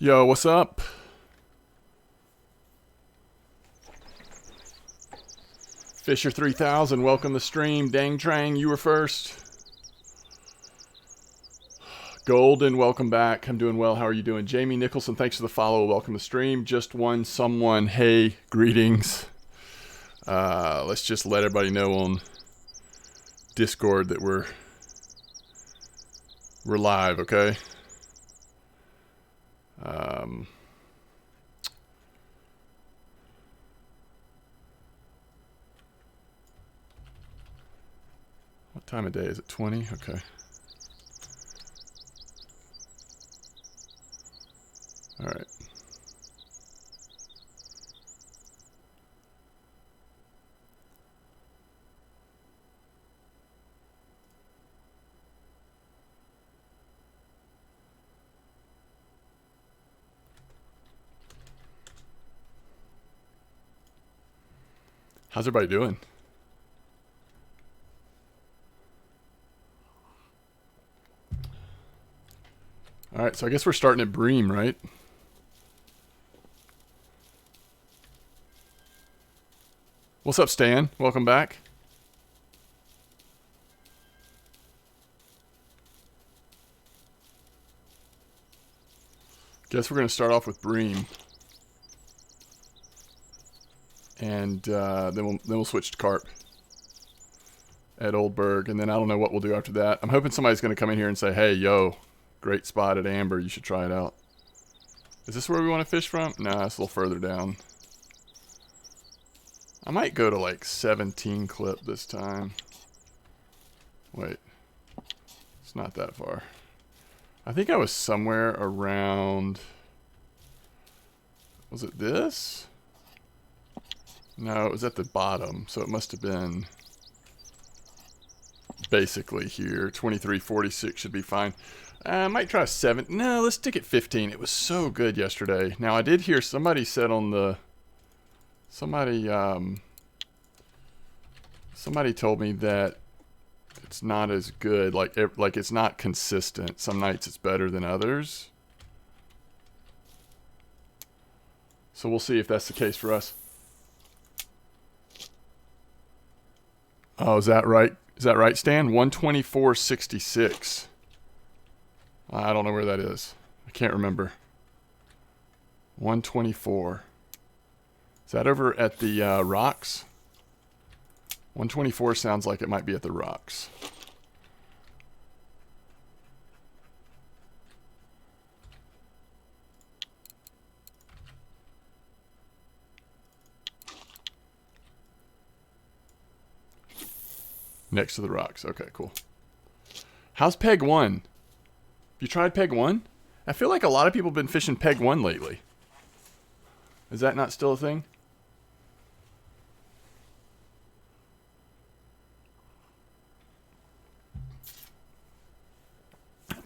Yo, what's up? Fisher 3000, welcome to the stream. Dang Trang, you were first. Golden, welcome back. I'm doing well. How are you doing? Jamie Nicholson, thanks for the follow. Welcome to the stream. Just one someone. Hey, greetings. Let's just let everybody know on Discord that we're live, okay? What time of day is it? 20? Okay. All right. How's everybody doing? All right, so I guess we're starting at Bream, right? What's up, Stan? Welcome back. Guess we're going to start off with Bream. And then we'll switch to Carp at Oldberg. And then I don't know what we'll do after that. I'm hoping somebody's going to come in here and say, hey, yo, great spot at Amber. You should try it out. Is this where we want to fish from? Nah, it's a little further down. I might go to like 17 clip this time. Wait. It's not that far. I think I was somewhere around... Was it this? No, it was at the bottom, so it must have been basically here. 23.46 should be fine. I might try 7. No, let's stick at 15. It was so good yesterday. Now, I did hear somebody said on the... Somebody told me that it's not as good. Like it's not consistent. Some nights it's better than others. So we'll see if that's the case for us. Oh, is that right? Is that right, Stan? 124.66. I don't know where that is. I can't remember. 124. Is that over at the rocks? 124 sounds like it might be at the rocks. Next to the rocks. Okay, cool. How's Peg 1? Have you tried Peg 1? I feel like a lot of people have been fishing Peg 1 lately. Is that not still a thing?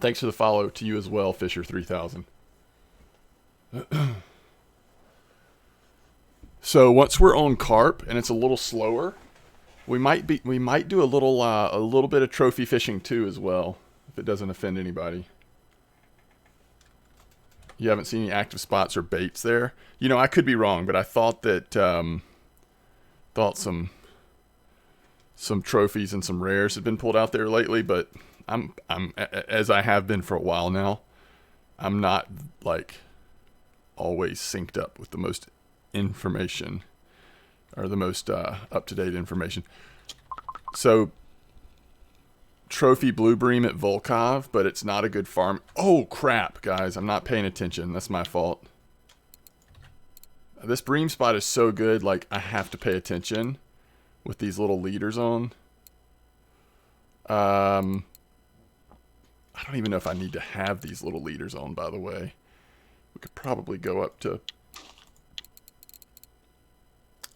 Thanks for the follow to you as well, Fisher 3000. So once we're on carp and it's a little slower, we might do a little bit of trophy fishing too as well, if it doesn't offend anybody. You haven't seen any active spots or baits there? You know, I could be wrong, but I thought that some trophies and some rares had been pulled out there lately, but I'm as I have been for a while now. I'm not like always synced up with the most information or the most up-to-date information. So trophy blue bream at Volkov, but it's not a good farm. Oh crap, guys, I'm not paying attention. That's my fault. This bream spot is so good, like I have to pay attention with these little leaders on. I don't even know if I need to have these little leaders on, by the way. We could probably go up to...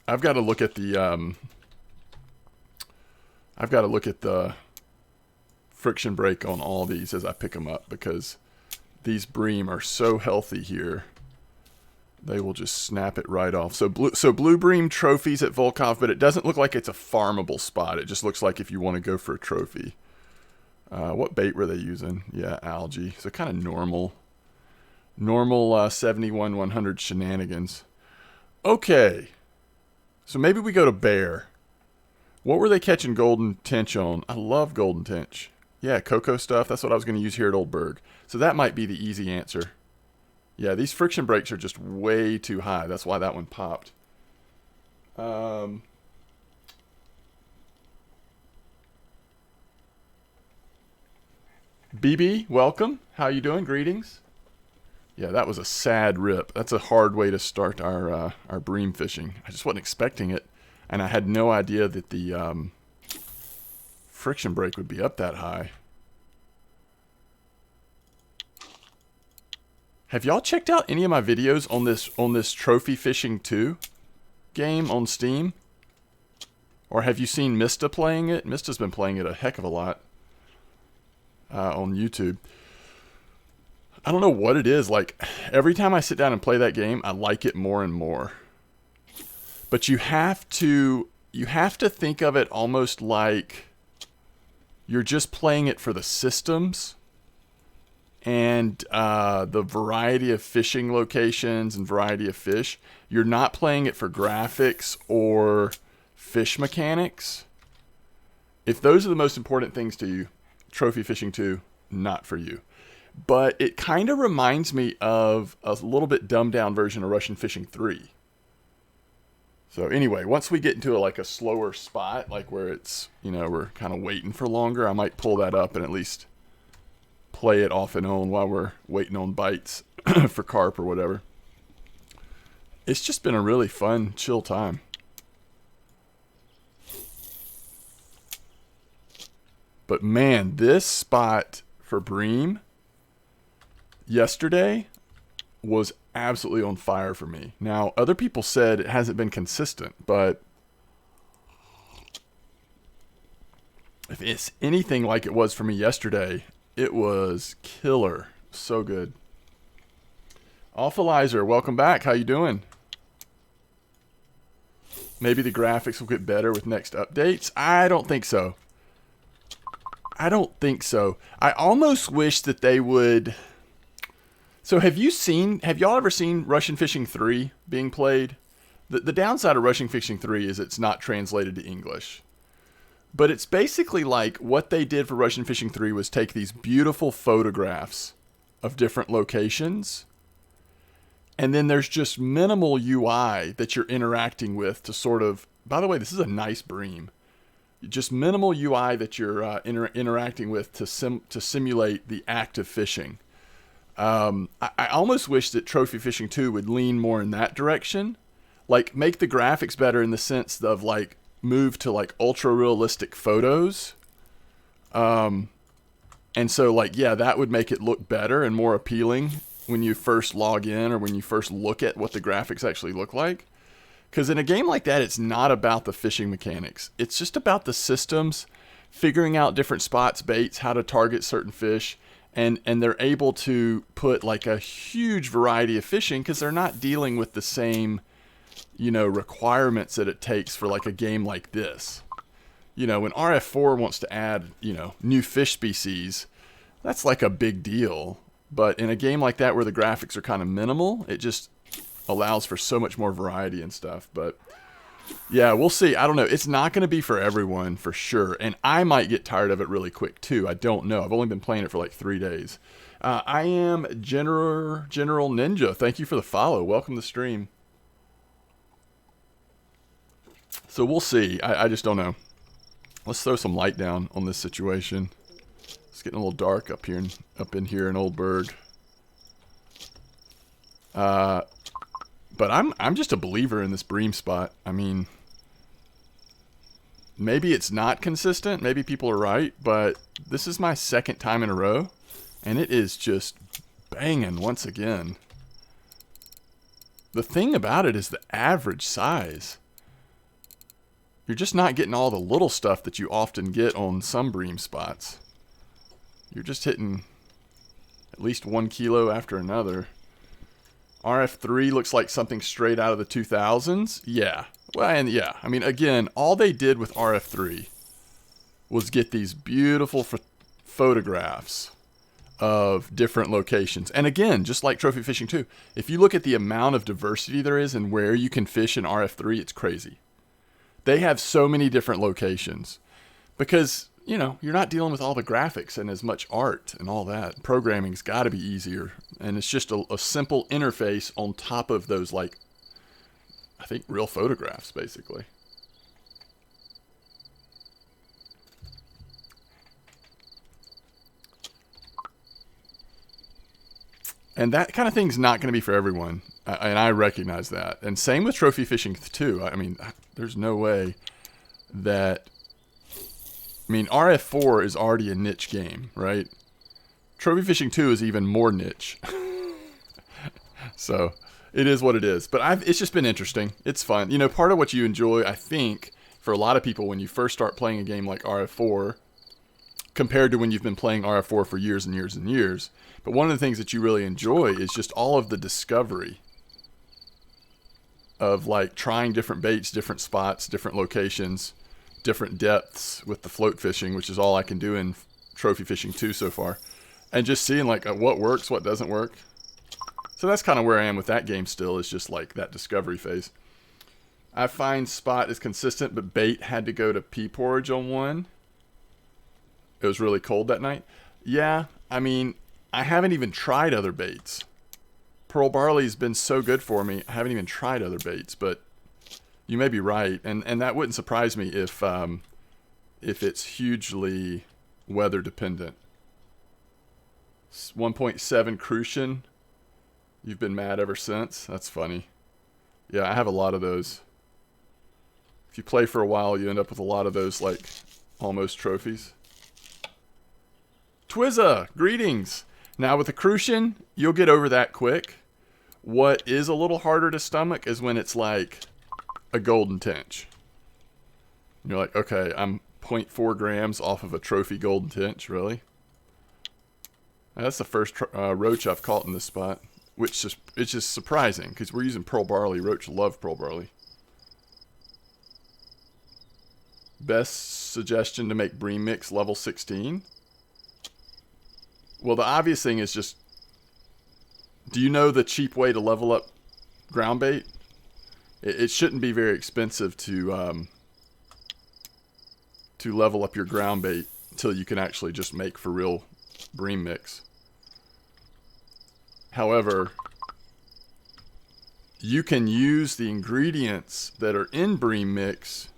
I've got to look at the friction break on all these as I pick them up, because these bream are so healthy here. They will just snap it right off. So blue bream trophies at Volkov, but it doesn't look like it's a farmable spot. It just looks like if you want to go for a trophy. What bait were they using? Yeah, algae. So kind of normal. Normal 71 100 shenanigans. Okay. So maybe we go to bear. What were they catching golden tench on? I love golden tench. Yeah, cocoa stuff. That's what I was going to use here at Old Berg. So that might be the easy answer. Yeah, these friction brakes are just way too high. That's why that one popped. BB, welcome. How you doing? Greetings. Yeah, that was a sad rip. That's a hard way to start our bream fishing. I just wasn't expecting it, and I had no idea that the friction brake would be up that high. Have y'all checked out any of my videos on this Trophy Fishing 2 game on Steam? Or have you seen Mista playing it? Mista's been playing it a heck of a lot on YouTube. I don't know what it is. Like, every time I sit down and play that game, I like it more and more. But you have to think of it almost like you're just playing it for the systems and the variety of fishing locations and variety of fish. You're not playing it for graphics or fish mechanics. If those are the most important things to you, Trophy Fishing 2, not for you. But it kind of reminds me of a little bit dumbed down version of Russian Fishing 3. So anyway, once we get into a slower spot, like where it's, we're kind of waiting for longer, I might pull that up and at least play it off and on while we're waiting on bites for carp or whatever. It's just been a really fun, chill time. But man, this spot for bream yesterday was absolutely on fire for me. Now, other people said it hasn't been consistent, but if it's anything like it was for me yesterday, it was killer. So good. Awfulizer, welcome back. How you doing? Maybe the graphics will get better with next updates. I don't think so. I almost wish that they would. So have y'all ever seen Russian Fishing 3 being played? The downside of Russian Fishing 3 is it's not translated to English. But it's basically like what they did for Russian Fishing 3 was take these beautiful photographs of different locations, and then there's just minimal UI that you're interacting with to sort of, by the way, this is a nice bream. Just minimal UI that you're interacting with to simulate the act of fishing. I almost wish that Trophy Fishing 2 would lean more in that direction. Like, make the graphics better in the sense of, move to, ultra realistic photos. And so, that would make it look better and more appealing when you first log in or when you first look at what the graphics actually look like. Because in a game like that, it's not about the fishing mechanics. It's just about the systems, figuring out different spots, baits, how to target certain fish. And they're able to put a huge variety of fishing because they're not dealing with the same, requirements that it takes for a game like this. When RF4 wants to add, new fish species, that's a big deal. But in a game like that where the graphics are kind of minimal, it just allows for so much more variety and stuff. But yeah, we'll see. I don't know. It's not going to be for everyone for sure. And I might get tired of it really quick too. I don't know. I've only been playing it for 3 days. I am General Ninja. Thank you for the follow. Welcome to the stream. So we'll see. I just don't know. Let's throw some light down on this situation. It's getting a little dark up in here in Old Berg. But I'm just a believer in this bream spot. I mean, maybe it's not consistent. Maybe people are right. But this is my second time in a row. And it is just banging once again. The thing about it is the average size. You're just not getting all the little stuff that you often get on some bream spots. You're just hitting at least 1 kilo after another. RF3 looks like something straight out of the 2000s. Yeah. Well, and yeah. I mean, again, all they did with RF3 was get these beautiful photographs of different locations. And again, just like trophy fishing too, if you look at the amount of diversity there is and where you can fish in RF3, it's crazy. They have so many different locations because, you know, you're not dealing with all the graphics and as much art and all that. Programming's got to be easier. And it's just a simple interface on top of those, like, I think real photographs, basically. And that kind of thing's not going to be for everyone. And I recognize that. And same with trophy fishing, too. I mean, there's no way that... I mean, RF4 is already a niche game, right? Trophy fishing 2 is even more niche. So, it is what it is. But it's just been interesting. It's fun. You know, part of what you enjoy, I think, for a lot of people when you first start playing a game like RF4, compared to when you've been playing RF4 for years and years and years. But one of the things that you really enjoy is just all of the discovery of, like, trying different baits, different spots, different locations, different depths with the float fishing, which is all I can do in trophy fishing 2 so far. And just seeing, like, what works, what doesn't work. So that's kind of where I am with that game still, is just, like, that discovery phase. I find spot is consistent, but bait had to go to pea porridge on one. It was really cold that night. Yeah, I mean, I haven't even tried other baits. Pearl barley's been so good for me. I haven't even tried other baits, but you may be right, and that wouldn't surprise me if it's hugely weather dependent. 1.7 Crucian. You've been mad ever since. That's funny. Yeah, I have a lot of those. If you play for a while, you end up with a lot of those, like, almost trophies. Twizza, greetings. Now with the Crucian, you'll get over that quick. What is a little harder to stomach is when it's like a golden tench. You're like, okay, I'm 0.4 grams off of a trophy golden tench, really? That's the first roach I've caught in this spot, which is it's just surprising because we're using pearl barley. Roach love pearl barley. Best suggestion to make Bream mix level 16? Well, the obvious thing is just, do you know the cheap way to level up ground bait? It shouldn't be very expensive to level up your ground bait until you can actually just make for real Bream mix. However, you can use the ingredients that are in Bream mix.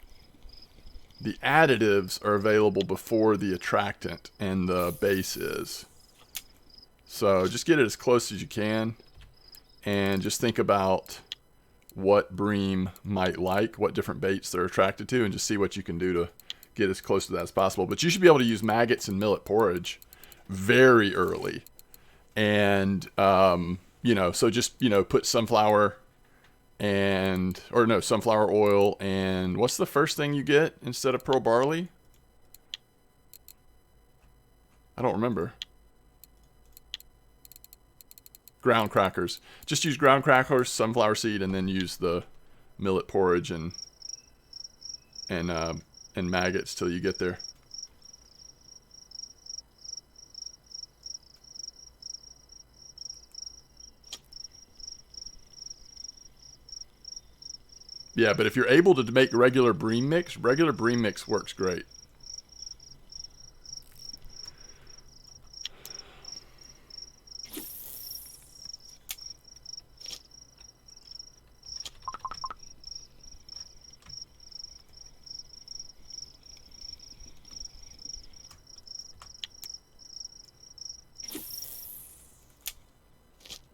The additives are available before the attractant and the base is. So just get it as close as you can and just think about what Bream might like, what different baits they're attracted to, and just see what you can do to get as close to that as possible. But you should be able to use maggots and millet porridge very early. And, you know, so just, you know, put sunflower oil and what's the first thing you get instead of pearl barley? I don't remember. Ground crackers. Just use ground crackers, sunflower seed, and then use the millet porridge and maggots till you get there. Yeah, but if you're able to make regular Bream mix works great.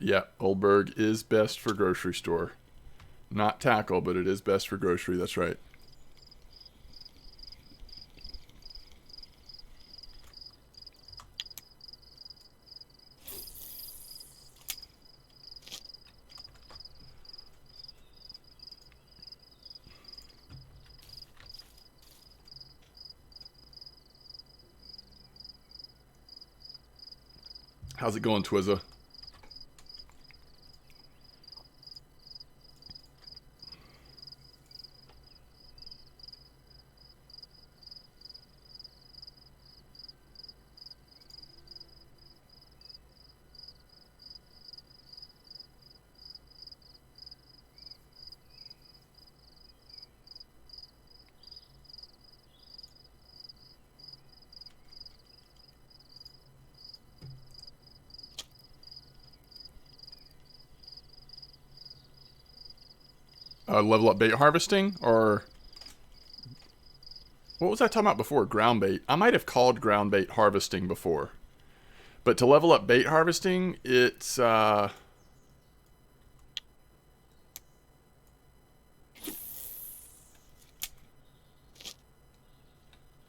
Yeah, Oldberg is best for grocery store. Not tackle, but it is best for grocery. That's right. How's it going, Twizza? Level up bait harvesting, or what was I talking about before? Ground bait. I might have called ground bait harvesting before. But to level up bait harvesting, it's I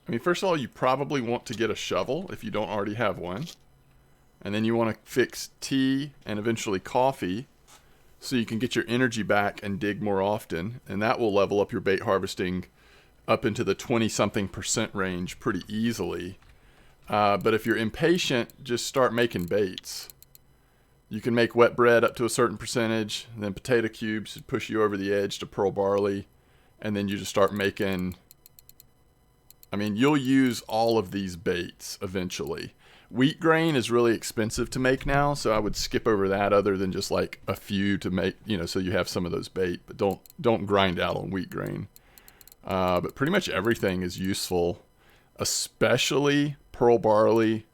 mean, first of all, you probably want to get a shovel if you don't already have one. And then you want to fix tea and eventually coffee so you can get your energy back and dig more often. And that will level up your bait harvesting up into the 20-something% range pretty easily. But if you're impatient, just start making baits. You can make wet bread up to a certain percentage, and then potato cubes to push you over the edge to pearl barley. And then you just start making... I mean, you'll use all of these baits eventually. Wheat grain is really expensive to make now, so I would skip over that other than just like a few to make, so you have some of those bait. But don't grind out on wheat grain. But pretty much everything is useful, especially pearl barley,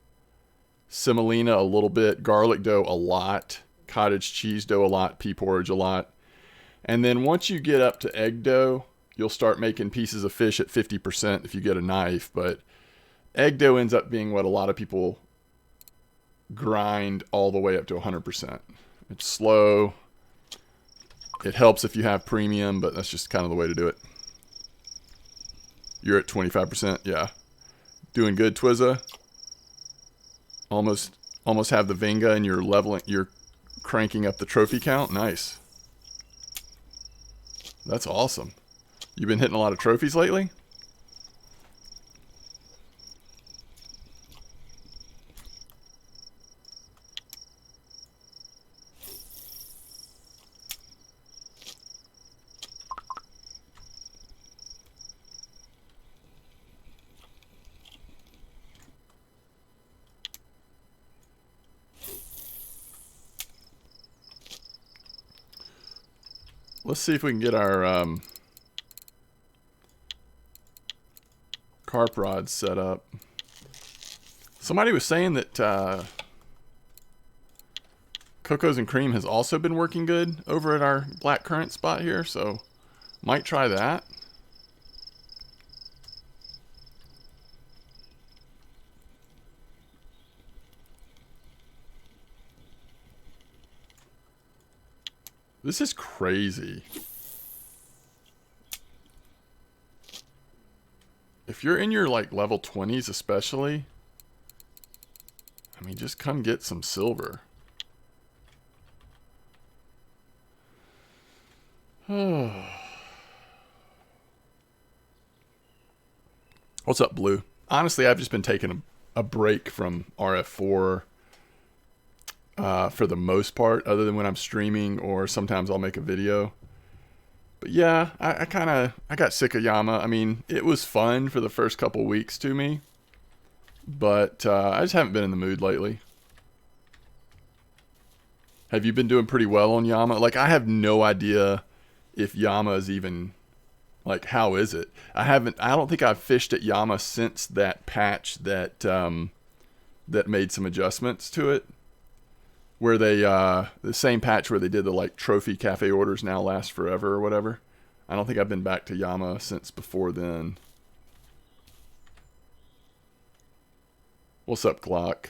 semolina a little bit, garlic dough a lot, cottage cheese dough a lot, pea porridge a lot. And then once you get up to egg dough, you'll start making pieces of fish at 50% if you get a knife. But egg dough ends up being what a lot of people grind all the way up to 100%. It's slow. It helps if you have premium, but that's just kind of the way to do it. You're at 25%, yeah. Doing good, Twizza. Almost have the Vinga, and you're cranking up the trophy count. Nice. That's awesome. You've been hitting a lot of trophies lately? Let's see if we can get our Carp Rods set up. Somebody was saying that Cocos and Cream has also been working good over at our black currant spot here, so might try that. This is crazy. If you're in your like level 20s especially, I mean, just come get some silver. What's up, Blue? Honestly, I've just been taking a break from RF4 for the most part, other than when I'm streaming or sometimes I'll make a video. But yeah, I got sick of Yama. I mean, it was fun for the first couple weeks to me, but I just haven't been in the mood lately. Have you been doing pretty well on Yama? Like, I have no idea if Yama is even, like, how is it? I don't think I've fished at Yama since that patch that made some adjustments to it. Where they, the same patch where they did the, like, trophy cafe orders now last forever or whatever. I don't think I've been back to Yama since before then. What's up, Glock?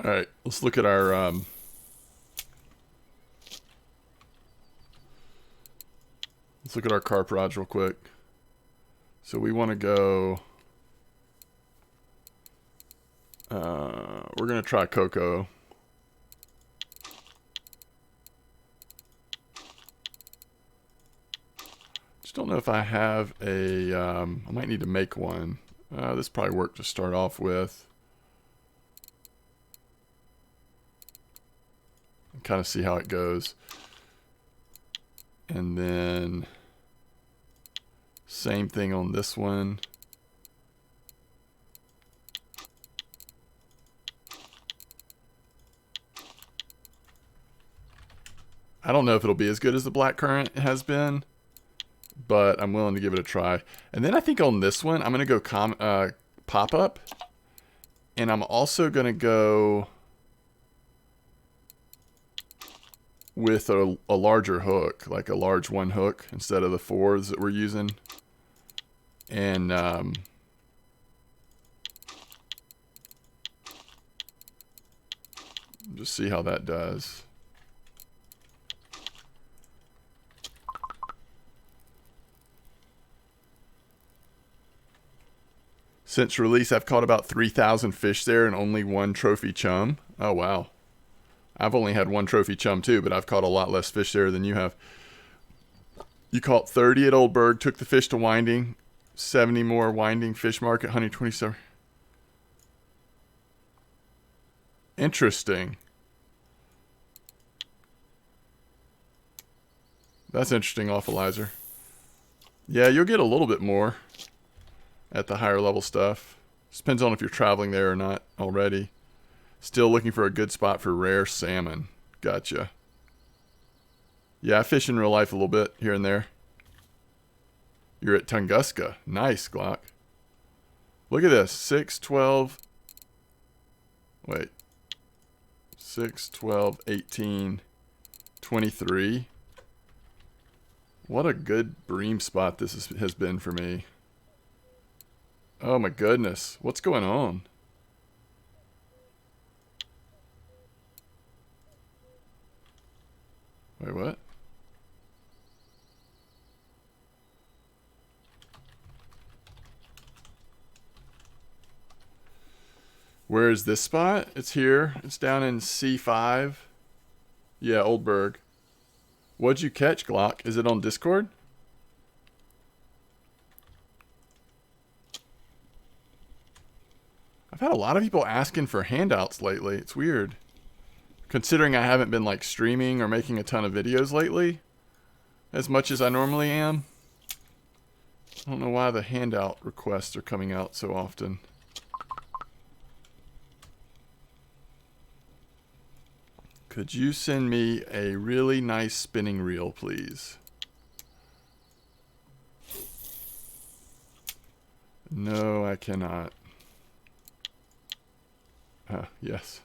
All right, let's look at our carp rods real quick. So we want to go. We're gonna try Coco. Just don't know if I have a, I might need to make one. This probably worked to start off with. And kind of see how it goes. And then same thing on this one. I don't know if it'll be as good as the blackcurrant has been, but I'm willing to give it a try. And then I think on this one, I'm going to go pop-up. And I'm also going to go with a larger hook, like a large one hook instead of the 4s that we're using. And just see how that does. Since release, I've caught about 3,000 fish there and only 1 trophy chum. Oh, wow. I've only had 1 trophy chum too, but I've caught a lot less fish there than you have. You caught 30 at Old Berg, took the fish to Winding. 70 more Winding Fish Market, 127. Interesting. That's interesting, Awfulizer. Yeah, you'll get a little bit more at the higher level stuff. Just depends on if you're traveling there or not already. Still looking for a good spot for rare salmon. Gotcha. Yeah, I fish in real life a little bit here and there. You're at Tunguska. Nice, Glock. Look at this. 6, 12. Wait. 6, 12, 18, 23. What a good bream spot this has been for me. Oh my goodness. What's going on? Wait, what? Where is this spot? It's here. It's down in C5. Yeah, Old Berg. What'd you catch, Glock? Is it on Discord? I've had a lot of people asking for handouts lately. It's weird. Considering I haven't been like streaming or making a ton of videos lately, as much as I normally am. I don't know why the handout requests are coming out so often. Could you send me a really nice spinning reel, please? No, I cannot. Yes.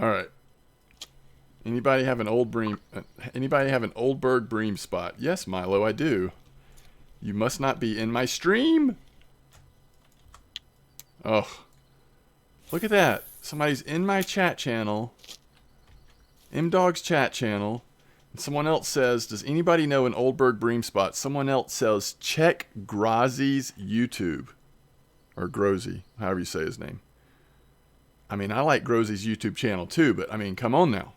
All right. Anybody have an old bream? Anybody have an Old Berg bream spot? Yes, Milo, I do. You must not be in my stream. Oh, look at that! Somebody's in my chat channel, Dawgs chat channel, and someone else says, "Does anybody know an Old Berg bream spot?" Someone else says, "Check Grozy's YouTube," or Grozy, however you say his name. I mean, I like Grozy's YouTube channel too, but I mean, come on now.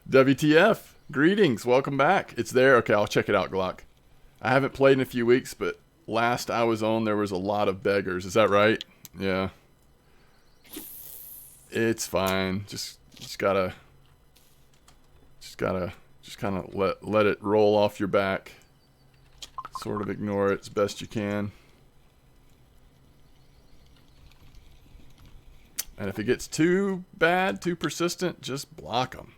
WTF, greetings, welcome back. It's there. Okay, I'll check it out, Glock. I haven't played in a few weeks, but last I was on, there was a lot of beggars. Is that right? Yeah. It's fine. Just gotta kind of let it roll off your back. Sort of ignore it as best you can. And if it gets too bad, too persistent, just block them.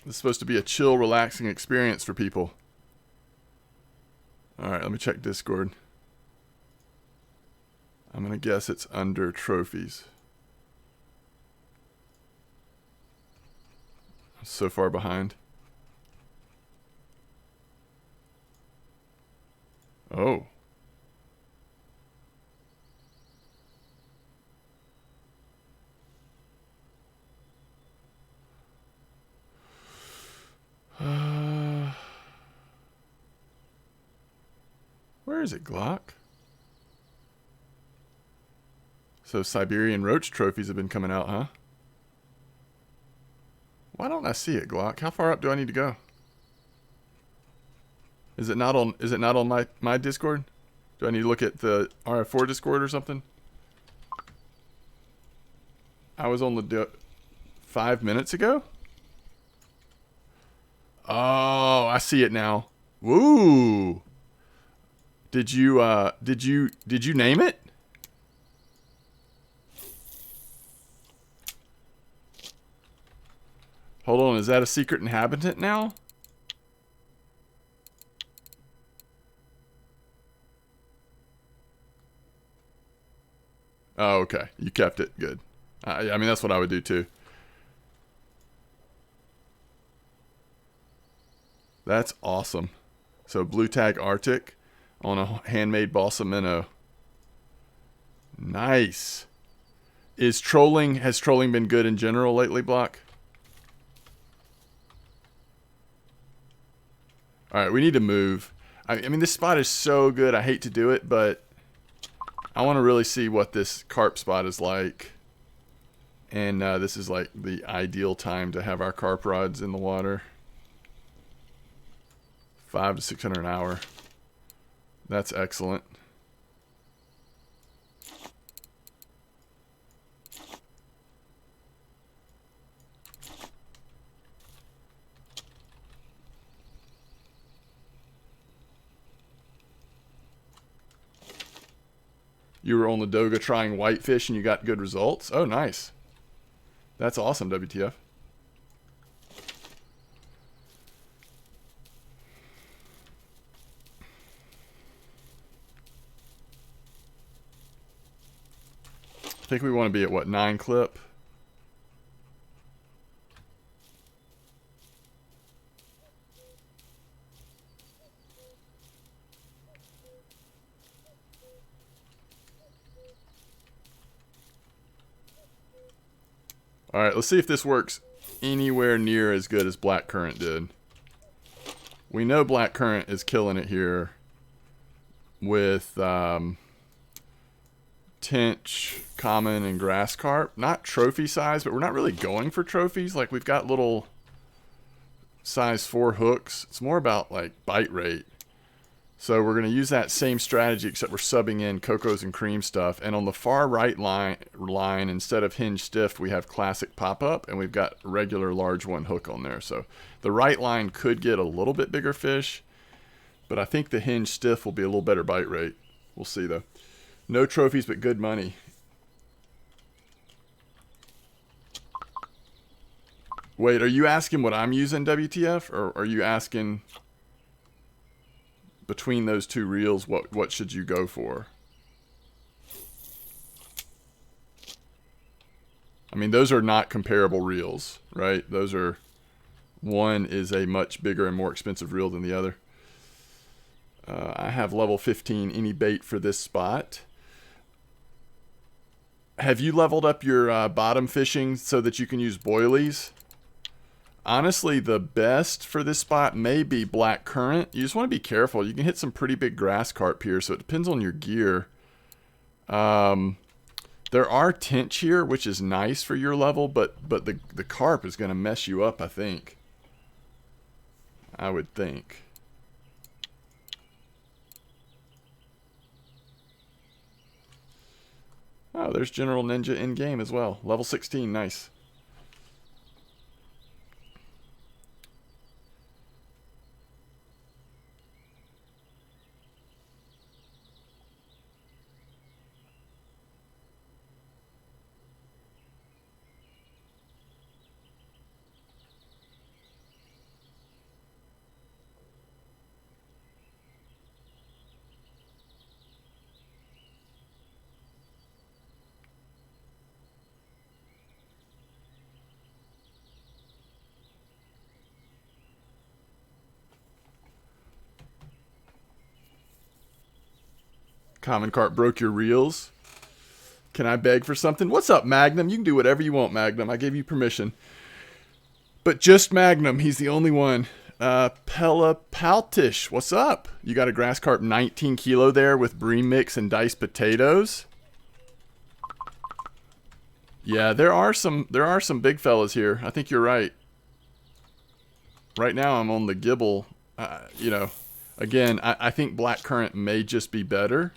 This is supposed to be a chill, relaxing experience for people. Alright, let me check Discord. I'm going to guess it's under trophies. So far behind. Oh. Where is it, Glock? So Siberian Roach trophies have been coming out, huh? Why don't I see it, Glock? How far up do I need to go? Is it not on my Discord? Do I need to look at the RF4 Discord or something? I was on the 5 minutes ago? Oh, I see it now. Woo! Did you name it? Hold on, is that a secret inhabitant now? Oh, okay. You kept it. Good. I mean, that's what I would do too. That's awesome. So blue tag Arctic on a handmade balsa minnow. Nice. Has trolling been good in general lately, Block? Alright, we need to move. I mean, this spot is so good. I hate to do it, but I want to really see what this carp spot is like. And this is like the ideal time to have our carp rods in the water. 500 to 600 an hour. That's excellent. You were on the Doga trying whitefish and you got good results? Oh, nice. That's awesome, WTF. I think we want to be at, what, 9 clip? Alright, let's see if this works anywhere near as good as Blackcurrant did. We know Blackcurrant is killing it here with tench, common, and grass carp. Not trophy size, but we're not really going for trophies. Like, we've got little size 4 hooks. It's more about, like, bite rate. So we're going to use that same strategy, except we're subbing in cocos and cream stuff. And on the far right line, instead of hinge stiff, we have classic pop-up, and we've got regular large 1 hook on there. So the right line could get a little bit bigger fish, but I think the hinge stiff will be a little better bite rate. We'll see, though. No trophies, but good money. Wait, are you asking what I'm using, WTF? Or are you asking... between those two reels, what should you go for? I mean, those are not comparable reels, right? Those are... one is a much bigger and more expensive reel than the other. I have level 15 any bait for this spot. Have you leveled up your bottom fishing so that you can use boilies? Honestly, the best for this spot may be Blackcurrant. You just want to be careful. You can hit some pretty big grass carp here, so it depends on your gear. There are tench here, which is nice for your level, but the carp is going to mess you up, I think. I would think. Oh, there's General Ninja in-game as well. Level 16, nice. Common carp broke your reels. Can I beg for something? What's up, Magnum? You can do whatever you want, Magnum. I gave you permission. But just Magnum. He's the only one. Pella Paltish. What's up? You got a grass carp 19 kilo there with Bream mix and diced potatoes. Yeah, there are some big fellas here. I think you're right. Right now I'm on the gibble. You know, again, I think black currant may just be better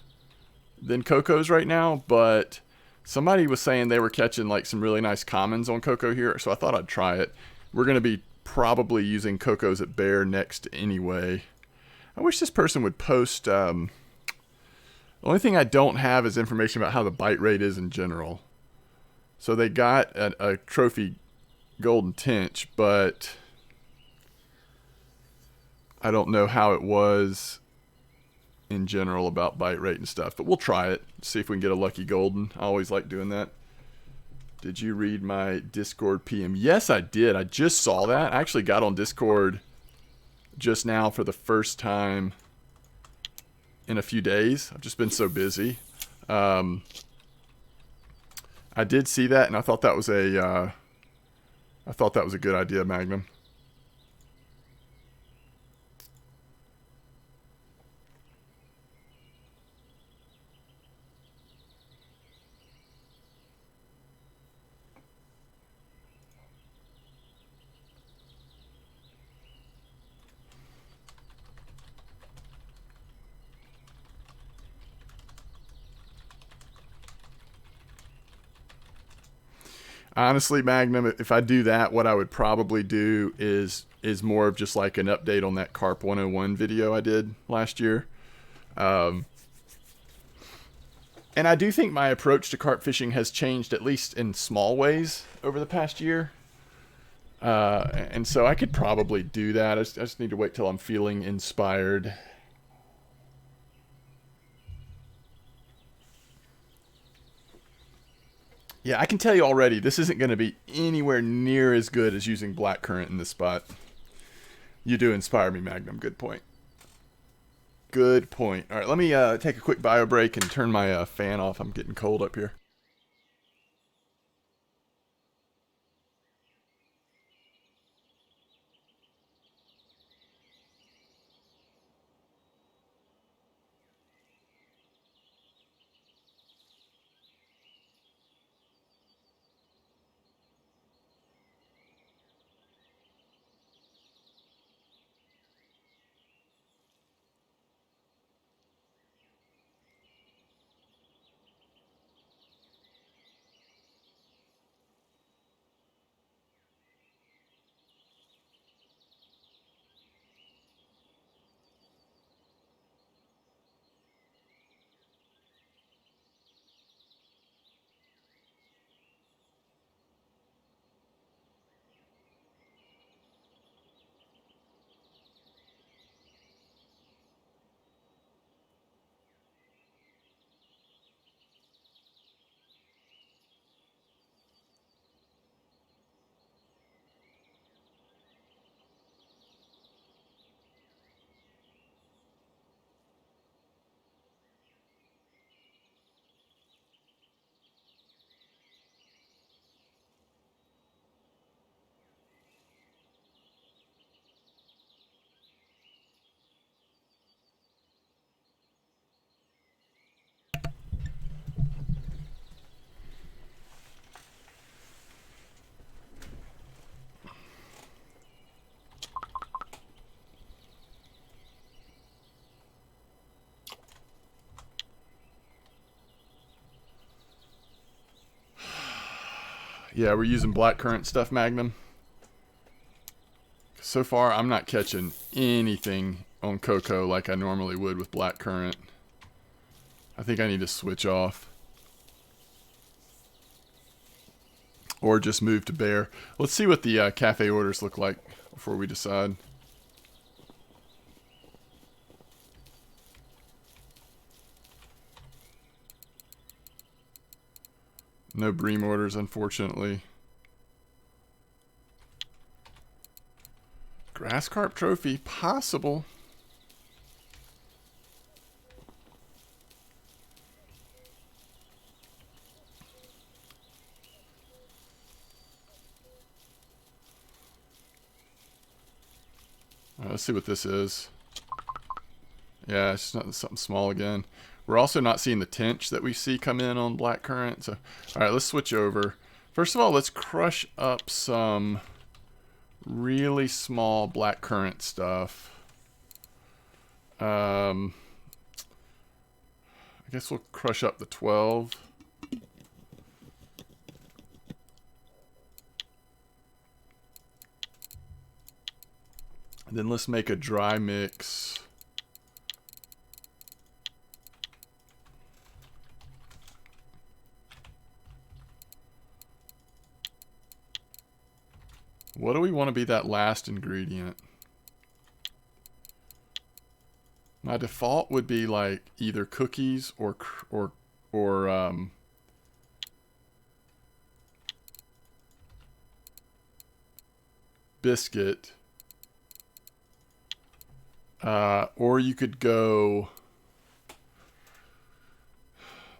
than Coco's right now, but somebody was saying they were catching like some really nice commons on Coco here, so I thought I'd try it. We're going to be probably using Coco's at Bear next anyway. I wish this person would post. The only thing I don't have is information about how the bite rate is in general. So they got a trophy golden tench, but I don't know how it was in general about bite rate and stuff. But we'll try it, see if we can get a lucky golden. I always like doing that. Did you read my Discord PM? Yes, I did. I just saw that. I actually got on Discord just now for the first time in a few days. I've just been so busy. I did see that, and I thought that was a good idea, Magnum. Honestly, Magnum, if I do that, what I would probably do is more of just like an update on that Carp 101 video I did last year. And I do think my approach to carp fishing has changed, at least in small ways, over the past year. And so I could probably do that. I just need to wait till I'm feeling inspired. Yeah, I can tell you already, this isn't going to be anywhere near as good as using blackcurrant in this spot. You do inspire me, Magnum. Good point. Good point. All right, let me take a quick bio break and turn my fan off. I'm getting cold up here. Yeah, we're using blackcurrant stuff, Magnum. So far, I'm not catching anything on Coco like I normally would with blackcurrant. I think I need to switch off. Or just move to Bear. Let's see what the cafe orders look like before we decide. No Bream orders, unfortunately. Grass carp trophy, possible. Let's see what this is. Yeah, it's not something small again. We're also not seeing the tench that we see come in on blackcurrant. So, all right, let's switch over. First of all, let's crush up some really small blackcurrant stuff. I guess we'll crush up the 12. And then let's make a dry mix. What do we want to be that last ingredient? My default would be like either cookies or biscuit. Or you could go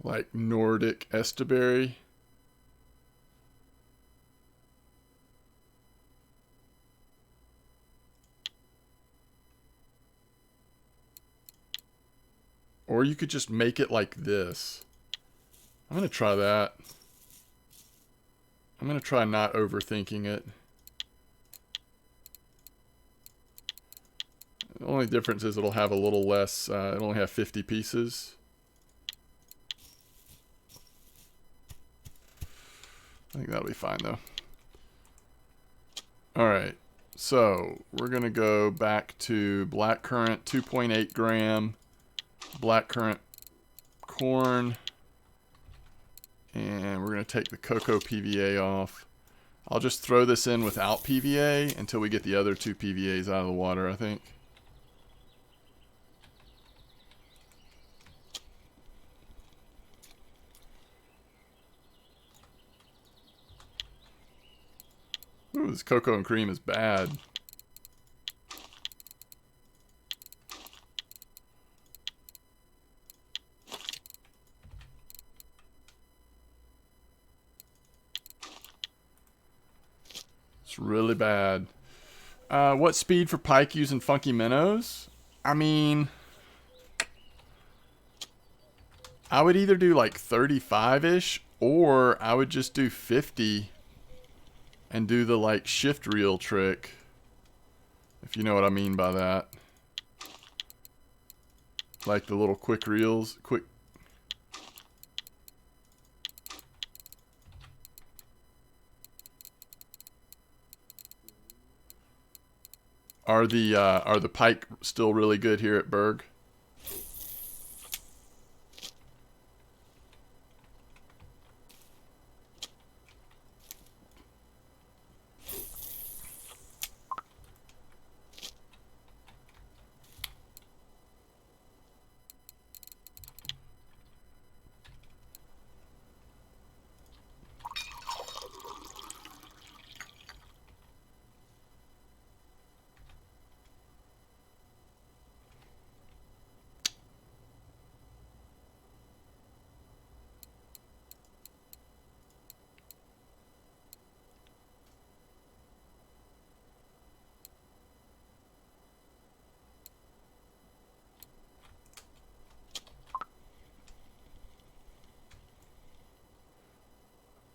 like Nordic Esteberry. Or you could just make it like this. I'm going to try that. I'm going to try not overthinking it. The only difference is it'll have a little less, it'll only have 50 pieces. I think that'll be fine though. Alright, so we're going to go back to blackcurrant, 2.8 gram, blackcurrant corn, and we're going to take the cocoa PVA off. I'll just throw this in without PVA until we get the other 2 PVAs out of the water, I think. Ooh, this cocoa and cream is bad. It's really bad. What speed for pike using funky minnows? I mean, I would either do like 35-ish, or I would just do 50 and do the like shift reel trick, if you know what I mean by that. Like the little quick reels, quick. Are the pike still really good here at Berg?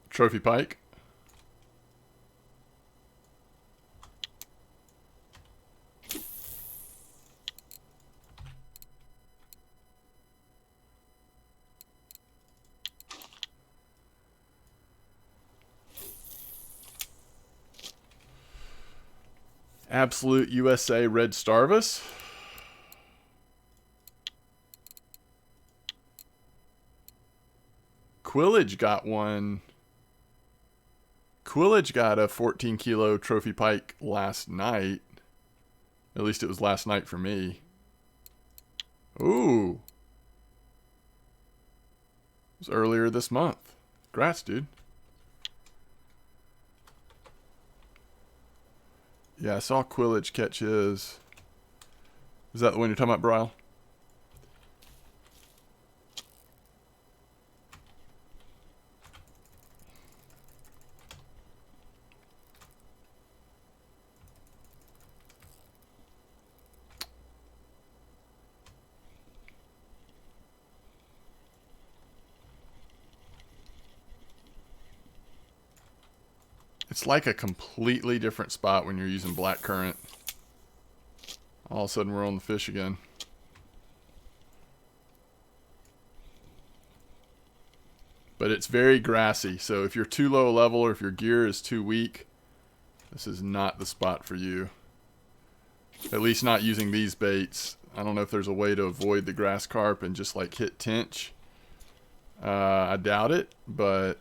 Trophy pike. Absolute USA Red Starvis. Quillage got one. Quillage got a 14 kilo trophy pike last night. At least it was last night for me. Ooh. It was earlier this month. Congrats, dude. Yeah, I saw Quillage catch his. Is that the one you're talking about, Bryle? It's like a completely different spot when you're using black currant. All of a sudden we're on the fish again. But it's very grassy, so if you're too low level or if your gear is too weak, this is not the spot for you. At least not using these baits. I don't know if there's a way to avoid the grass carp and just like hit tench. I doubt it, but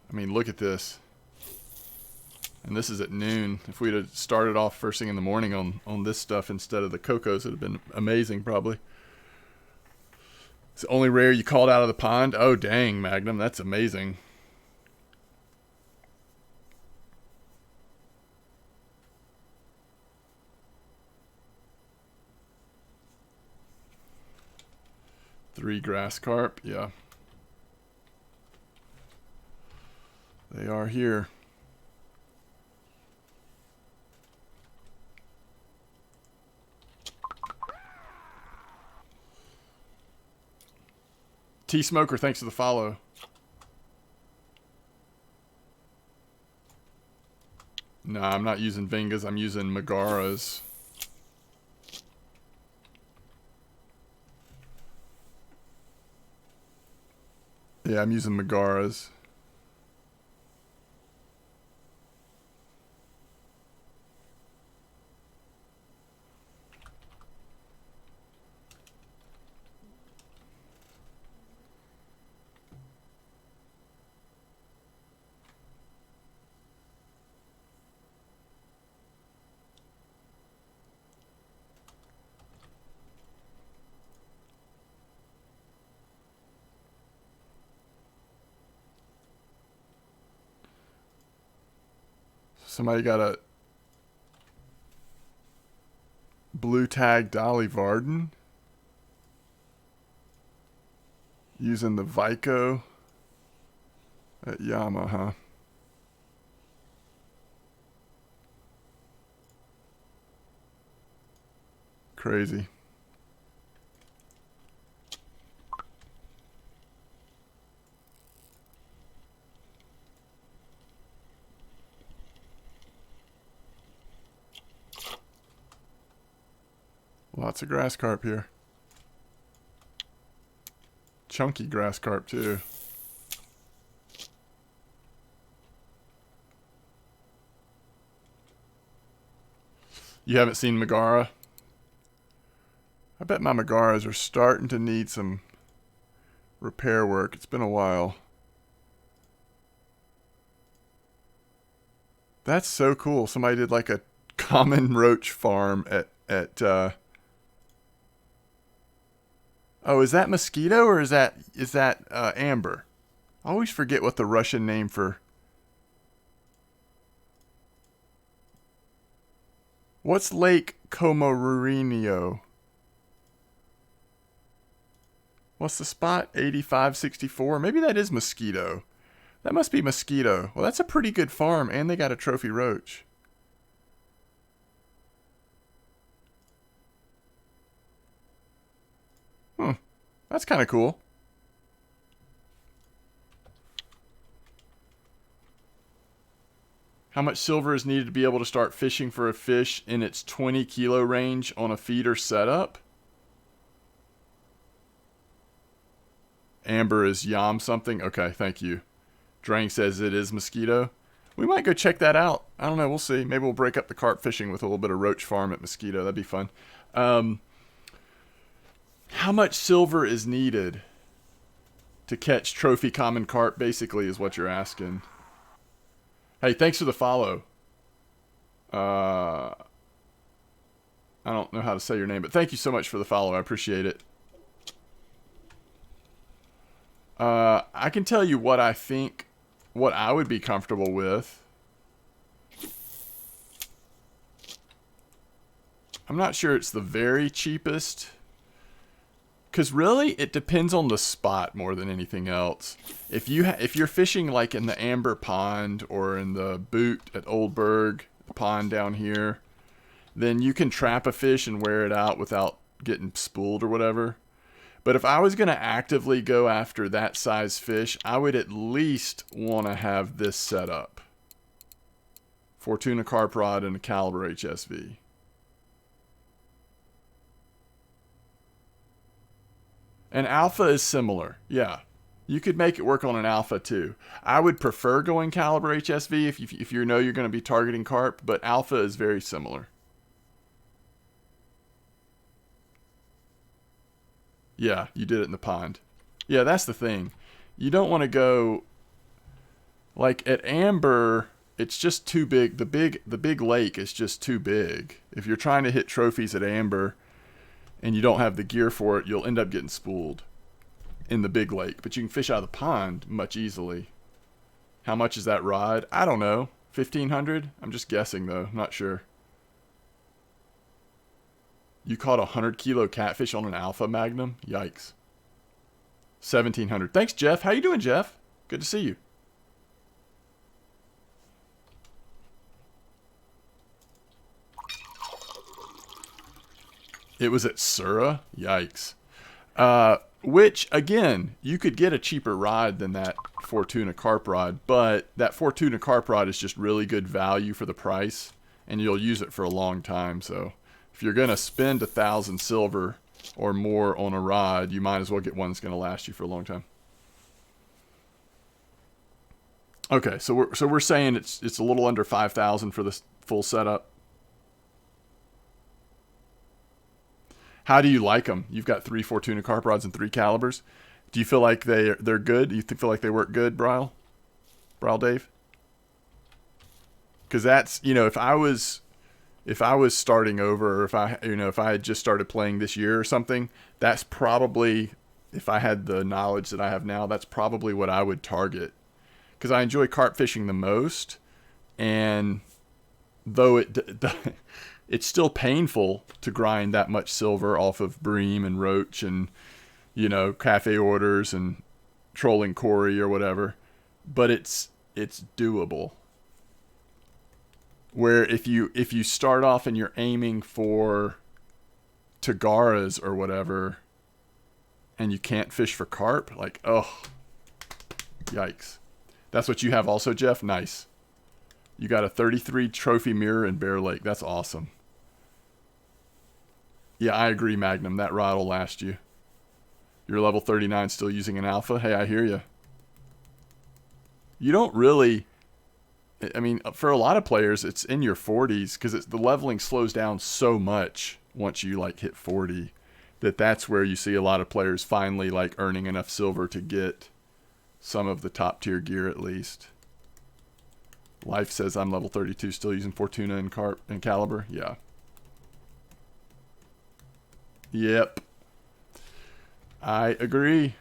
I mean, look at this. And this is at noon. If we'd have started off first thing in the morning on this stuff instead of the cocos, it would have been amazing probably. It's the only rare you called out of the pond. Oh, dang, Magnum. That's amazing. Three grass carp. Yeah. They are here. T-Smoker, thanks for the follow. No, I'm not using Vingas. I'm using Megaras. Yeah, I'm using Megaras. Somebody got a blue tag Dolly Varden using the Vico at Yamaha. Crazy. Lots of grass carp here. Chunky grass carp too. You haven't seen Megara? I bet my Megaras are starting to need some repair work. It's been a while. That's so cool. Somebody did like a common roach farm at oh, is that mosquito or is that amber? I always forget what the Russian name for. What's Lake Komorinio? What's the spot? 8564. Maybe that is mosquito. That must be mosquito. Well, that's a pretty good farm, and they got a trophy roach. That's kind of cool. How much silver is needed to be able to start fishing for a fish in its 20 kilo range on a feeder setup? Amber is yam something? Okay, thank you. Drang says it is mosquito. We might go check that out. I don't know, we'll see. Maybe we'll break up the carp fishing with a little bit of Roach Farm at Mosquito. That'd be fun. How much silver is needed to catch trophy common carp, basically, is what you're asking. Hey, thanks for the follow. I don't know how to say your name, but thank you so much for the follow. I appreciate it. I can tell you what I think, what I would be comfortable with. I'm not sure it's the very cheapest. Because really, it depends on the spot more than anything else. If you're fishing like in the Amber Pond or in the Boot at Oldberg, the pond down here, then you can trap a fish and wear it out without getting spooled or whatever. But if I was going to actively go after that size fish, I would at least want to have this set up. Fortuna Carp Rod and a Caliber HSV. And Alpha is similar. Yeah. You could make it work on an Alpha too. I would prefer going Caliber HSV if you know you're going to be targeting carp, but Alpha is very similar. Yeah, you did it in the pond. Yeah, that's the thing. You don't want to go like at Amber, it's just too big. The big lake is just too big. If you're trying to hit trophies at Amber and you don't have the gear for it, you'll end up getting spooled in the big lake. But you can fish out of the pond much easily. How much is that rod? I don't know. 1,500? I'm just guessing though. I'm not sure. You caught a 100-kilo catfish on an Alpha Magnum? Yikes. 1,700. Thanks, Jeff. How you doing, Jeff? Good to see you. It was at Sura? Yikes. Which, again, you could get a cheaper rod than that Fortuna Carp Rod, but that Fortuna Carp Rod is just really good value for the price, and you'll use it for a long time, so if you're going to spend 1,000 silver or more on a rod, you might as well get one that's going to last you for a long time. Okay, so we're saying it's a little under 5,000 for this full setup. How do you like them? You've got 3 Fortuna Carp Rods and 3 calibers. Do you feel like they're good? Do you feel like they work good, Bryle Dave? Because that's, if I was starting over, or if I had just started playing this year or something, that's probably, if I had the knowledge that I have now, that's probably what I would target. Because I enjoy carp fishing the most, and though it's still painful to grind that much silver off of Bream and Roach and, cafe orders and trolling Corey or whatever, but it's doable. Where if you start off and you're aiming for Tagaras or whatever, and you can't fish for carp, like, oh, yikes. That's what you have also, Jeff? Nice. You got a 33 trophy mirror in Bear Lake. That's awesome. Yeah, I agree, Magnum. That rod will last you. You're level 39 still using an Alpha? Hey, I hear you. You don't really... I mean, for a lot of players, it's in your 40s because the leveling slows down so much once you hit 40 that's where you see a lot of players finally earning enough silver to get some of the top tier gear at least. Life says I'm level 32 still using Fortuna and Carp and Caliber. Yeah. Yep. I agree.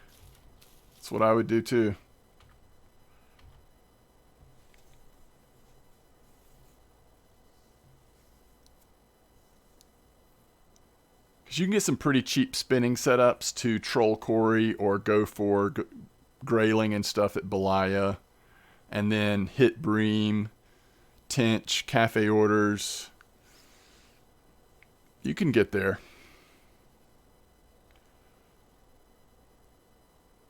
That's what I would do too. Because you can get some pretty cheap spinning setups to troll Corey or go for grayling and stuff at Belaya. And then hit Bream, Tench, cafe orders. You can get there.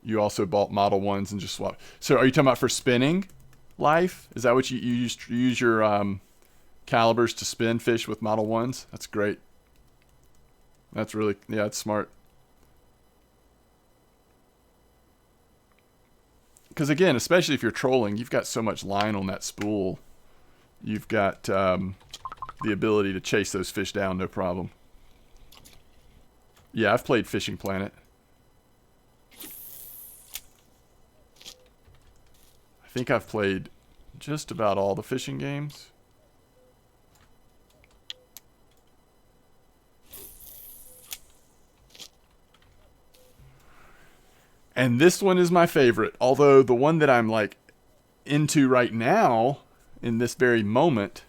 You also bought Model 1s and just swapped. So are you talking about for spinning, Life? Is that what you use your calibers to spin fish with Model 1s? That's great. That's really, yeah, that's smart. Because again, especially if you're trolling, you've got so much line on that spool. You've got the ability to chase those fish down, no problem. Yeah, I've played Fishing Planet. I think I've played just about all the fishing games. And this one is my favorite. Although the one that I'm into right now, in this very moment,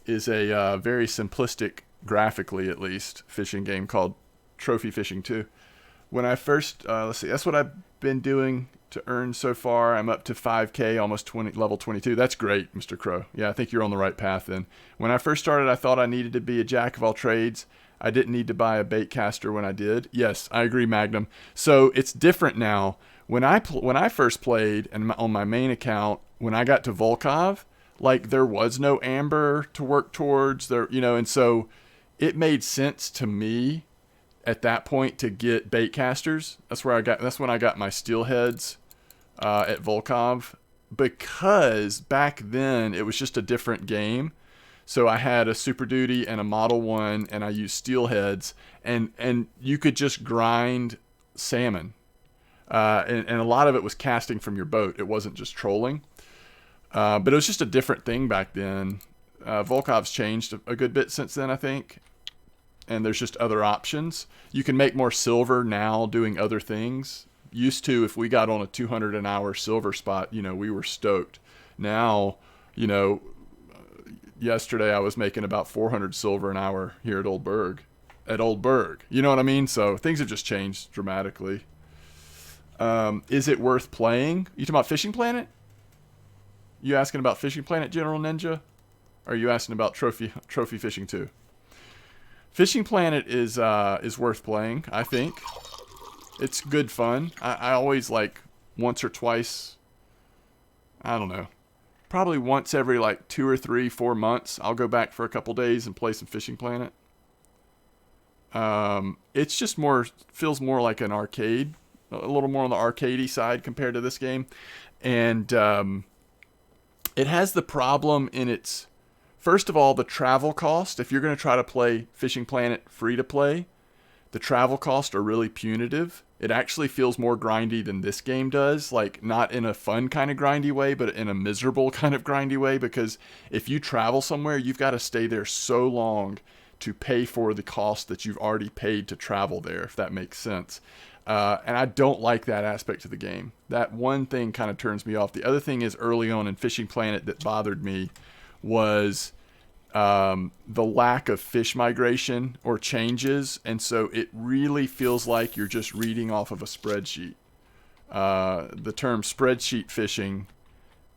is a very simplistic, graphically at least, fishing game called Trophy Fishing 2. When I first, let's see, that's what I've been doing to earn so far. I'm up to 5K, almost level 22. That's great, Mr. Crow. Yeah, I think you're on the right path then. When I first started, I thought I needed to be a jack of all trades. I didn't need to buy a bait caster when I did. Yes, I agree, Magnum. So it's different now. When I first played and on my main account, when I got to Volkov, like there was no amber to work towards there, and so it made sense to me at that point to get bait casters. That's when I got my steelheads at Volkov, because back then it was just a different game. So I had a Super Duty and a Model 1, and I used steelheads, and you could just grind salmon. And a lot of it was casting from your boat. It wasn't just trolling. But it was just a different thing back then. Volkov's changed a good bit since then, I think. And there's just other options. You can make more silver now doing other things. Used to, if we got on a 200 an hour silver spot, we were stoked. Now, yesterday I was making about 400 silver an hour here at Old Berg. You know what I mean? So things have just changed dramatically. Is it worth playing? You talking about Fishing Planet? You asking about Fishing Planet, General Ninja? Or are you asking about trophy fishing too? Fishing Planet is worth playing, I think. It's good fun. I always like once or twice, I don't know, probably once every like 2 or 3, 4 months, I'll go back for a couple days and play some Fishing Planet. It's just feels more like an arcade, a little more on the arcadey side compared to this game. And it has the problem in its, first of all, the travel cost. If you're going to try to play Fishing Planet free to play, the travel costs are really punitive. It actually feels more grindy than this game does, like not in a fun kind of grindy way, but in a miserable kind of grindy way, because if you travel somewhere, you've got to stay there so long to pay for the cost that you've already paid to travel there, if that makes sense. And I don't like that aspect of the game. That one thing kind of turns me off. The other thing is early on in Fishing Planet that bothered me was the lack of fish migration or changes, and so it really feels like you're just reading off of a spreadsheet. The term spreadsheet fishing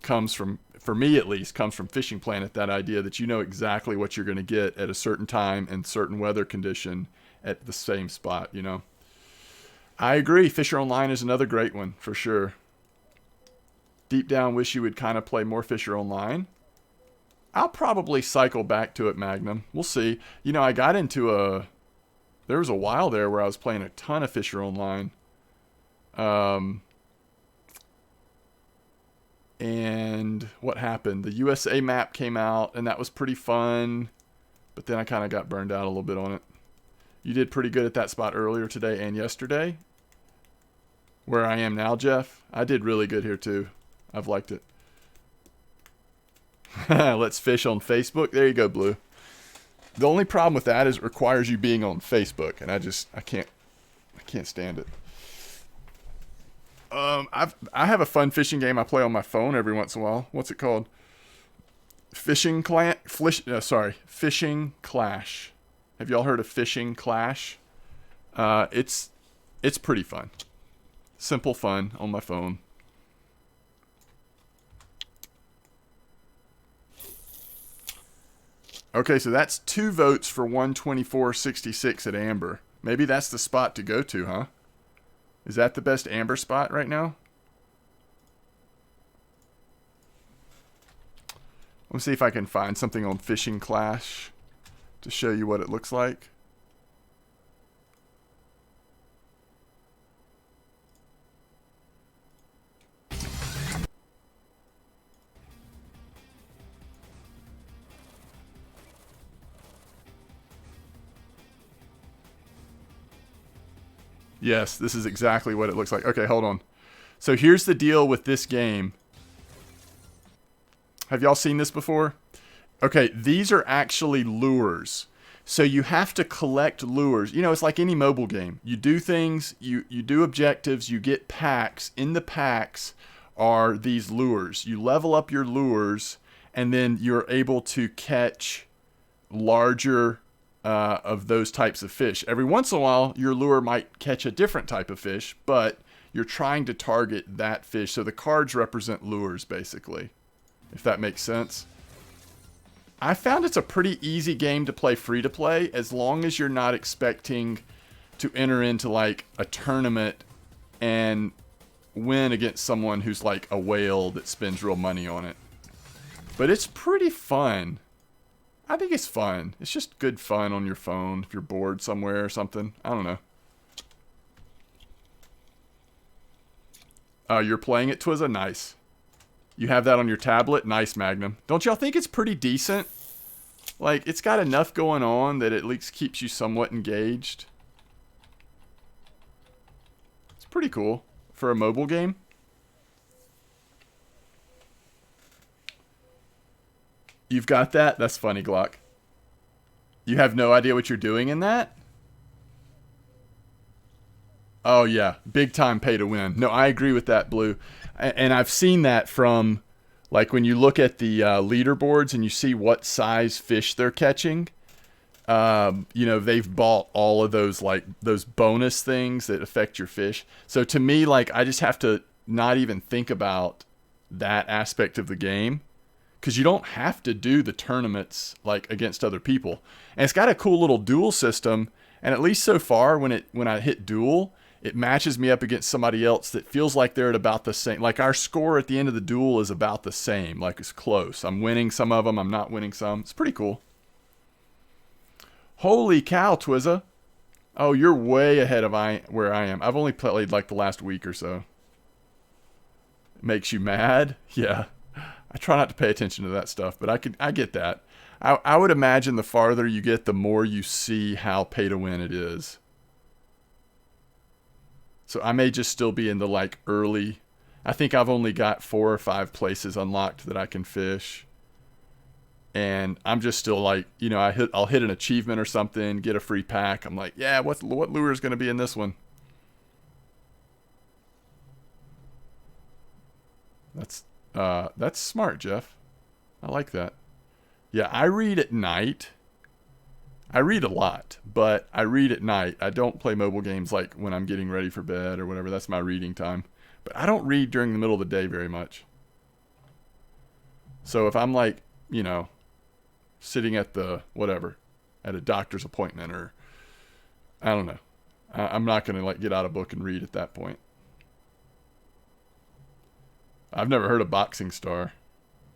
comes from, for me at least, comes from Fishing Planet, that idea that you know exactly what you're going to get at a certain time and certain weather condition at the same spot, I agree. Fisher Online is another great one, for sure. Deep down, wish you would kind of play more Fisher Online. I'll probably cycle back to it, Magnum. We'll see. I got into there was a while there where I was playing a ton of Fisher Online. And what happened? The USA map came out, and that was pretty fun. But then I kind of got burned out a little bit on it. You did pretty good at that spot earlier today and yesterday. Where I am now, Jeff, I did really good here too. I've liked it. Let's fish on Facebook. There you go, Blue. The only problem with that is it requires you being on Facebook, and I can't stand it. I have a fun fishing game I play on my phone every once in a while. What's it called? Fishing Clash. Have y'all heard of Fishing Clash? It's pretty fun. Simple fun on my phone. Okay, so that's 2 votes for 124.66 at Amber. Maybe that's the spot to go to, huh? Is that the best Amber spot right now? Let me see if I can find something on Fishing Clash to show you what it looks like. Yes, this is exactly what it looks like. Okay, hold on. So here's the deal with this game. Have y'all seen this before? Okay, these are actually lures. So you have to collect lures. It's like any mobile game. You do things, you do objectives, you get packs. In the packs are these lures. You level up your lures, and then you're able to catch larger of those types of fish. Every once in a while, your lure might catch a different type of fish, but you're trying to target that fish. So the cards represent lures, basically, if that makes sense. I found it's a pretty easy game to play free to play as long as you're not expecting to enter into like a tournament and win against someone who's like a whale that spends real money on it. But it's pretty fun. I think it's fun. It's just good fun on your phone if you're bored somewhere or something. I don't know. You're playing it, Twizza? Nice. You have that on your tablet? Nice, Magnum. Don't y'all think it's pretty decent? Like, it's got enough going on that it at least keeps you somewhat engaged. It's pretty cool for a mobile game. You've got that? That's funny, Glock. You have no idea what you're doing in that? Oh, yeah. Big time pay to win. No, I agree with that, Blue. And I've seen that from, like, when you look at the leaderboards and you see what size fish they're catching. You know, they've bought all of those, like, those bonus things that affect your fish. So to me, like, I just have to not even think about that aspect of the game. Because you don't have to do the tournaments, like, against other people. And it's got a cool little duel system. And at least so far, when I hit duel, it matches me up against somebody else that feels like they're at about the same. Like, our score at the end of the duel is about the same. Like, it's close. I'm winning some of them. I'm not winning some. It's pretty cool. Holy cow, Twizza. Oh, you're way ahead of where I am. I've only played, like, the last week or so. It makes you mad? Yeah. I try not to pay attention to that stuff, but I get that. I would imagine the farther you get, the more you see how pay to win it is. So I may just still be in the like early. I think I've only got 4 or 5 places unlocked that I can fish. And I'm just still like, you know, I'll hit an achievement or something, get a free pack. I'm like, yeah, what lure is going to be in this one? That's smart, Jeff. I like that. Yeah, I read at night. I read a lot, but I read at night. I don't play mobile games like when I'm getting ready for bed or whatever. That's my reading time. But I don't read during the middle of the day very much. So if I'm like, you know, sitting at the whatever, at a doctor's appointment or I don't know. I'm not going to like get out a book and read at that point. I've never heard of Boxing Star.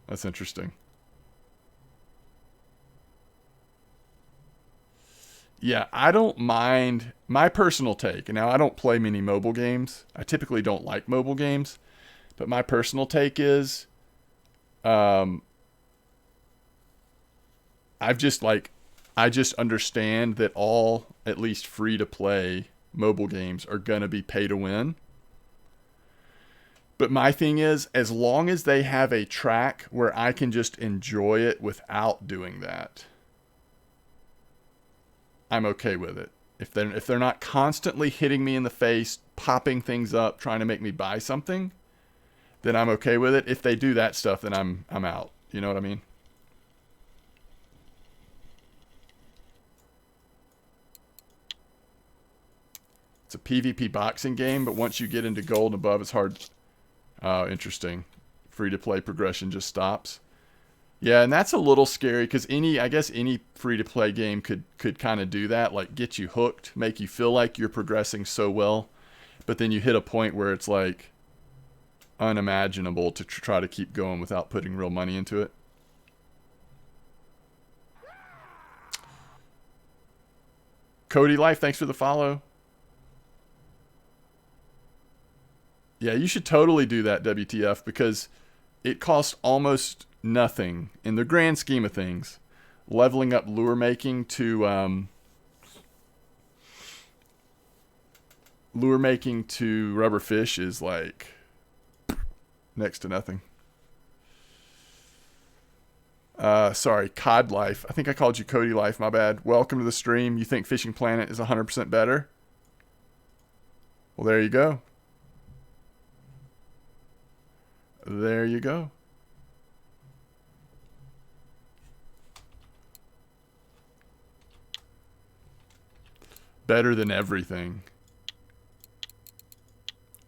That's interesting. Yeah, I don't mind my personal take. And now I don't play many mobile games. I typically don't like mobile games. But my personal take is I just understand that all at least free to play mobile games are going to be pay to win. But my thing is, as long as they have a track where I can just enjoy it without doing that, I'm okay with it. If they're not constantly hitting me in the face, popping things up, trying to make me buy something, then I'm okay with it. If they do that stuff, then I'm out. You know what I mean? It's a PvP boxing game, but once you get into gold and above, it's hard. Oh, interesting. Free-to-play progression just stops. Yeah, and that's a little scary because I guess any free-to-play game could kind of do that, like get you hooked, make you feel like you're progressing so well, but then you hit a point where it's like unimaginable to try to keep going without putting real money into it. Cody Life, thanks for the follow. Yeah, you should totally do that, WTF, because it costs almost nothing in the grand scheme of things. Leveling up lure making to rubber fish is like next to nothing. Sorry, Cod Life. I think I called you Cody Life, my bad. Welcome to the stream. You think Fishing Planet is 100% better? Well, there you go. There you go. Better than everything.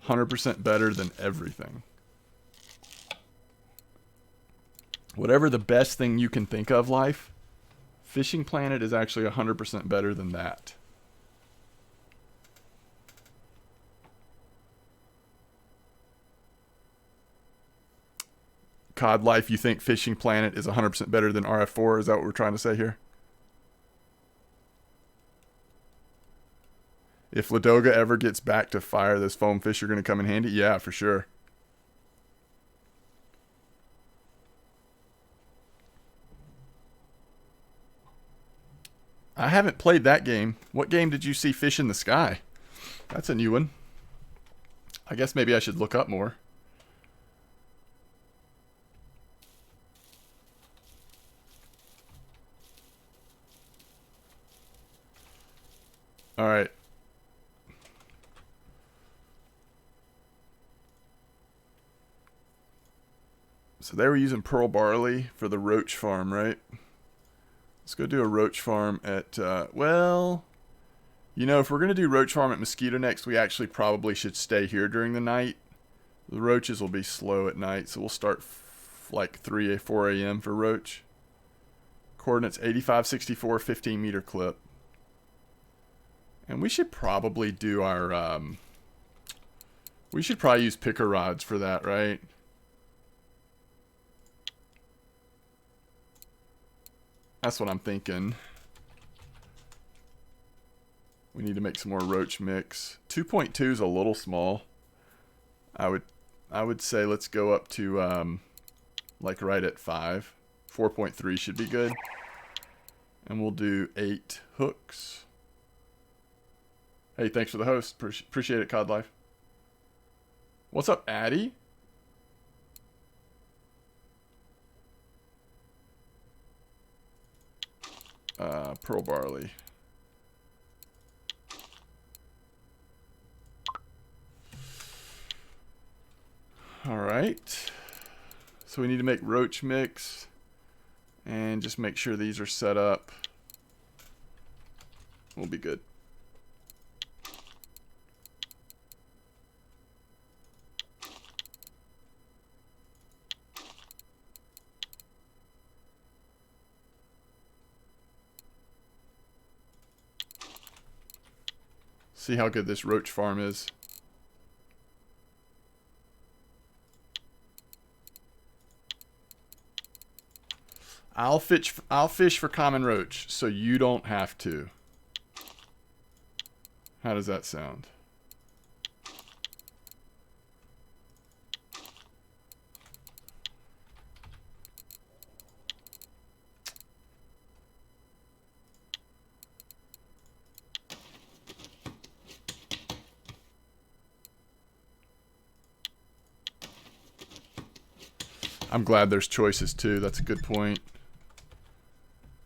100% better than everything. Whatever the best thing you can think of, life, Fishing Planet is actually 100% better than that. Cod Life, you think Fishing Planet is 100% better than RF4? Is that what we're trying to say here? If Ladoga ever gets back to fire, those foam fish are going to come in handy? Yeah, for sure. I haven't played that game. What game did you see Fish in the Sky? That's a new one. I guess maybe I should look up more. All right. So they were using pearl barley for the Roach Farm, right? Let's go do a Roach Farm at, well, you know, if we're going to do Roach Farm at Mosquito next, we actually probably should stay here during the night. The roaches will be slow at night, so we'll start like 3 or 4 a.m. for Roach. Coordinates 8564, 15 meter clip. And we should probably do our, we should probably use picker rods for that, right? That's what I'm thinking. We need to make some more roach mix. 2.2 is a little small. I would say let's go up to like right at 5. 4.3 should be good. And we'll do 8 hooks. Hey, thanks for the host. Appreciate it, Cod Life. What's up, Addy? Pearl barley. All right. So we need to make roach mix and just make sure these are set up. We'll be good. See how good this Roach Farm is. I'll fish for common roach, so you don't have to. How does that sound? I'm glad there's choices too. That's a good point.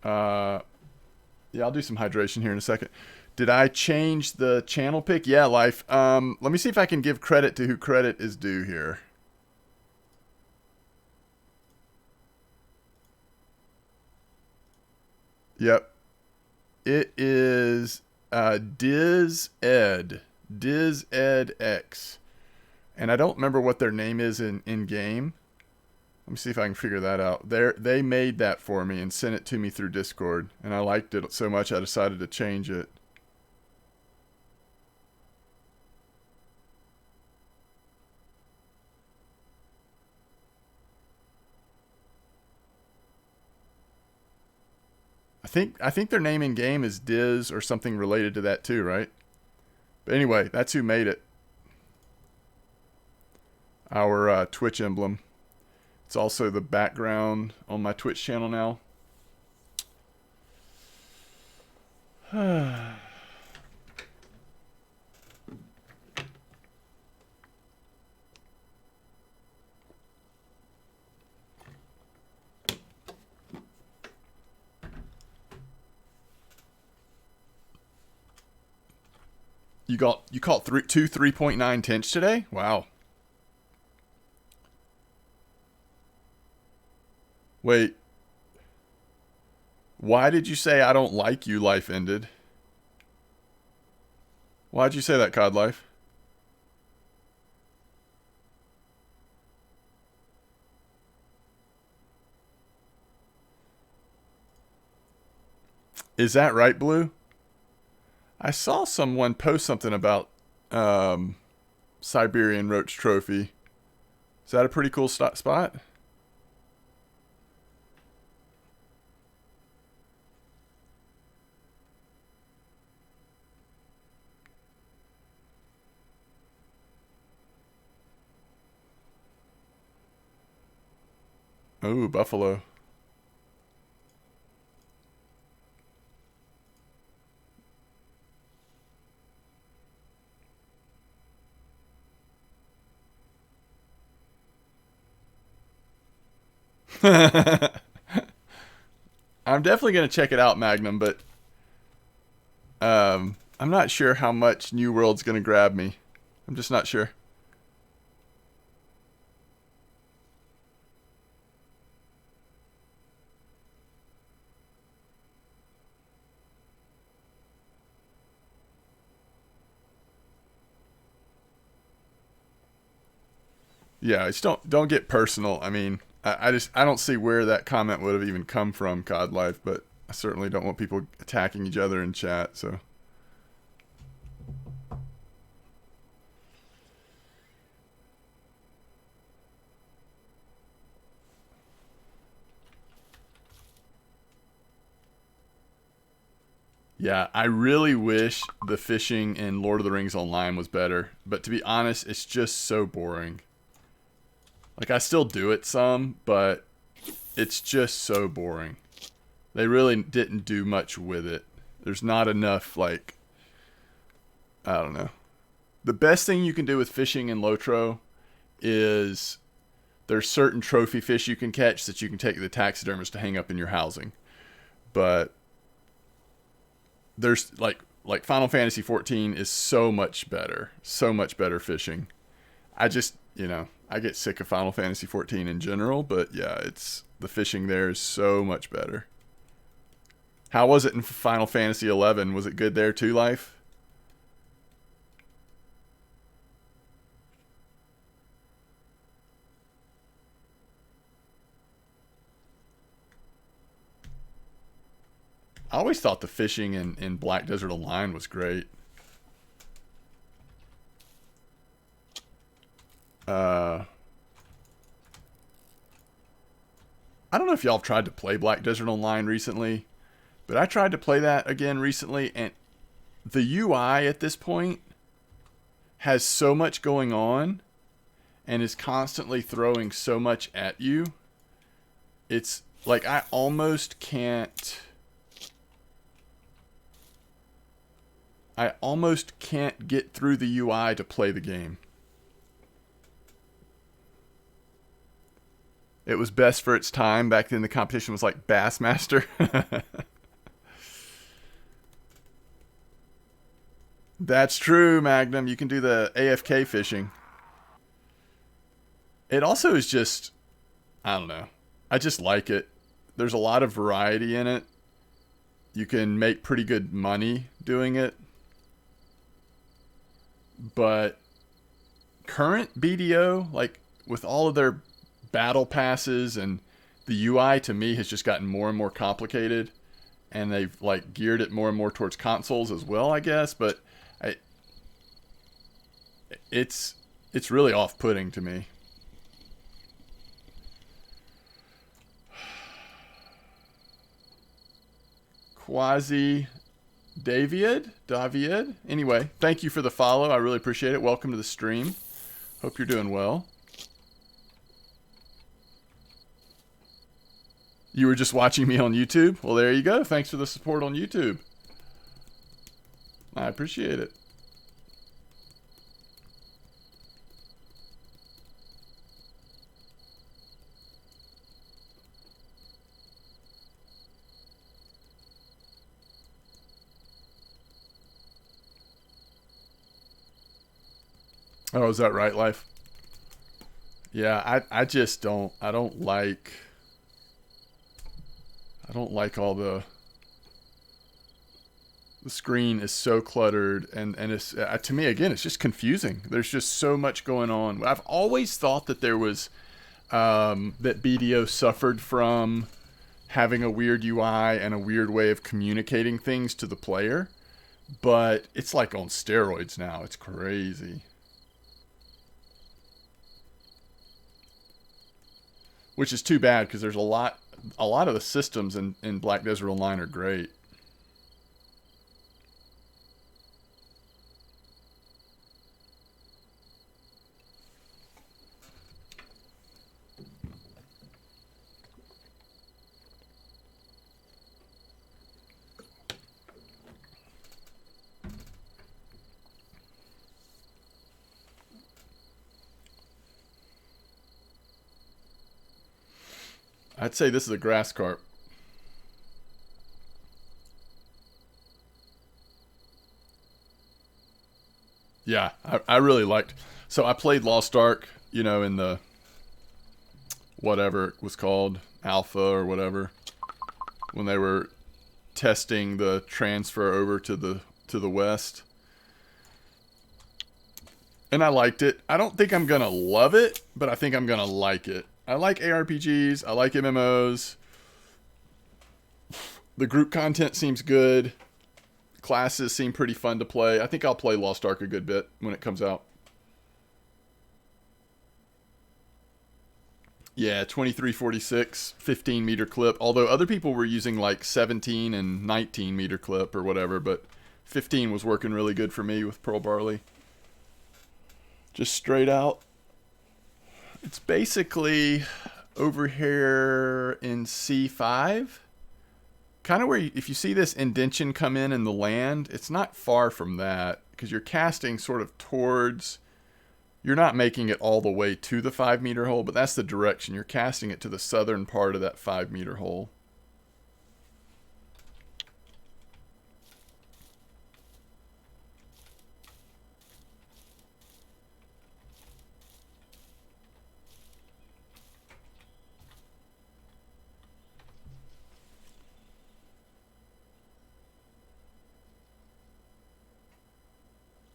Yeah, I'll do some hydration here in a second. Did I change the channel pick? Yeah, Life. Let me see if I can give credit to who credit is due here. Yep. It is Diz Ed X. And I don't remember what their name is in game. Let me see if I can figure that out. They made that for me and sent it to me through Discord. And I liked it so much I decided to change it. I think their name in game is Diz or something related to that too, right? But anyway, that's who made it. Our Twitch emblem. It's also the background on my Twitch channel now. You caught two 3.9 tench today? Wow. Wait. Why did you say I don't like you, Life ended? Why'd you say that, Cod Life? Is that right, Blue? I saw someone post something about Siberian Roach Trophy. Is that a pretty cool spot? Oh, buffalo. I'm definitely going to check it out, Magnum, but I'm not sure how much New World's going to grab me. I'm just not sure. Yeah, just don't get personal. I mean, I don't see where that comment would have even come from, COD Life, but I certainly don't want people attacking each other in chat. So yeah, I really wish the fishing in Lord of the Rings Online was better, but to be honest, it's just so boring. Like, I still do it some, but it's just so boring. They really didn't do much with it. There's not enough, like, I don't know. The best thing you can do with fishing in Lotro is there's certain trophy fish you can catch that you can take to the taxidermist to hang up in your housing. But there's, like Final Fantasy 14 is so much better fishing. I just, I get sick of Final Fantasy 14 in general, but yeah, the fishing there is so much better. How was it in Final Fantasy 11? Was it good there too, Life? I always thought the fishing in Black Desert Online was great. I don't know if y'all have tried to play Black Desert Online recently, but I tried to play that again recently, and the UI at this point has so much going on and is constantly throwing so much at you. It's like I almost can't get through the UI to play the game. It was best for its time. Back then the competition was like Bassmaster. That's true, Magnum. You can do the AFK fishing. It also is just, I don't know. I just like it. There's a lot of variety in it. You can make pretty good money doing it. But current BDO, like with all of their battle passes, and the UI to me has just gotten more and more complicated, and they've like geared it more and more towards consoles as well, I guess, but it's really off-putting to me. Quasi David. Anyway, thank you for the follow. I really appreciate it. Welcome to the stream. Hope you're doing well. You were just watching me on YouTube? Well, there you go. Thanks for the support on YouTube. I appreciate it. Oh, is that right, Life? Yeah, I just don't like all the screen is so cluttered, and it's to me again it's just confusing. There's just so much going on. I've always thought that there was that BDO suffered from having a weird UI and a weird way of communicating things to the player. But it's like on steroids now. It's crazy. Which is too bad because there's a lot of the systems in Black Desert Online are great. I'd say this is a grass carp. Yeah, I really liked. So I played Lost Ark, you know, in the whatever it was called, alpha or whatever, when they were testing the transfer over to the West. And I liked it. I don't think I'm gonna love it, but I think I'm gonna like it. I like ARPGs. I like MMOs. The group content seems good. Classes seem pretty fun to play. I think I'll play Lost Ark a good bit when it comes out. Yeah, 2346, 15 meter clip. Although other people were using like 17 and 19 meter clip or whatever, but 15 was working really good for me with Pearl Barley. Just straight out. It's basically over here in C5. Kind of where, if you see this indention come in the land, it's not far from that because you're casting sort of towards, you're not making it all the way to the 5 meter hole, but that's the direction. You're casting it to the southern part of that 5 meter hole.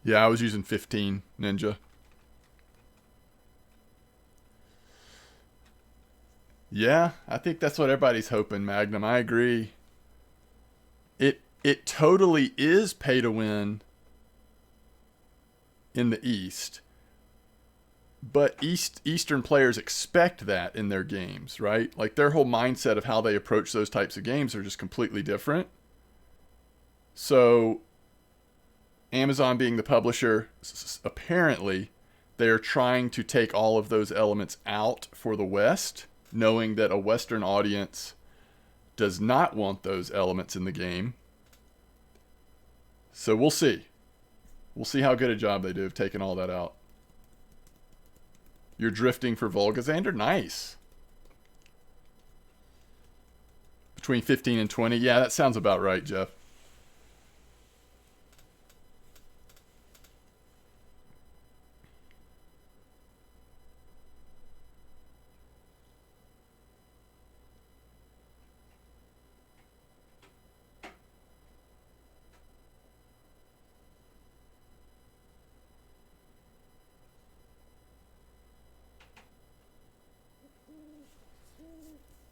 Yeah, I was using 15 Ninja. Yeah, I think that's what everybody's hoping, Magnum. I agree. It totally is pay to win in the East. But Eastern players expect that in their games, right? Like their whole mindset of how they approach those types of games are just completely different. So Amazon being the publisher, apparently they are trying to take all of those elements out for the West, knowing that a Western audience does not want those elements in the game. So we'll see. We'll see how good a job they do of taking all that out. You're drifting for Volgazander? Nice. Between 15 and 20? Yeah, that sounds about right, Jeff.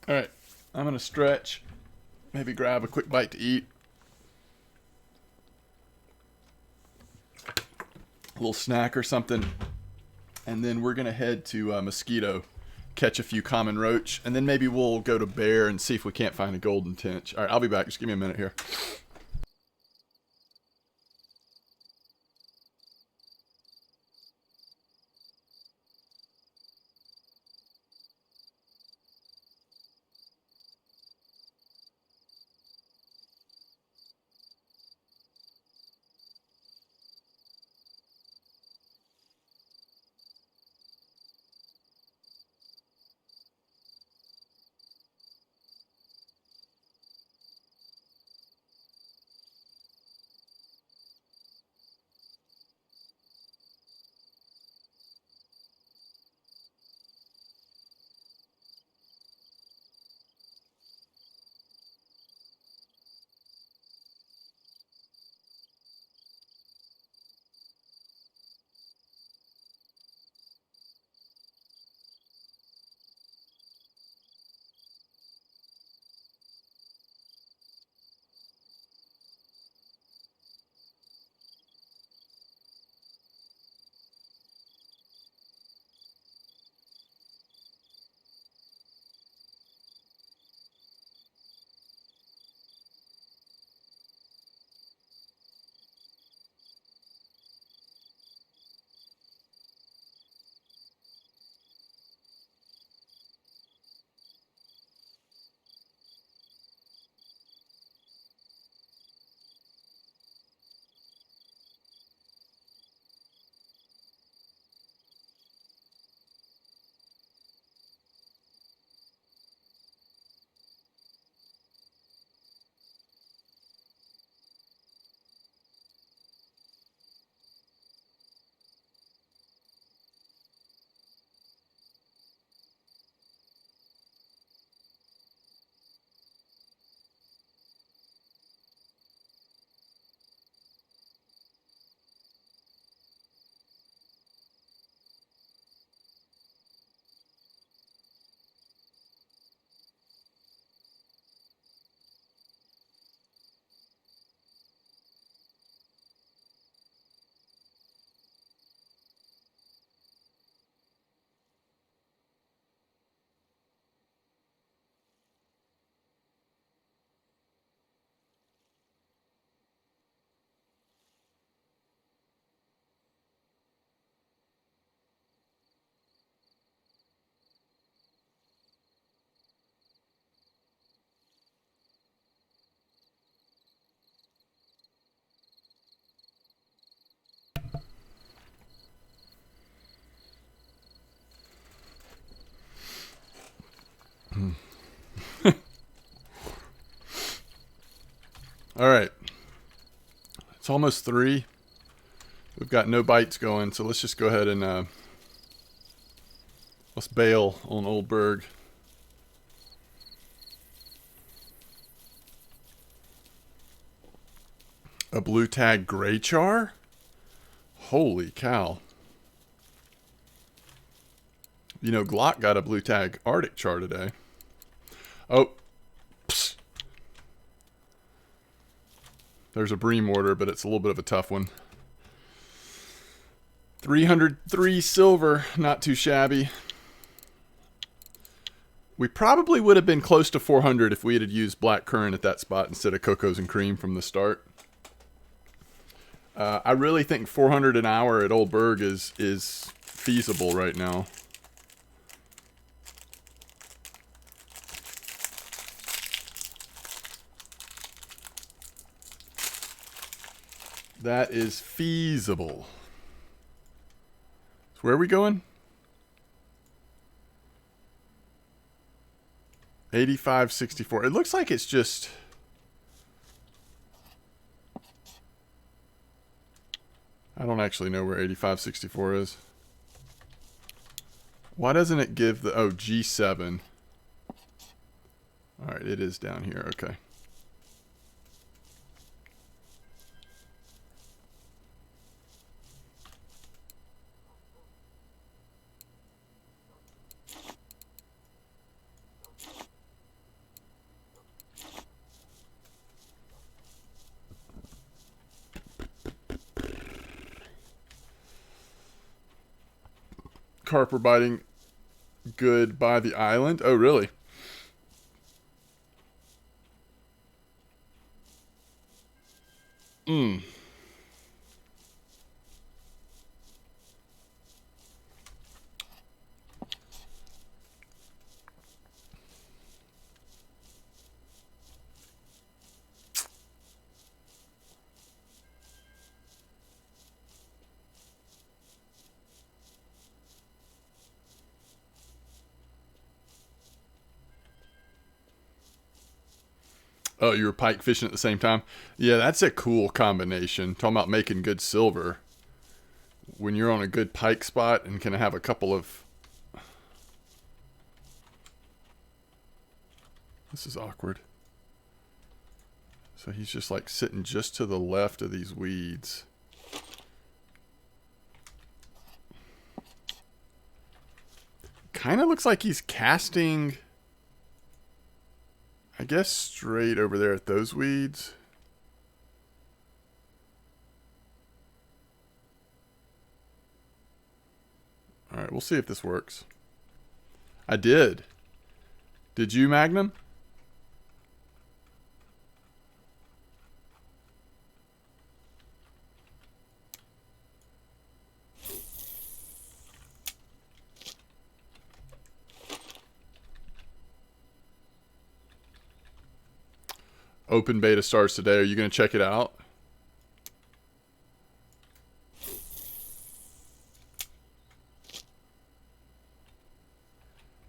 All right, I'm going to stretch, maybe grab a quick bite to eat. A little snack or something. And then we're going to head to Mosquito, catch a few common roach, and then maybe we'll go to Bear and see if we can't find a golden tench. All right, I'll be back. Just give me a minute here. All right. It's almost 3. We've got no bites going, so let's just go ahead and let's bail on Old Berg. A blue tag gray char? Holy cow. You know, Glock got a blue tag Arctic char today. Oh. Psst. There's a Bream order, but it's a little bit of a tough one. 303 silver, not too shabby. We probably would have been close to 400 if we had used black currant at that spot instead of cocos and cream from the start. I really think 400 an hour at Old Berg is feasible right now. That is feasible. So where are we going? 85.64. It looks like it's just... I don't actually know where 85.64 is. Why doesn't it give the... Oh, G7. Alright, it is down here. Okay. Carp are biting good by the island. Oh, really? Oh, you were pike fishing at the same time? Yeah, that's a cool combination. Talking about making good silver. When you're on a good pike spot and can have a couple of... This is awkward. So he's just like sitting just to the left of these weeds. Kind of looks like he's casting... I guess straight over there at those weeds. Alright, we'll see if this works. I did. Did you, Magnum? Open beta starts today. Are you going to check it out?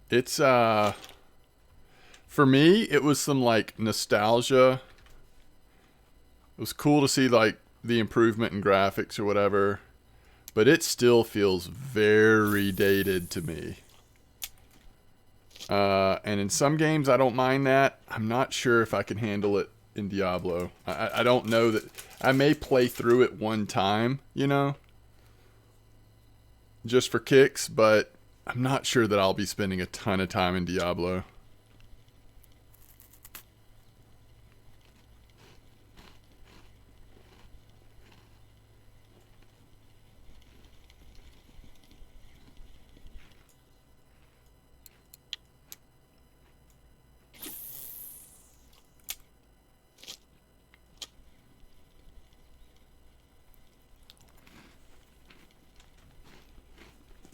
It's, for me, it was some, like, nostalgia. It was cool to see, like, the improvement in graphics or whatever. But it still feels very dated to me. And in some games, I don't mind that. I'm not sure if I can handle it in Diablo. I don't know that... I may play through it one time, you know? Just for kicks, but I'm not sure that I'll be spending a ton of time in Diablo.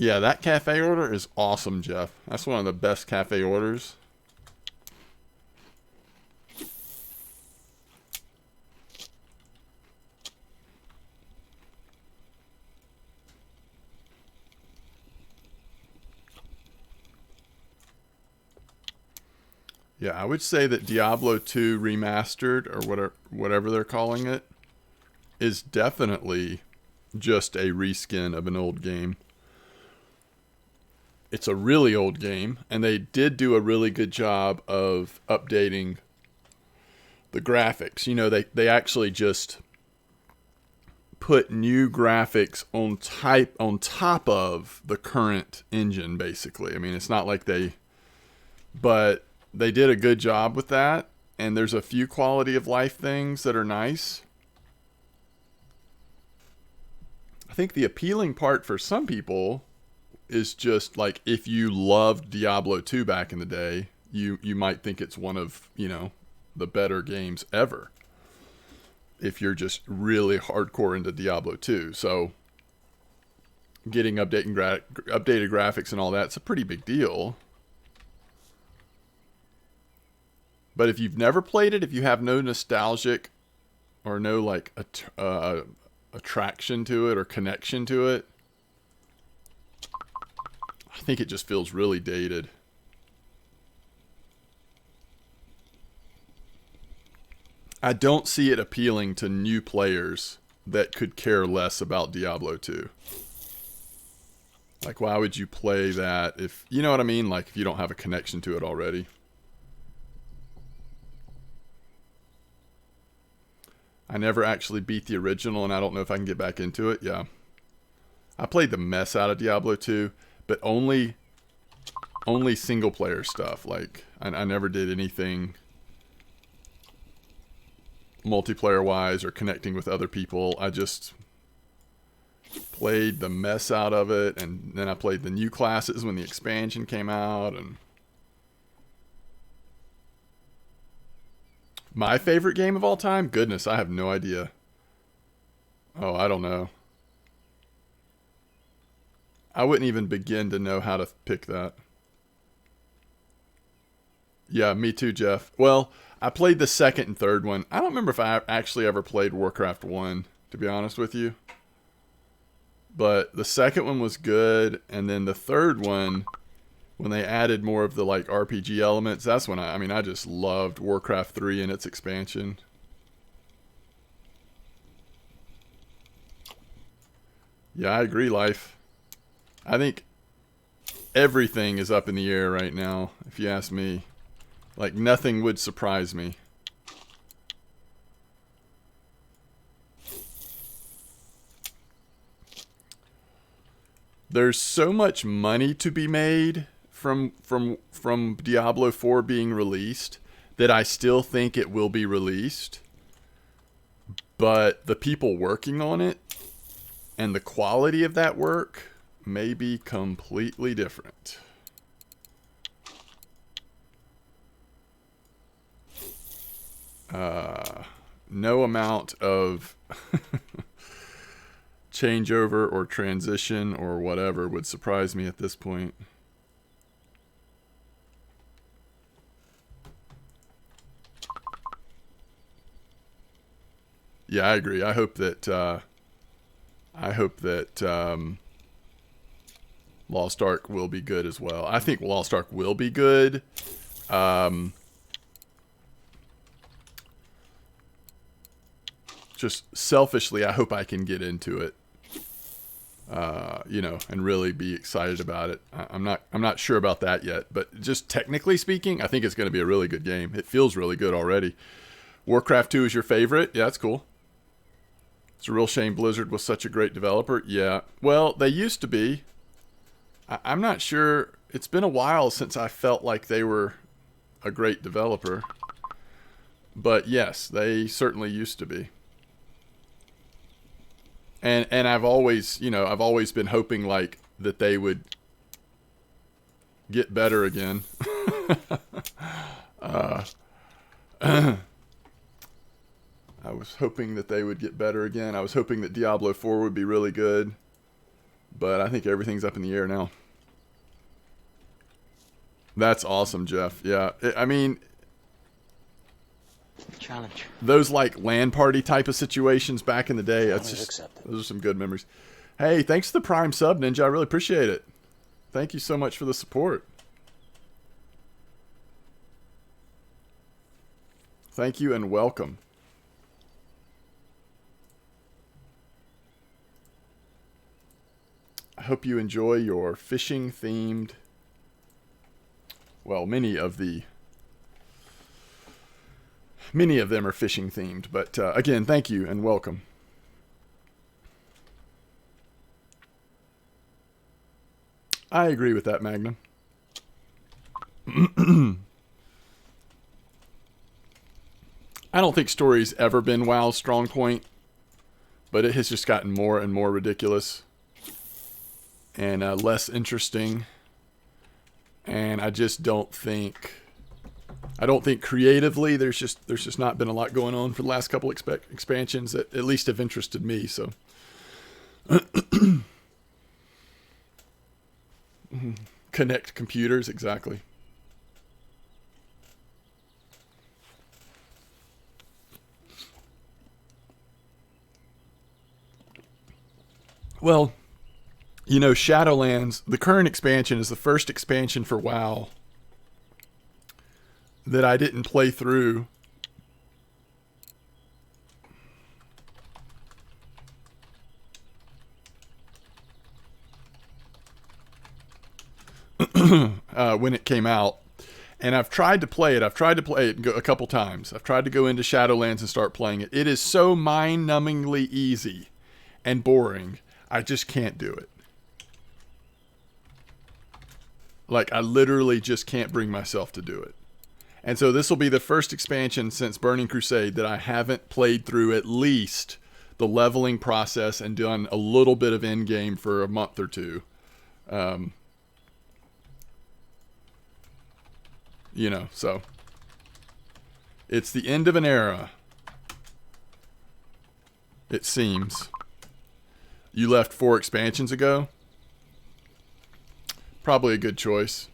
Yeah, that cafe order is awesome, Jeff. That's one of the best cafe orders. Yeah, I would say that Diablo 2 Remastered, or whatever they're calling it, is definitely just a reskin of an old game. It's a really old game, and they did do a really good job of updating the graphics. You know, they actually just put new graphics on top of the current engine, basically. I mean, it's not like but they did a good job with that, and there's a few quality of life things that are nice. I think the appealing part for some people is just like, if you loved Diablo 2 back in the day, you might think it's one of, the better games ever, if you're just really hardcore into Diablo 2. So getting updated graphics and all that's a pretty big deal. But if you've never played it, if you have no nostalgic or no like attraction to it or connection to it, I think it just feels really dated. I don't see it appealing to new players that could care less about Diablo 2. Like, why would you play that if, you know what I mean? Like, if you don't have a connection to it already. I never actually beat the original, and I don't know if I can get back into it. Yeah. I played the mess out of Diablo 2, but only single player stuff. Like, I never did anything multiplayer wise or connecting with other people. I just played the mess out of it, and then I played the new classes when the expansion came out. And my favorite game of all time? Goodness, I have no idea. Oh, I don't know. I wouldn't even begin to know how to pick that. Yeah, me too, Jeff. Well, I played the second and third one. I don't remember if I actually ever played Warcraft 1, to be honest with you. But the second one was good, and then the third one, when they added more of the like RPG elements, that's when I just loved Warcraft 3 and its expansion. Yeah, I agree, Life. I think everything is up in the air right now, if you ask me. Like, nothing would surprise me. There's so much money to be made from Diablo 4 being released that I still think it will be released. But the people working on it and the quality of that work may be completely different. No amount of changeover or transition or whatever would surprise me at this point. Yeah, I agree. I hope that Lost Ark will be good as well. I think Lost Ark will be good. Just selfishly, I hope I can get into it, and really be excited about it. I'm not sure about that yet, but just technically speaking, I think it's going to be a really good game. It feels really good already. Warcraft 2 is your favorite? Yeah, that's cool. It's a real shame Blizzard was such a great developer. Yeah, well, they used to be. I'm not sure. It's been a while since I felt like they were a great developer. But yes, they certainly used to be. And I've always been hoping like that they would get better again. I was hoping that they would get better again. I was hoping that Diablo 4 would be really good. But I think everything's up in the air now. That's awesome, Jeff. Yeah, challenge. Those like LAN party type of situations back in the day, those are some good memories. Hey, thanks for the Prime sub, Ninja. I really appreciate it. Thank you so much for the support. Thank you and welcome. I hope you enjoy your fishing themed. Well, many of them are fishing themed, but again, thank you and welcome. I agree with that, Magnum. I don't think story's ever been WoW's strong point, but it has just gotten more and more ridiculous and less interesting. And I just don't think creatively there's just not been a lot going on for the last couple expansions that at least have interested me. So connect computers, exactly. Well, you know, Shadowlands, the current expansion is the first expansion for WoW that I didn't play through. When it came out. And I've tried to play it. I've tried to play it a couple times. I've tried to go into Shadowlands and start playing it. It is so mind-numbingly easy and boring. I just can't do it. Like, I literally just can't bring myself to do it. And so this will be the first expansion since Burning Crusade that I haven't played through at least the leveling process and done a little bit of in-game for a month or two. You know, so it's the end of an era. It seems. You left 4 expansions ago? Probably a good choice.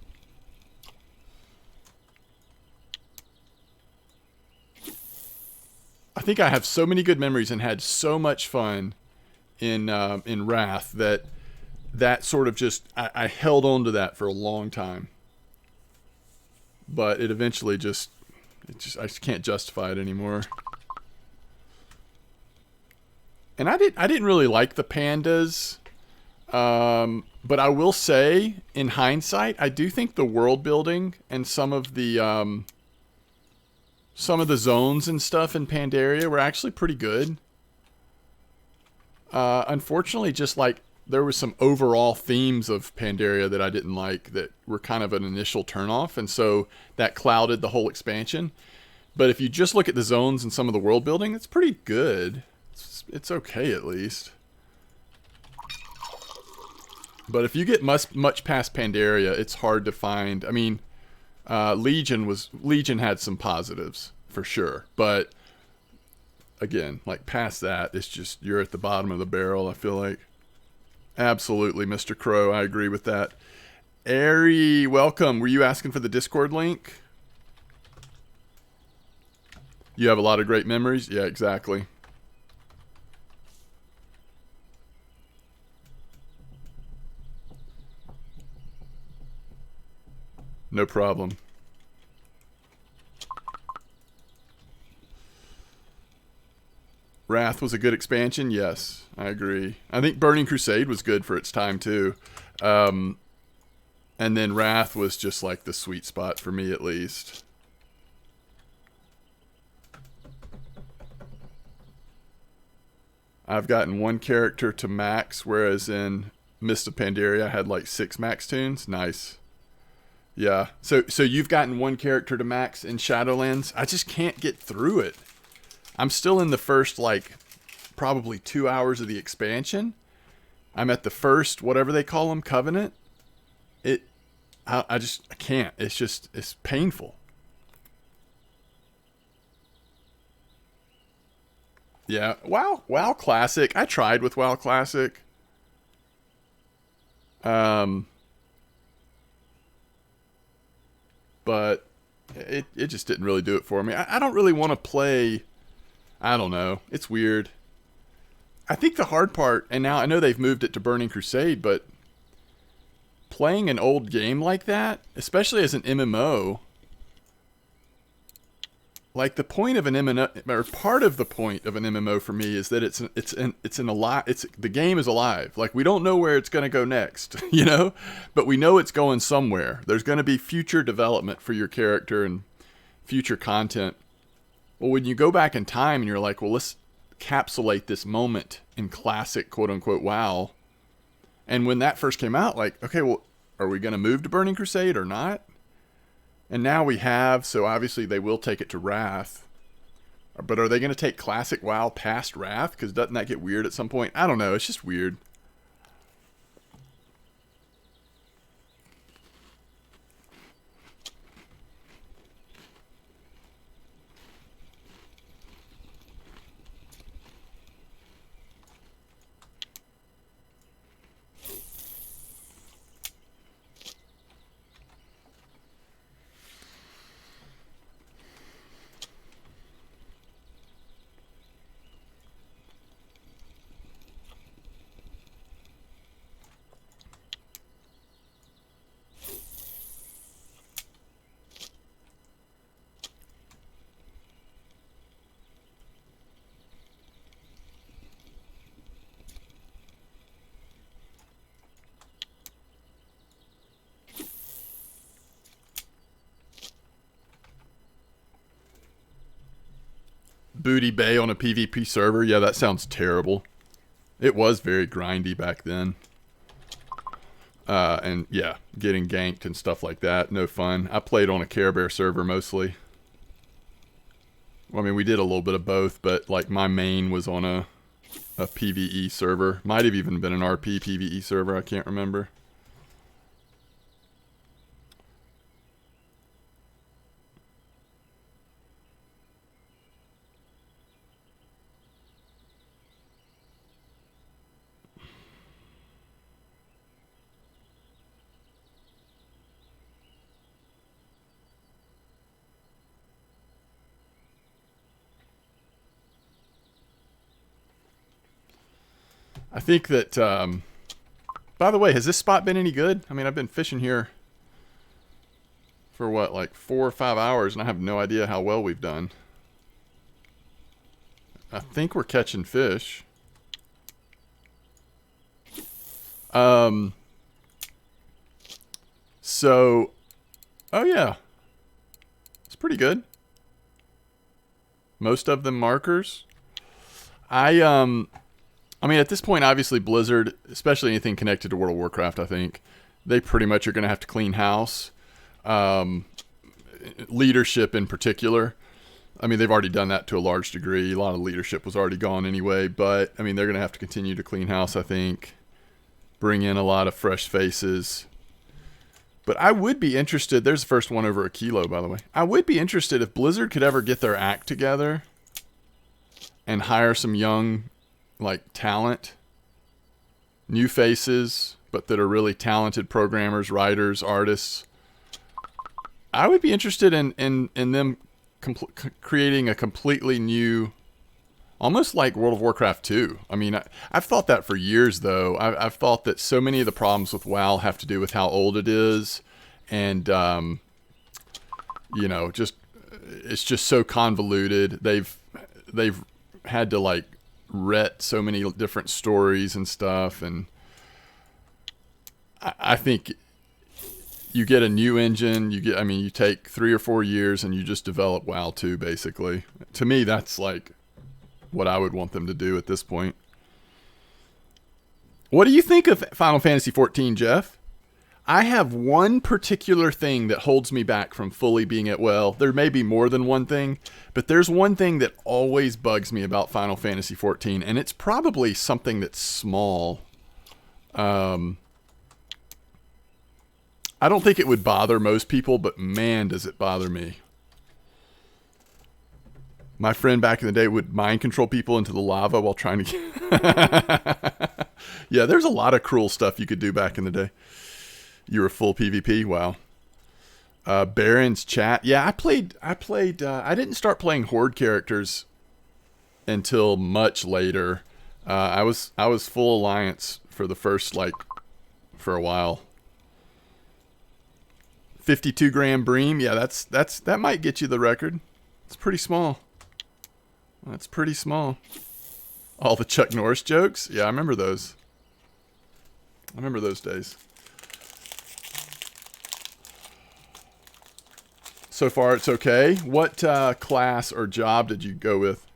I think I have so many good memories and had so much fun in Wrath that sort of just I held on to that for a long time. But it eventually I just can't justify it anymore. And I didn't really like the pandas, but I will say, in hindsight, I do think the world building and some of the zones and stuff in Pandaria were actually pretty good. Unfortunately, just like there was some overall themes of Pandaria that I didn't like that were kind of an initial turnoff, and so that clouded the whole expansion. But if you just look at the zones and some of the world building, it's pretty good. It's okay at least. But if you get much past Pandaria, it's hard to find. I mean, Legion had some positives for sure, but again, like past that, it's just you're at the bottom of the barrel. I feel like. Absolutely, Mr. Crow. I agree with that. Ari, welcome. Were you asking for the Discord link? You have a lot of great memories? Yeah, exactly. No problem. Wrath was a good expansion. Yes, I agree. I think Burning Crusade was good for its time too. And then Wrath was just like the sweet spot for me at least. I've gotten 1 character to max, whereas in Mist of Pandaria I had like 6 max tunes. Nice. Yeah. So you've gotten 1 character to max in Shadowlands. I just can't get through it. I'm still in the first, like, probably 2 hours of the expansion. I'm at the first, whatever they call them, Covenant. I can't. It's painful. Yeah. WoW Classic. I tried with WoW Classic. But it just didn't really do it for me. I don't really want to play... I don't know. It's weird. I think the hard part, and now I know they've moved it to Burning Crusade, but playing an old game like that, especially as an MMO, like the point of an MMO, or part of the point of an MMO for me, is that the game is alive. Like, we don't know where it's going to go next, you know, but we know it's going somewhere. There's going to be future development for your character and future content. Well, when you go back in time and you're like, well, let's encapsulate this moment in classic quote unquote WoW. And when that first came out, like, okay, well, are we going to move to Burning Crusade or not? And now we have, so obviously they will take it to Wrath. But are they going to take classic WoW past Wrath? Because doesn't that get weird at some point? I don't know. It's just weird. Booty Bay on a PvP server. Yeah, that sounds terrible. It was very grindy back then. And yeah, getting ganked and stuff like that, no fun. I played on a Care Bear server mostly. Well, I mean, we did a little bit of both, but like my main was on a PvE server. Might have even been an RP PvE server, I can't remember. I think that, by the way, has this spot been any good? I mean, I've been fishing here for what, like 4 or 5 hours, and I have no idea how well we've done. I think we're catching fish. So, oh yeah, it's pretty good. Most of them markers. I mean, at this point, obviously, Blizzard, especially anything connected to World of Warcraft, I think, they pretty much are going to have to clean house. Leadership in particular. I mean, they've already done that to a large degree. A lot of leadership was already gone anyway. But, I mean, they're going to have to continue to clean house, I think. Bring in a lot of fresh faces. But I would be interested. There's the first one over a kilo, by the way. I would be interested if Blizzard could ever get their act together and hire some young, like, talent, new faces, but that are really talented programmers, writers, artists. I would be interested in them creating a completely new, almost like World of Warcraft 2. I mean, I've thought that for years, though. I've thought that so many of the problems with WoW have to do with how old it is, and you know, just it's just so convoluted. They've had to like ret so many different stories and stuff, and I think you get a new engine, you take 3 or 4 years and you just develop WoW 2, basically. To me, that's like what I would want them to do at this point. What do you think of Final Fantasy XIV, Jeff? I have one particular thing that holds me back from fully being at, well, there may be more than one thing, but there's one thing that always bugs me about Final Fantasy XIV, and it's probably something that's small. I don't think it would bother most people, but man, does it bother me. My friend back in the day would mind control people into the lava while trying to... Yeah, there's a lot of cruel stuff you could do back in the day. You were full PvP? Wow. Baron's chat. Yeah, I didn't start playing Horde characters until much later. I was full Alliance for the first, for a while. 52 gram Bream. Yeah, that might get you the record. It's pretty small. That's pretty small. All the Chuck Norris jokes? Yeah, I remember those. I remember those days. So far, it's okay. What class or job did you go with?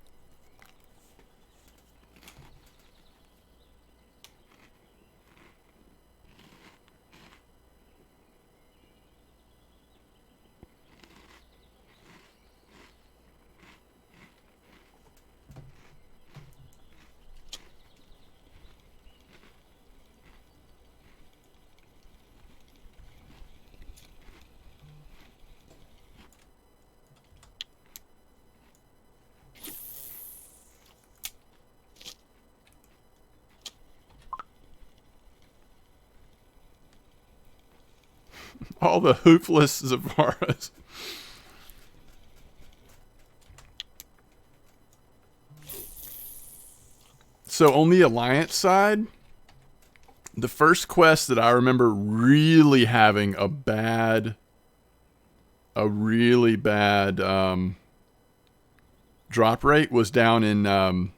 All the hoofless Zavaras. So on the Alliance side, the first quest that I remember really having a really bad drop rate was down in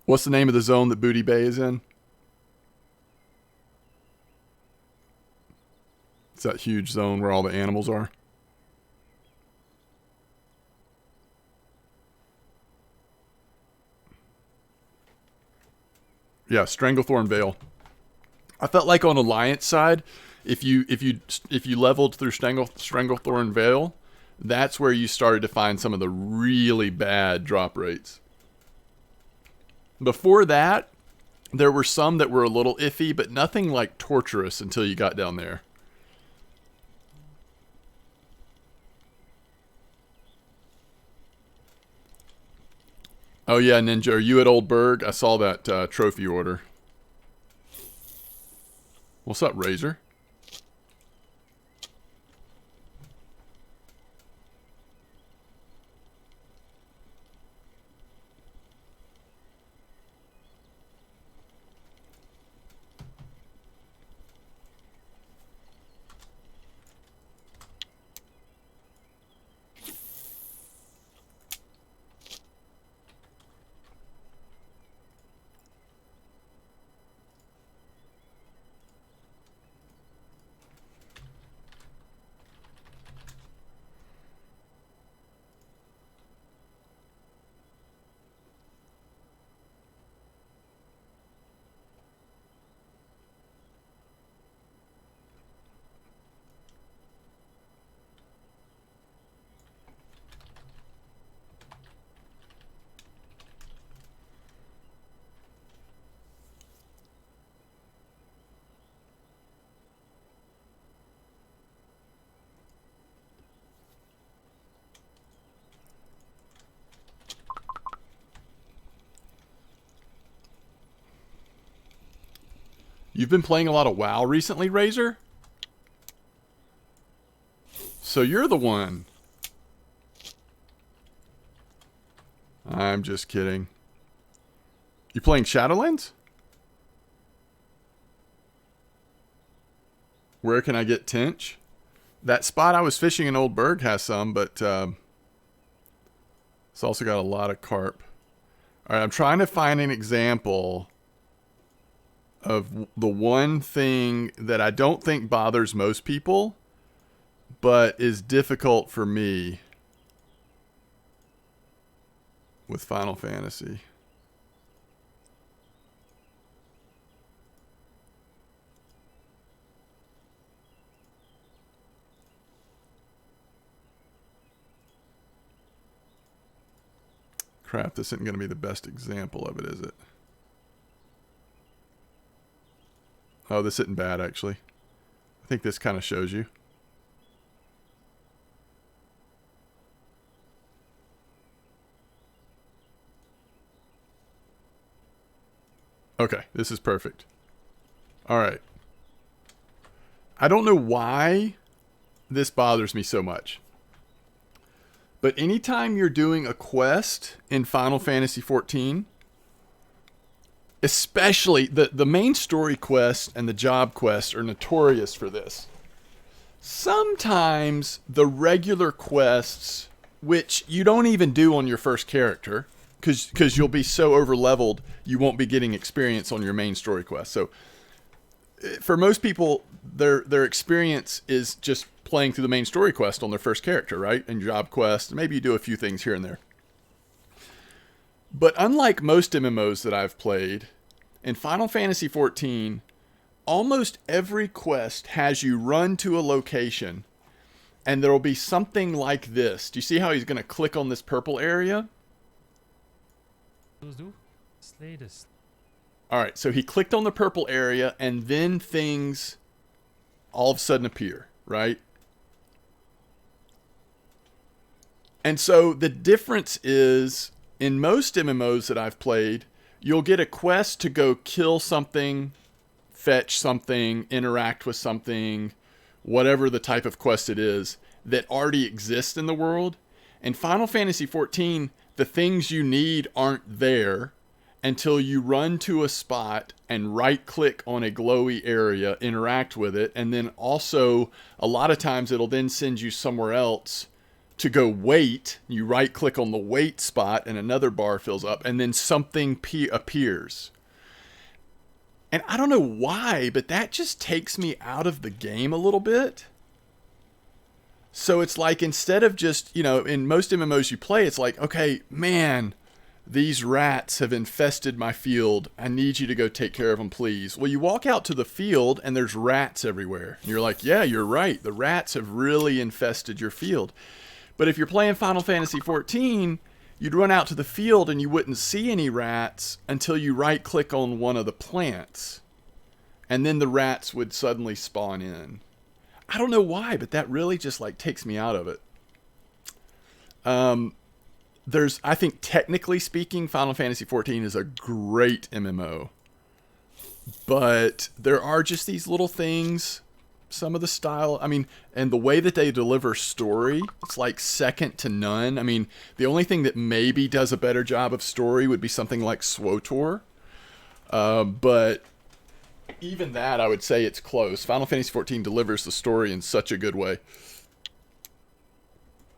what's the name of the zone that Booty Bay is in? It's that huge zone where all the animals are. Yeah, Stranglethorn Vale. I felt like on Alliance side, if you leveled through Stranglethorn Vale, that's where you started to find some of the really bad drop rates. Before that, there were some that were a little iffy, but nothing like torturous until you got down there. Oh yeah, Ninja, are you at Old Berg? I saw that trophy order. What's up, Razor? You've been playing a lot of WoW recently, Razor? So you're the one. I'm just kidding. You playing Shadowlands? Where can I get Tinch? That spot I was fishing in Old Berg has some, but it's also got a lot of carp. Alright, I'm trying to find an example of the one thing that I don't think bothers most people, but is difficult for me with Final Fantasy. Crap, this isn't going to be the best example of it, is it? Oh, this isn't bad, actually. I think this kind of shows you. Okay, this is perfect. All right. I don't know why this bothers me so much. But anytime you're doing a quest in Final Fantasy XIV, especially the main story quest and the job quests are notorious for this. Sometimes the regular quests which you don't even do on your first character, because you'll be so over leveled you won't be getting experience on your main story quest. So for most people, their experience is just playing through the main story quest on their first character, right? And job quest, maybe you do a few things here and there. But unlike most MMOs that I've played, in Final Fantasy XIV, almost every quest has you run to a location, and there will be something like this. Do you see how he's going to click on this purple area? All right, so he clicked on the purple area, and then things all of a sudden appear, right? And so the difference is, in most MMOs that I've played, you'll get a quest to go kill something, fetch something, interact with something, whatever the type of quest it is, that already exists in the world. In Final Fantasy XIV, the things you need aren't there until you run to a spot and right-click on a glowy area, interact with it, and then also, a lot of times it'll then send you somewhere else to go wait. You right-click on the wait spot and another bar fills up, and then something appears. And I don't know why, but that just takes me out of the game a little bit. So it's like, instead of just, in most MMOs you play, it's like, okay, man, these rats have infested my field. I need you to go take care of them, please. Well, you walk out to the field and there's rats everywhere. And you're like, yeah, you're right. The rats have really infested your field. But if you're playing Final Fantasy XIV, you'd run out to the field and you wouldn't see any rats until you right-click on one of the plants. And then the rats would suddenly spawn in. I don't know why, but that really just takes me out of it. I think technically speaking, Final Fantasy XIV is a great MMO. But there are just these little things, some of the style, and the way that they deliver story, it's like second to none. The only thing that maybe does a better job of story would be something like SWTOR. But even that, I would say it's close. Final Fantasy XIV delivers the story in such a good way.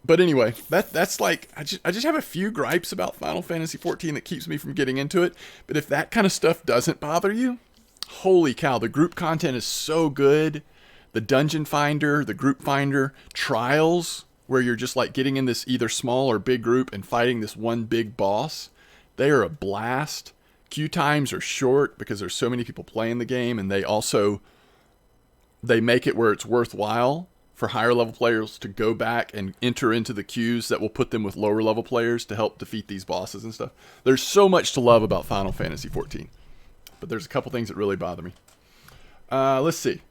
But anyway, that's I just have a few gripes about Final Fantasy XIV that keeps me from getting into it. But if that kind of stuff doesn't bother you, holy cow, the group content is so good. The Dungeon Finder, the Group Finder, Trials, where you're just getting in this either small or big group and fighting this one big boss, they are a blast. Queue times are short because there's so many people playing the game, and they make it where it's worthwhile for higher level players to go back and enter into the queues that will put them with lower level players to help defeat these bosses and stuff. There's so much to love about Final Fantasy XIV, but there's a couple things that really bother me. Let's see.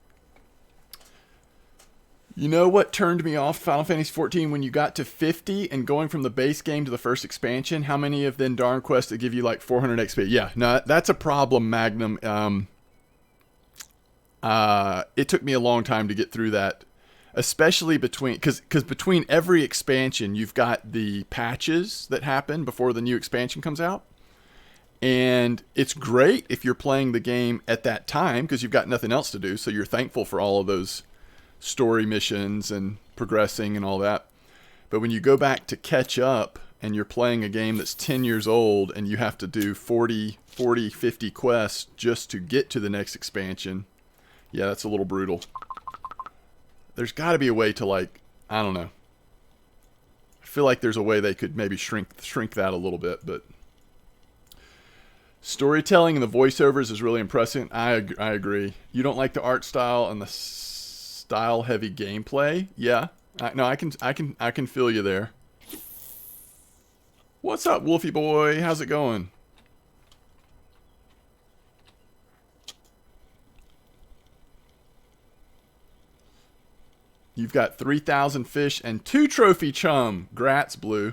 You know what turned me off Final Fantasy XIV? When you got to 50 and going from the base game to the first expansion, how many of them darn quests that give you 400 XP? Yeah, no, that's a problem, Magnum. It took me a long time to get through that, especially because between every expansion, you've got the patches that happen before the new expansion comes out. And it's great if you're playing the game at that time because you've got nothing else to do, so you're thankful for all of those story missions and progressing and all that. But when you go back to catch up and you're playing a game that's 10 years old and you have to do 40, 50 quests just to get to the next expansion, yeah, that's a little brutal. There's got to be a way to I don't know. I feel like there's a way they could maybe shrink that a little bit, but storytelling and the voiceovers is really impressive. I agree. You don't like the art style and the style heavy gameplay? Yeah. I can feel you there. What's up, Wolfie boy? How's it going? You've got 3,000 fish and 2 trophy chum. Grats, Blue.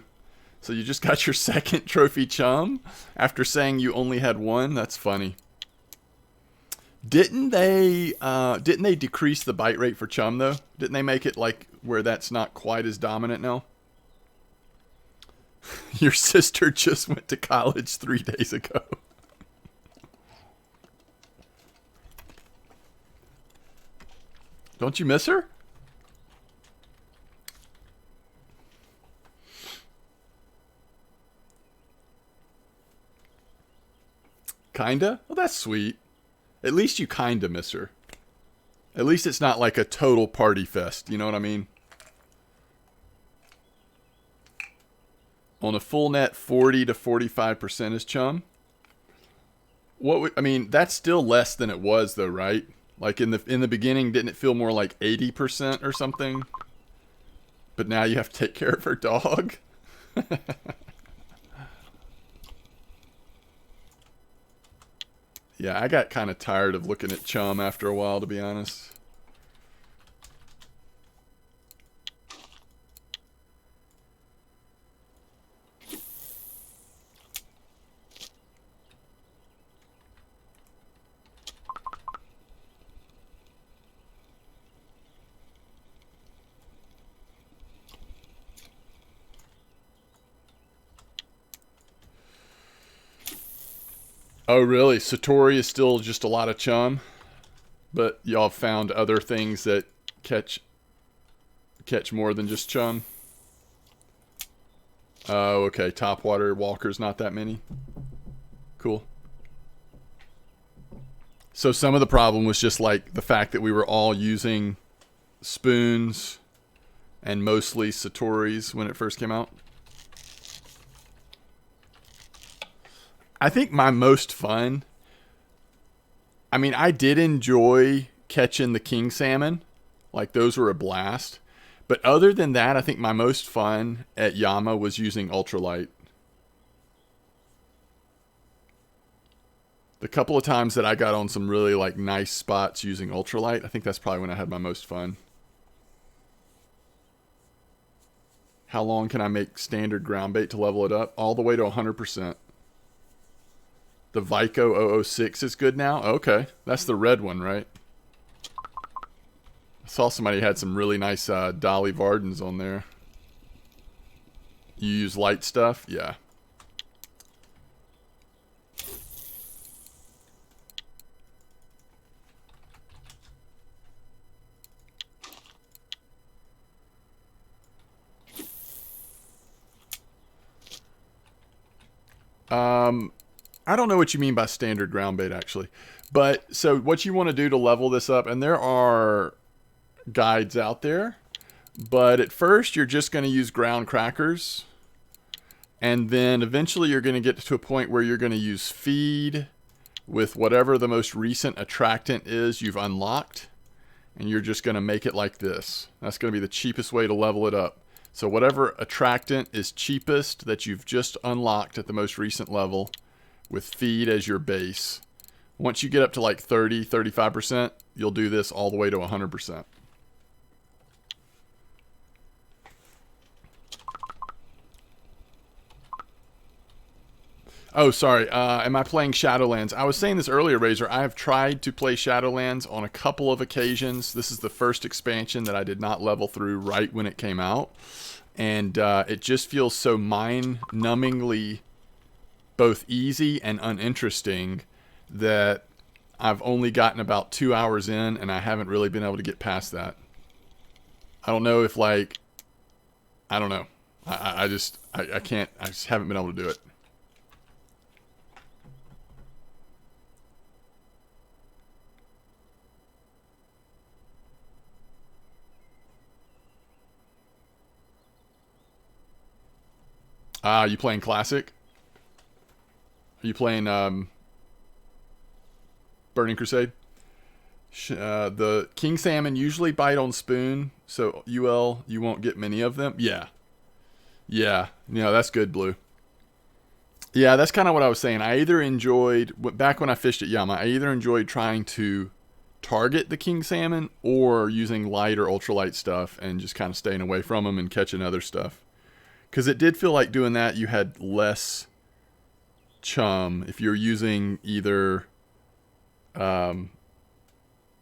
So you just got your second trophy chum after saying you only had 1? That's funny. Didn't they decrease the bite rate for chum though? Didn't they make it where that's not quite as dominant now? Your sister just went to college 3 days ago. Don't you miss her? Kinda? Well, that's sweet. At least you kinda miss her. At least it's not like a total party fest. You know what I mean? On a full net, 40 to 45% is chum. I mean, that's still less than it was, though, right? Like in the beginning, didn't it feel more like 80% or something? But now you have to take care of her dog. Yeah, I got kind of tired of looking at chum after a while, to be honest. Oh, really? Satori is still just a lot of chum, but y'all found other things that catch more than just chum. Oh, okay. Topwater walkers, not that many. Cool. So some of the problem was just like the fact that we were all using spoons and mostly Satoris when it first came out. I think my most fun, I mean, I did enjoy catching the king salmon. Like, those were a blast. But other than that, I think my most fun at Yama was using ultralight. The couple of times that I got on some really, like, nice spots using ultralight, I think that's probably when I had my most fun. How long can I make standard ground bait to level it up? All the way to 100%. The Vico 006 is good now? Okay. That's the red one, right? I saw somebody had some really nice Dolly Vardens on there. You use light stuff? Yeah. I don't know what you mean by standard ground bait, actually. But, so what you want to do to level this up, and there are guides out there, but at first you're just going to use ground crackers, and then eventually you're going to get to a point where you're going to use feed with whatever the most recent attractant is you've unlocked, and you're just going to make it like this. That's going to be the cheapest way to level it up. So whatever attractant is cheapest that you've just unlocked at the most recent level, with feed as your base. Once you get up to like 30, 35%, you'll do this all the way to 100%. Oh, sorry. Am I playing Shadowlands? I was saying this earlier, Razor. I have tried to play Shadowlands on a couple of occasions. This is the first expansion that I did not level through right when it came out. And it just feels so mind-numbingly both easy and uninteresting that I've only gotten about 2 hours in and I haven't really been able to get past that. I don't know if, like, I don't know. I just haven't been able to do it. You playing Classic? Are you playing Burning Crusade? The king salmon usually bite on spoon, so UL, you won't get many of them. Yeah. Yeah. That's good, Blue. Yeah, that's kind of what I was saying. I either enjoyed, back when I fished at Yama, I either enjoyed trying to target the king salmon or using light or ultralight stuff and just kind of staying away from them and catching other stuff. Because it did feel like doing that, you had less chum if you're using either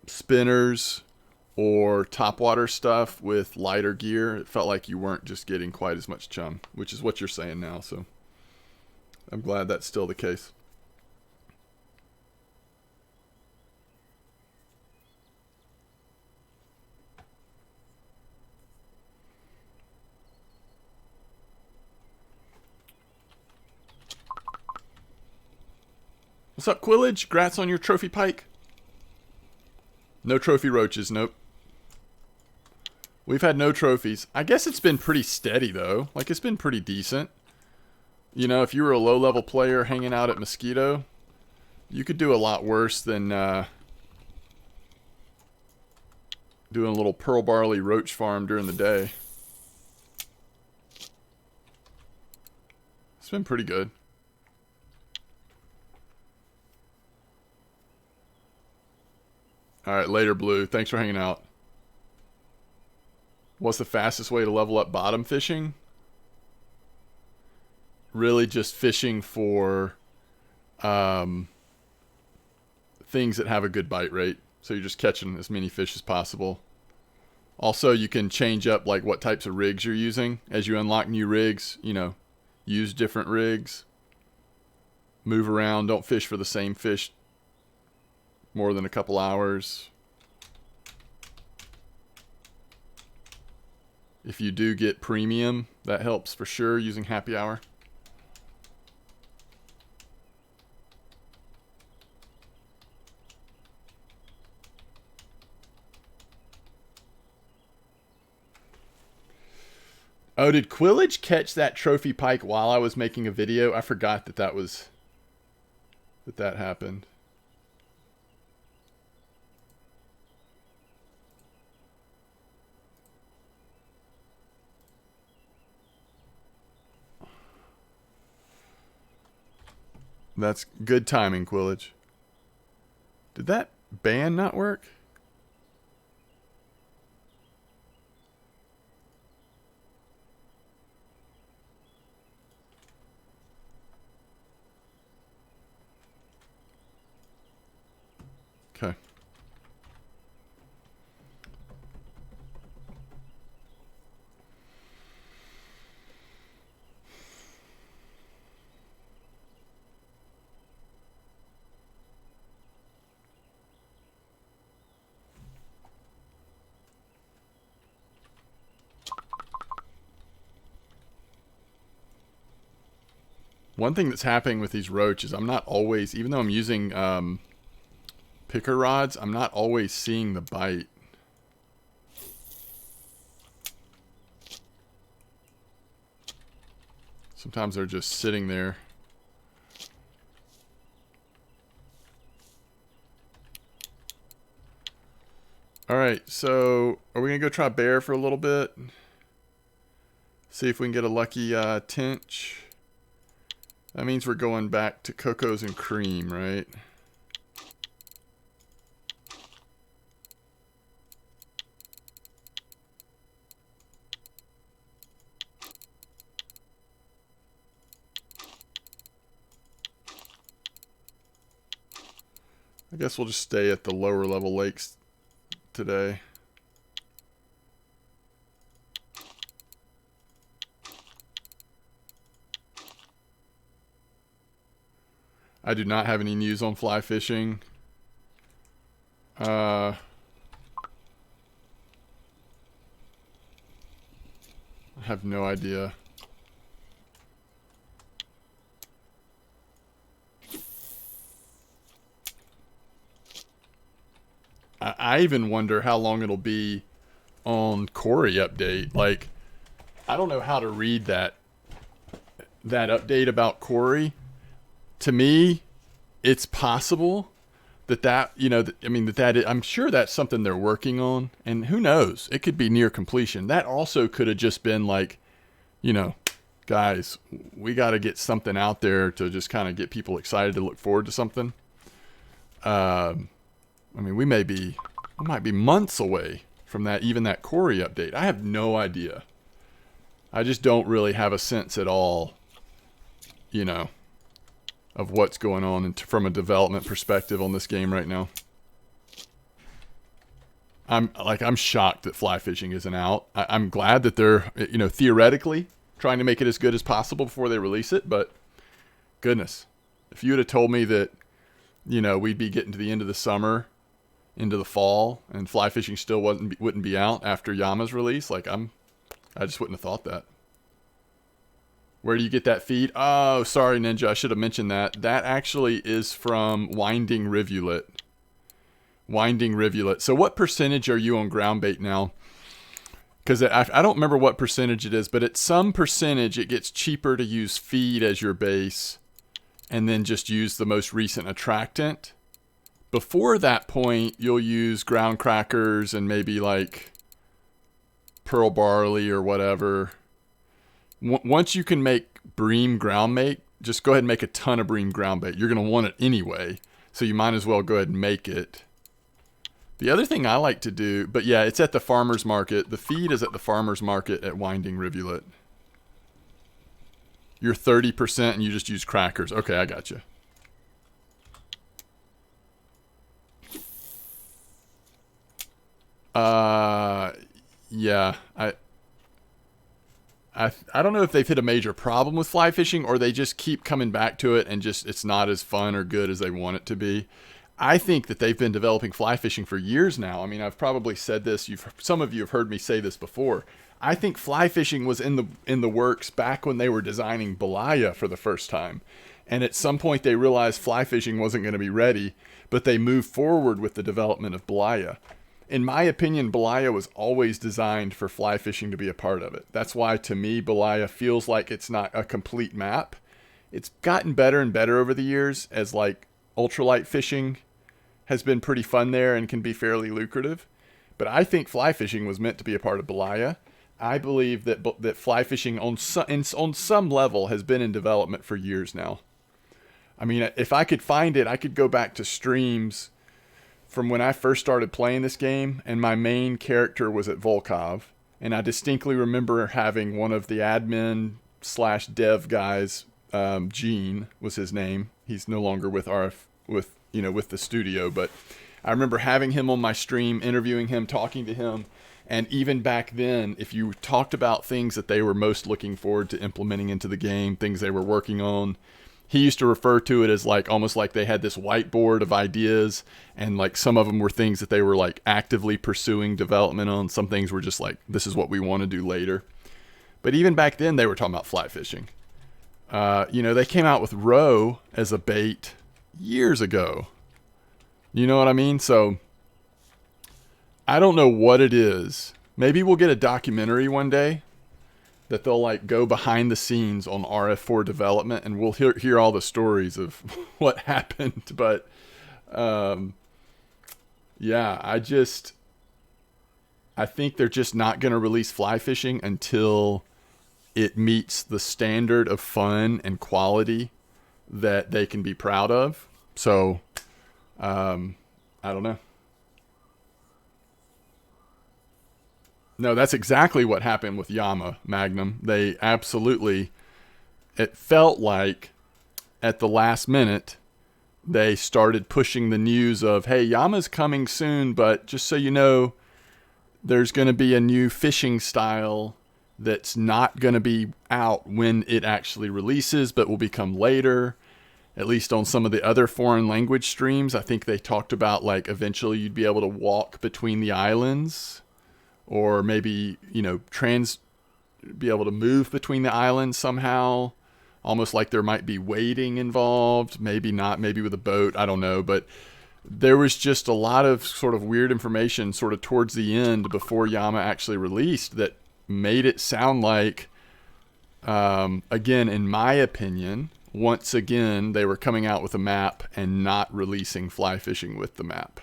spinners or topwater stuff with lighter gear. It felt like you weren't just getting quite as much chum, which is what you're saying now, so I'm glad that's still the case. What's up, Quillage? Grats on your trophy pike. No trophy roaches, nope. We've had no trophies. I guess it's been pretty steady, though. Like, it's been pretty decent. You know, if you were a low-level player hanging out at Mosquito, you could do a lot worse than doing a little Pearl Barley Roach Farm during the day. It's been pretty good. Alright, later, Blue. Thanks for hanging out. What's the fastest way to level up bottom fishing? Really just fishing for things that have a good bite rate. So you're just catching as many fish as possible. Also, you can change up like what types of rigs you're using. As you unlock new rigs, you know, use different rigs. Move around. Don't fish for the same fish more than a couple hours. If you do get premium, that helps for sure using happy hour. Oh, did Quillage catch that trophy pike while I was making a video? I forgot that that happened. That's good timing, Quillage. Did that ban not work? Okay. One thing that's happening with these roach is I'm not always, even though I'm using picker rods, I'm not always seeing the bite. Sometimes they're just sitting there. Alright, so are we going to go try bear for a little bit? See if we can get a lucky tench. That means we're going back to Cocos and Cream, right? I guess we'll just stay at the lower level lakes today. I do not have any news on fly fishing. I have no idea. I even wonder how long it'll be on Corey update. Like, I don't know how to read that update about Corey. To me, it's possible that you know, I'm sure that's something they're working on, and who knows, it could be near completion. That also could have just been like, you know, guys, we got to get something out there to just kind of get people excited to look forward to something. I mean, we might be months away from that, even that Corey update. I have no idea. I just don't really have a sense at all, you know, of what's going on from a development perspective on this game right now. I'm shocked that fly fishing isn't out. I'm glad that they're, you know, theoretically trying to make it as good as possible before they release it, but goodness, if you would have told me that, you know, we'd be getting to the end of the summer, into the fall, and fly fishing still wouldn't be out after Yama's release, like I just wouldn't have thought that. Where do you get that feed? Oh, sorry, Ninja. I should have mentioned that. That actually is from Winding Rivulet. Winding Rivulet. So what percentage are you on ground bait now? Because I don't remember what percentage it is, but at some percentage it gets cheaper to use feed as your base and then just use the most recent attractant. Before that point, you'll use ground crackers and maybe like pearl barley or whatever. Once you can make Bream ground bait, just go ahead and make a ton of Bream ground bait. You're going to want it anyway, so you might as well go ahead and make it. The other thing I like to do, but yeah, it's at the farmer's market. The feed is at the farmer's market at Winding Rivulet. You're 30% and you just use crackers. Okay, I got you. Yeah, I don't know if they've hit a major problem with fly fishing or they just keep coming back to it and just it's not as fun or good as they want it to be. I think that they've been developing fly fishing for years now. I mean, I've probably said this. Some of you have heard me say this before. I think fly fishing was in the works back when they were designing Belaya for the first time. And at some point they realized fly fishing wasn't going to be ready, but they moved forward with the development of Belaya. In my opinion, Belaya was always designed for fly fishing to be a part of it. That's why, to me, Belaya feels like it's not a complete map. It's gotten better and better over the years as, like, ultralight fishing has been pretty fun there and can be fairly lucrative. But I think fly fishing was meant to be a part of Belaya. I believe that fly fishing on some level has been in development for years now. I mean, if I could find it, I could go back to streams from when I first started playing this game, and my main character was at Volkov, and I distinctly remember having one of the admin / dev guys, Gene was his name. He's no longer with with the studio, but I remember having him on my stream, interviewing him, talking to him, and even back then, if you talked about things that they were most looking forward to implementing into the game, things they were working on, he used to refer to it as like almost like they had this whiteboard of ideas, and like some of them were things that they were like actively pursuing development on. Some things were just like, this is what we want to do later. But even back then, they were talking about fly fishing. They came out with roe as a bait years ago. You know what I mean? So I don't know what it is. Maybe we'll get a documentary one day that they'll like go behind the scenes on RF4 development, and we'll hear all the stories of what happened. But yeah, I think they're just not going to release fly fishing until it meets the standard of fun and quality that they can be proud of. So I don't know. No, that's exactly what happened with Yama, Magnum. They absolutely, it felt like at the last minute, they started pushing the news of, hey, Yama's coming soon, but just so you know, there's going to be a new fishing style that's not going to be out when it actually releases, but will become later. At least on some of the other foreign language streams, I think they talked about like eventually you'd be able to walk between the islands, or maybe, be able to move between the islands somehow, almost like there might be wading involved, maybe not, maybe with a boat, I don't know. But there was just a lot of sort of weird information sort of towards the end before Yama actually released that made it sound like, again, in my opinion, once again, they were coming out with a map and not releasing fly fishing with the map.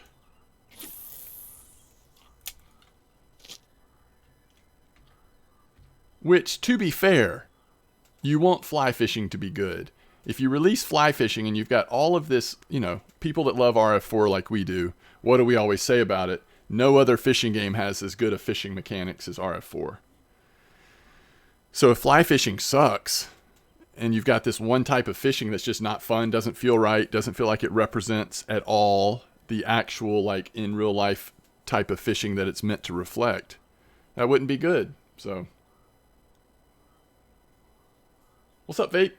Which, to be fair, you want fly fishing to be good. If you release fly fishing and you've got all of this, people that love RF4 like we do, what do we always say about it? No other fishing game has as good of fishing mechanics as RF4. So if fly fishing sucks, and you've got this one type of fishing that's just not fun, doesn't feel right, doesn't feel like it represents at all the actual, like, in real life type of fishing that it's meant to reflect, that wouldn't be good. So, what's up, Vape?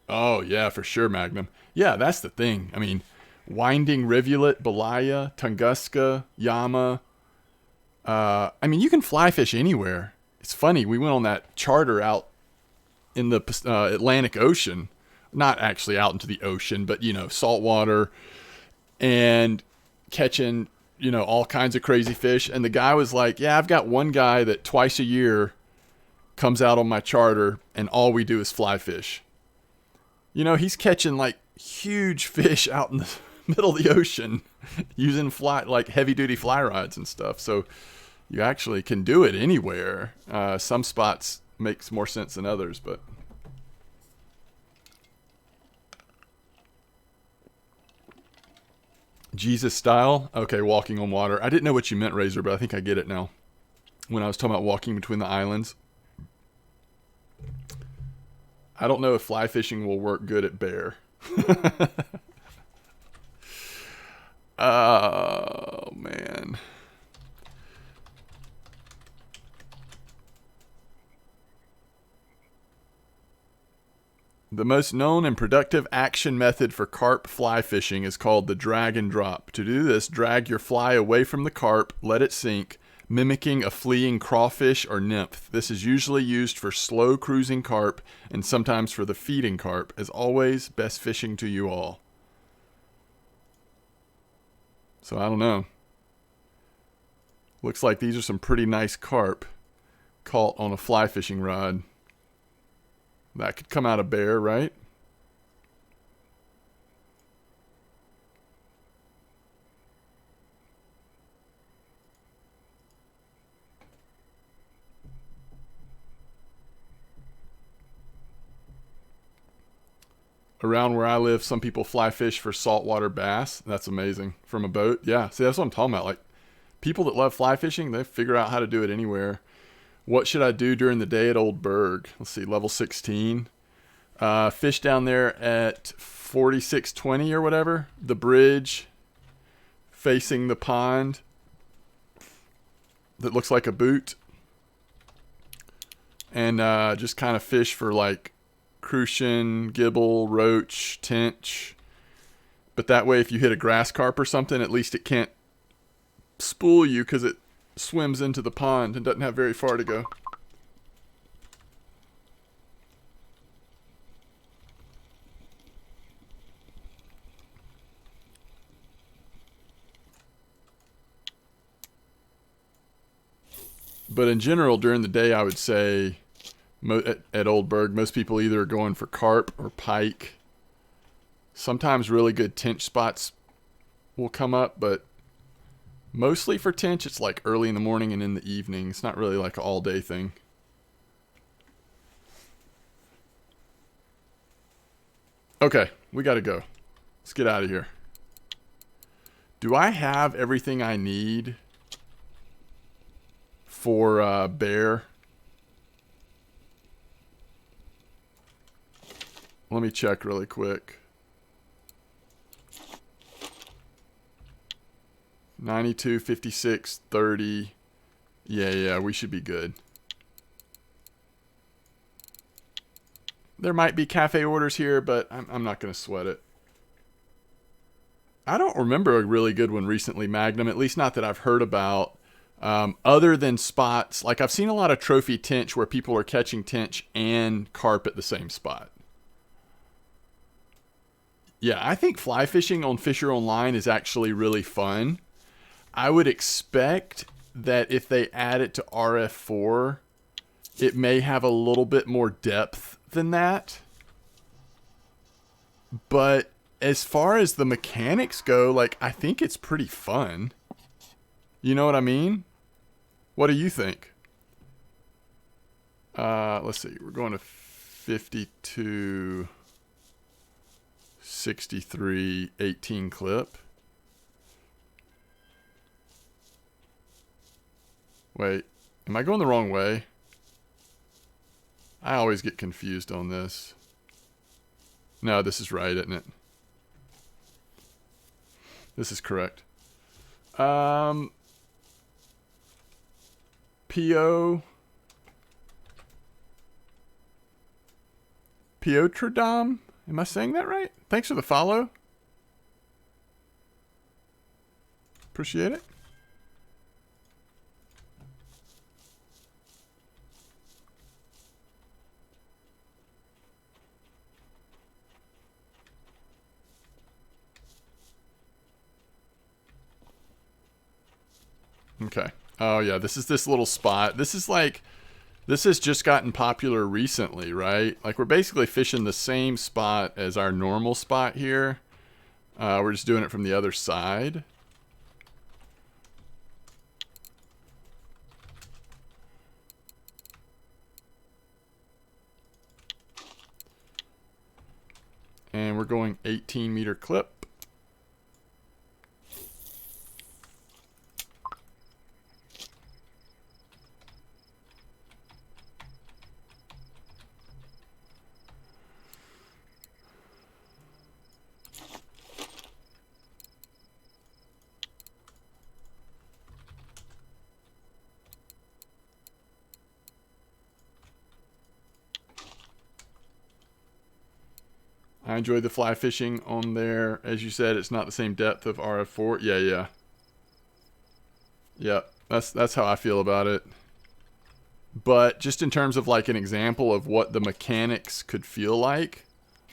Oh, yeah, for sure, Magnum. Yeah, that's the thing. I mean, Winding Rivulet, Belaya, Tunguska, Yama, I mean, you can fly fish anywhere. It's funny. We went on that charter out in the Atlantic Ocean, not actually out into the ocean, but saltwater, and catching all kinds of crazy fish. And the guy was like, "Yeah, I've got one guy that twice a year comes out on my charter, and all we do is fly fish." He's catching like huge fish out in the middle of the ocean using heavy duty fly rods and stuff. So you actually can do it anywhere. Some spots makes more sense than others, but Jesus style. Okay, walking on water. I didn't know what you meant, Razor, but I think I get it now. When I was talking about walking between the islands. I don't know if fly fishing will work good at bear. Oh, man. The most known and productive action method for carp fly fishing is called the drag and drop. To do this, drag your fly away from the carp, let it sink, mimicking a fleeing crawfish or nymph. This is usually used for slow cruising carp and sometimes for the feeding carp. As always, best fishing to you all. So I don't know. Looks like these are some pretty nice carp caught on a fly fishing rod. That could come out of bear, right? Around where I live, some people fly fish for saltwater bass. That's amazing. From a boat. Yeah, see, that's what I'm talking about. Like, people that love fly fishing, they figure out how to do it anywhere. What should I do during the day at Old Berg? Let's see, level 16. Fish down there at 4620 or whatever. The bridge facing the pond that looks like a boot. And just kind of fish for like crucian, gibble, roach, tench. But that way, if you hit a grass carp or something, at least it can't spool you because it swims into the pond and doesn't have very far to go. But in general, during the day, I would say at Old Berg, most people either are going for carp or pike. Sometimes really good tench spots will come up, but mostly for tench, it's like early in the morning and in the evening. It's not really like an all-day thing. Okay, we got to go. Let's get out of here. Do I have everything I need for bear? Let me check really quick. 92, 56, 30. Yeah, we should be good. There might be cafe orders here, but I'm not going to sweat it. I don't remember a really good one recently, Magnum, at least not that I've heard about. Other than spots, like I've seen a lot of trophy tench where people are catching tench and carp at the same spot. Yeah, I think fly fishing on Fisher Online is actually really fun. I would expect that if they add it to RF4, it may have a little bit more depth than that. But as far as the mechanics go, like, I think it's pretty fun. You know what I mean? What do you think? Let's see. We're going to 52, 63, 18 clip. Wait, am I going the wrong way? I always get confused on this. No, this is right, isn't it? This is correct. Piotrdam? Am I saying that right? Thanks for the follow. Appreciate it. Okay. Oh yeah, this is this little spot. This is like, this has just gotten popular recently, right? Like we're basically fishing the same spot as our normal spot here. We're just doing it from the other side. And we're going 18-meter clip. I enjoy the fly fishing on there. As you said, it's not the same depth of RF4. Yeah, yeah. Yeah, that's how I feel about it. But just in terms of like an example of what the mechanics could feel like,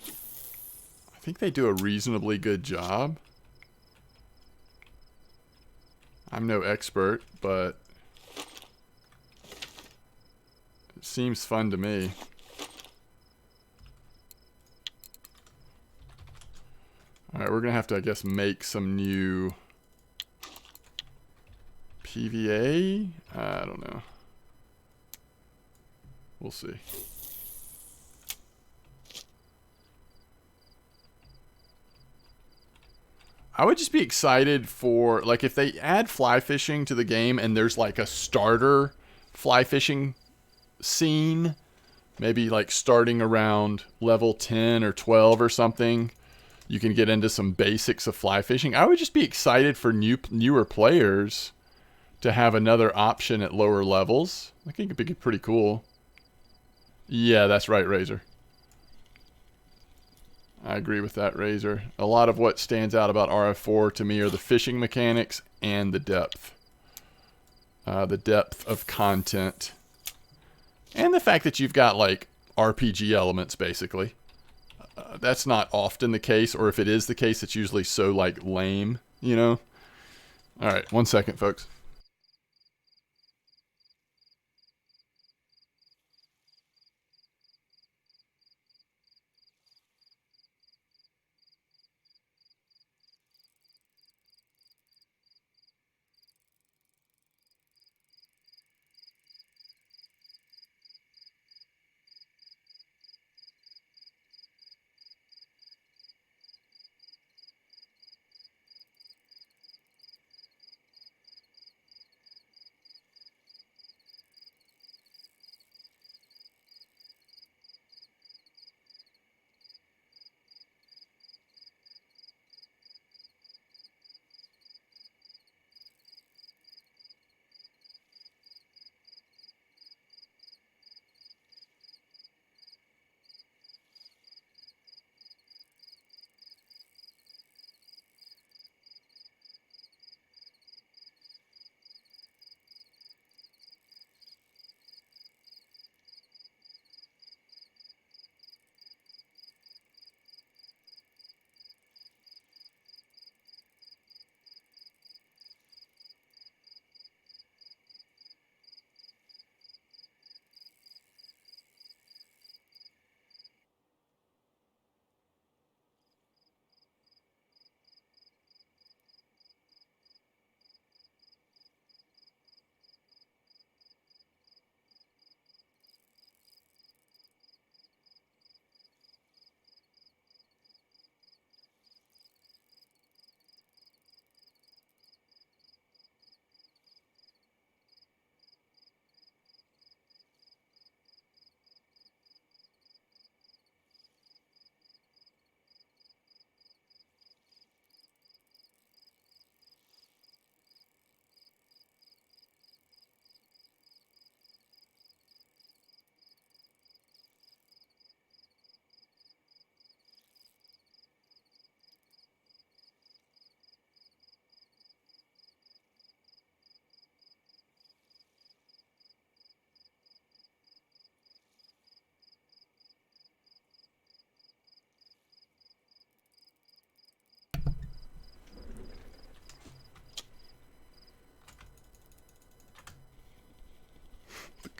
I think they do a reasonably good job. I'm no expert, but it seems fun to me. Alright, we're going to have to, I guess, make some new PVA? I don't know. We'll see. I would just be excited for, like, if they add fly fishing to the game and there's, like, a starter fly fishing scene, maybe, like, starting around level 10 or 12 or something, you can get into some basics of fly fishing. I would just be excited for newer players to have another option at lower levels. I think it'd be pretty cool. Yeah, that's right, Razor. I agree with that, Razor. A lot of what stands out about RF4 to me are the fishing mechanics and the depth. The depth of content. And the fact that you've got, like, RPG elements, basically. That's not often the case, or if it is the case, it's usually so, like, lame, you know? Alright, 1 second, folks.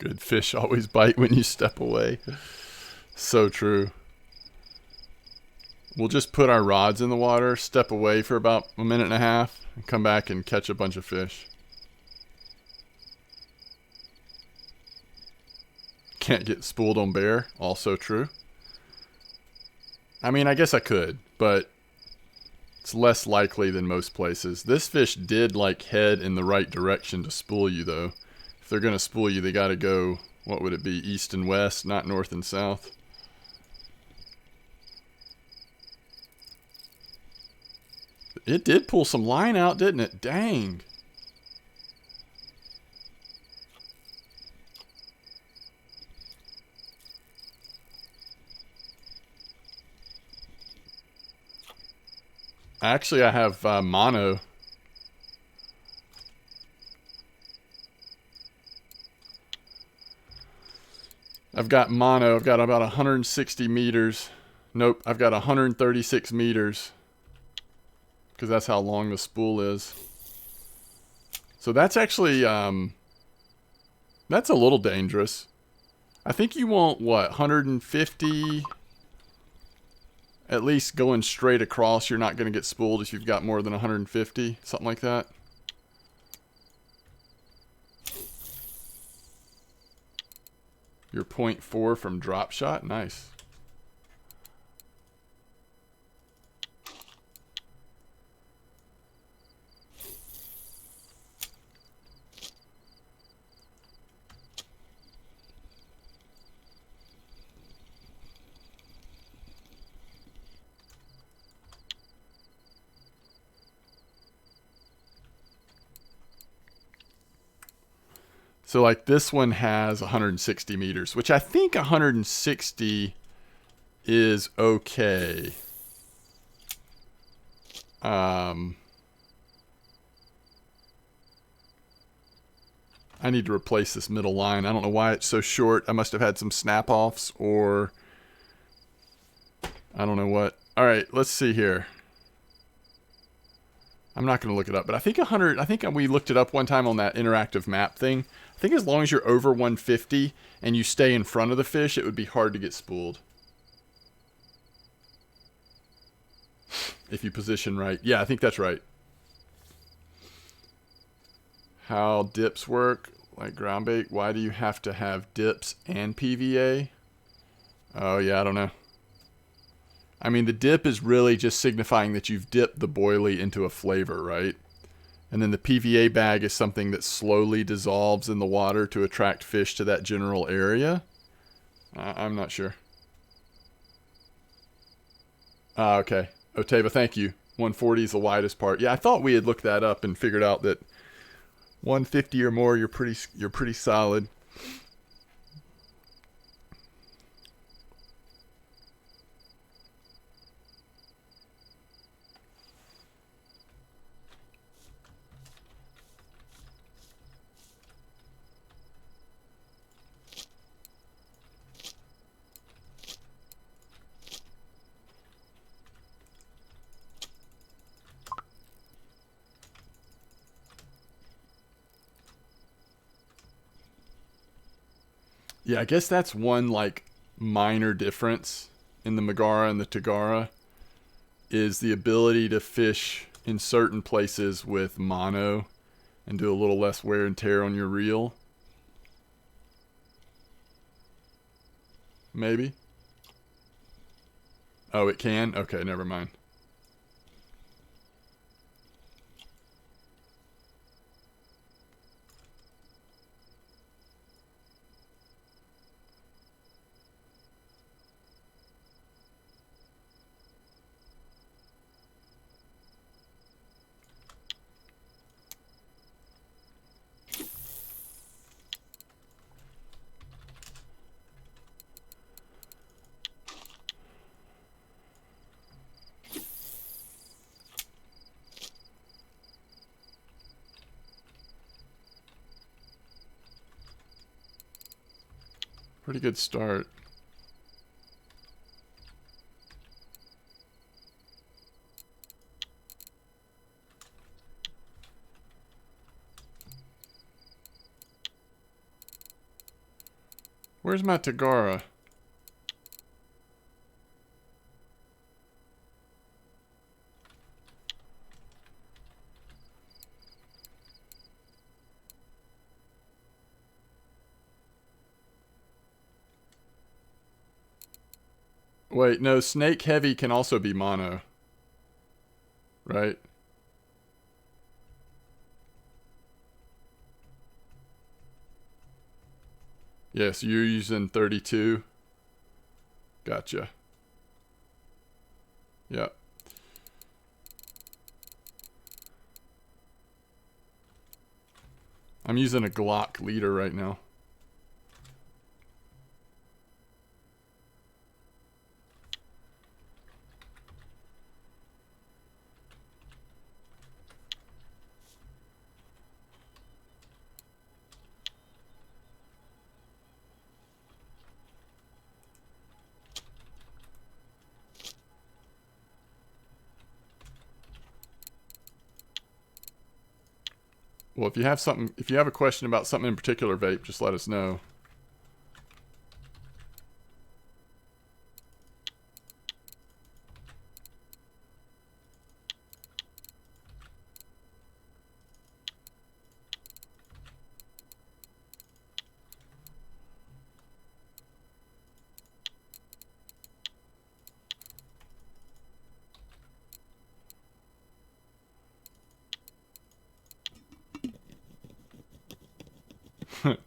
Good fish always bite when you step away. So true. We'll just put our rods in the water, step away for about a minute and a half, and come back and catch a bunch of fish. Can't get spooled on bear. Also true. I mean, I guess I could, but it's less likely than most places. This fish did like head in the right direction to spool you, though. If they're going to spool you, they got to go, what would it be, east and west, not north and south. It did pull some line out, didn't it? Dang. Actually, I have mono. I've got mono. I've got about 160 meters. Nope, I've got 136 meters. Because that's how long the spool is. So that's actually, that's a little dangerous. I think you want, what, 150? At least going straight across, you're not going to get spooled if you've got more than 150. Something like that. Your 0.4 from drop shot? Nice. So like this one has 160 meters, which I think 160 is okay. I need to replace this middle line. I don't know why it's so short. I must have had some snap-offs or I don't know what. All right, let's see here. I'm not going to look it up, but I think 100, I think we looked it up one time on that interactive map thing. I think as long as you're over 150 and you stay in front of the fish, it would be hard to get spooled. If you position right. Yeah, I think that's right. How dips work, like ground bait. Why do you have to have dips and PVA? Oh, yeah, I don't know. I mean, the dip is really just signifying that you've dipped the boilie into a flavor, right? And then the PVA bag is something that slowly dissolves in the water to attract fish to that general area. I'm not sure. Okay. Otava, thank you. 140 is the widest part. Yeah, I thought we had looked that up and figured out that 150 or more, you're pretty solid. Yeah, I guess that's one like minor difference in the Megara and the Tagara is the ability to fish in certain places with mono and do a little less wear and tear on your reel. Maybe. Oh, it can? Okay, never mind. Pretty good start. Where's my Tagara? Wait, no, Snake Heavy can also be mono. Right? Yes, you're using 32. Gotcha. Yep. I'm using a Glock leader right now. Well, if you have a question about something in particular, Vape, just let us know.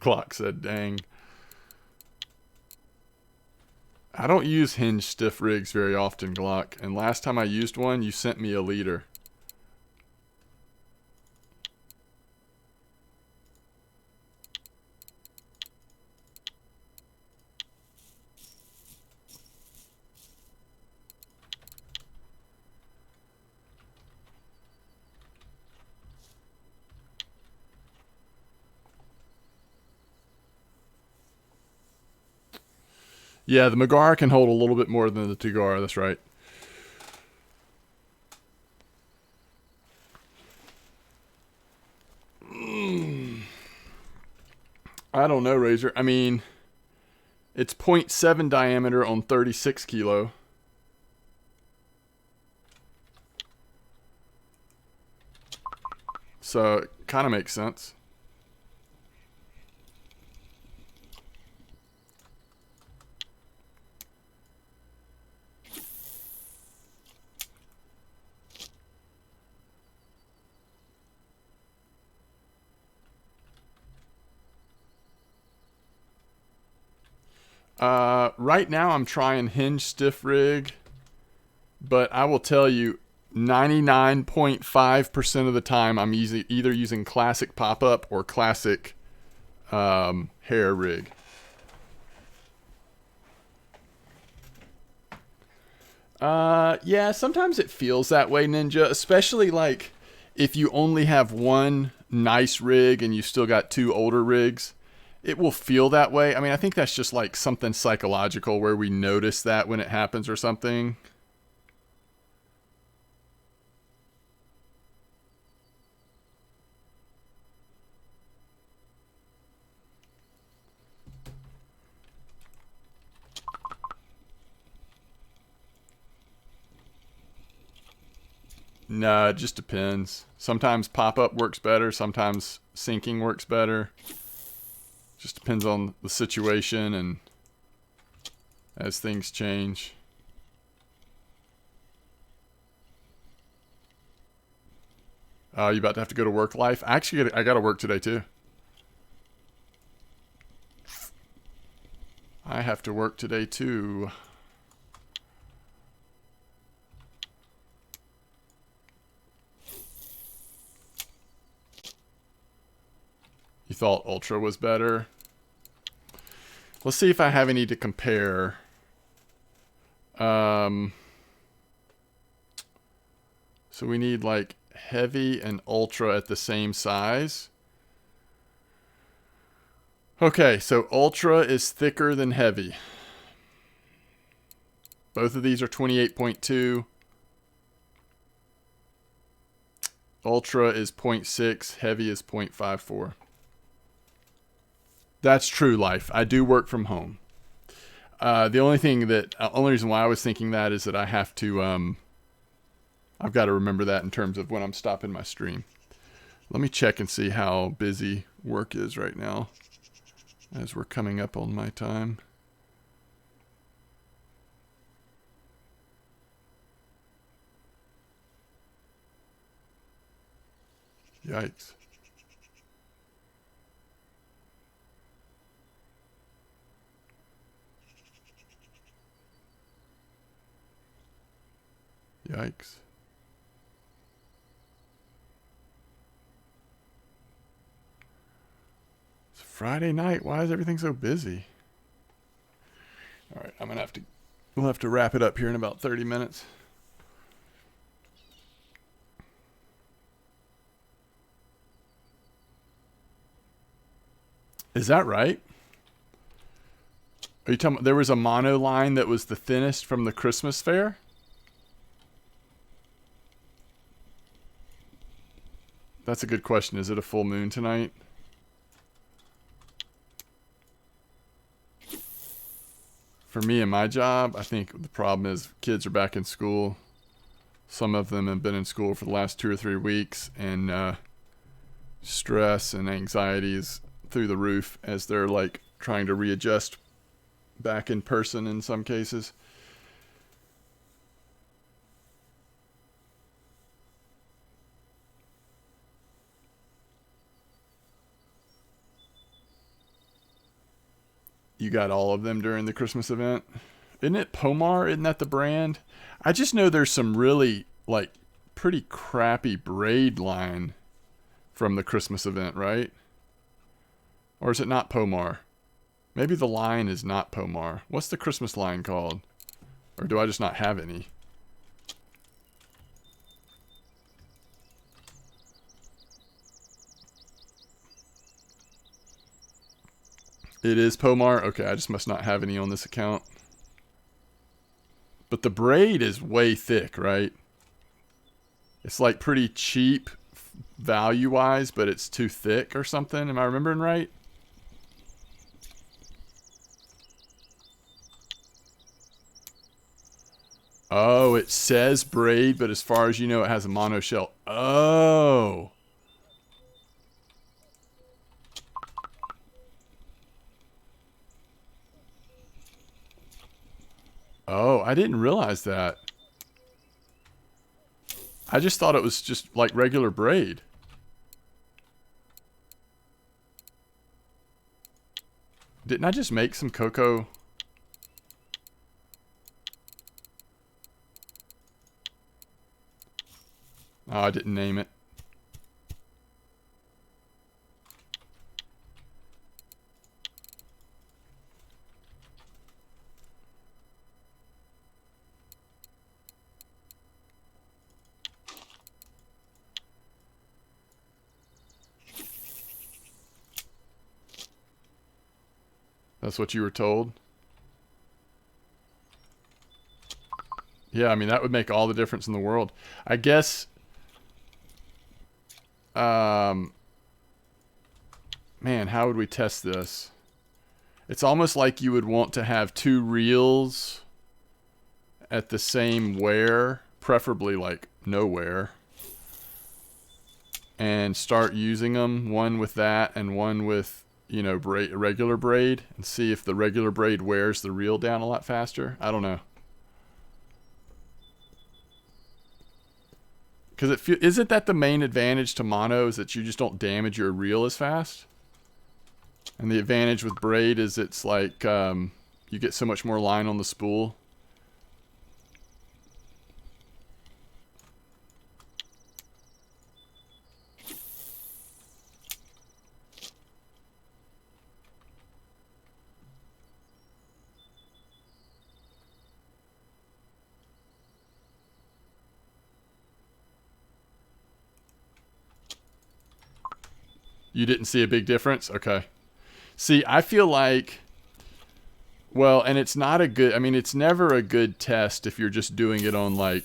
Clock said, dang. I don't use hinge stiff rigs very often, Glock. And last time I used one, you sent me a leader. Yeah, the Megara can hold a little bit more than the Tagara, that's right. I don't know, Razor. I mean, it's 0.7 diameter on 36 kilo. So it kind of makes sense. Right now I'm trying hinge stiff rig, but I will tell you 99.5% of the time I'm either using classic pop-up or classic hair rig. Yeah, sometimes it feels that way, Ninja, especially like if you only have one nice rig and you still got two older rigs. It will feel that way. I mean, I think that's just like something psychological where we notice that when it happens or something. No, it just depends. Sometimes pop-up works better. Sometimes syncing works better. Just depends on the situation and as things change. You about to have to go to work life? Actually, I got to work today too. I have to work today too. You thought Ultra was better? Let's see if I have any to compare. So we need like Heavy and Ultra at the same size. Okay, so Ultra is thicker than Heavy. Both of these are 28.2. Ultra is 0.6, Heavy is 0.54. That's true life. I do work from home. The only reason why I was thinking that is that I have to, I've got to remember that in terms of when I'm stopping my stream. Let me check and see how busy work is right now as we're coming up on my time. Yikes. Yikes. It's Friday night. Why is everything so busy? All right, we'll have to wrap it up here in about 30 minutes. Is that right? Are you talking about there was a mono line that was the thinnest from the Christmas fair? That's a good question. Is it a full moon tonight? For me and my job, I think the problem is kids are back in school. Some of them have been in school for the last 2 or 3 weeks, and stress and anxiety is through the roof as they're like trying to readjust back in person in some cases. You got all of them during the Christmas event? Isn't it Pomar? Isn't that the brand? I just know there's some really, like, pretty crappy braid line from the Christmas event, right? Or is it not Pomar? Maybe the line is not Pomar. What's the Christmas line called? Or do I just not have any? It is Pomar? Okay, I just must not have any on this account. But the braid is way thick, right? It's like pretty cheap value-wise, but it's too thick or something. Am I remembering right? Oh, it says braid, but as far as you know, it has a mono shell. Oh. Oh, I didn't realize that. I just thought it was just like regular braid. Didn't I just make some cocoa? Oh, I didn't name it. That's what you were told? Yeah, I mean, that would make all the difference in the world. I guess... man, how would we test this? It's almost like you would want to have 2 reels at the same wear, preferably like no wear, and start using them, one with that and one with, you know, regular braid, and see if the regular braid wears the reel down a lot faster. I don't know. Because isn't that the main advantage to mono, is that you just don't damage your reel as fast? And the advantage with braid is it's like you get so much more line on the spool. You didn't see a big difference? Okay. See, I feel like, well, and it's not a good, I mean, it's never a good test if you're just doing it on like,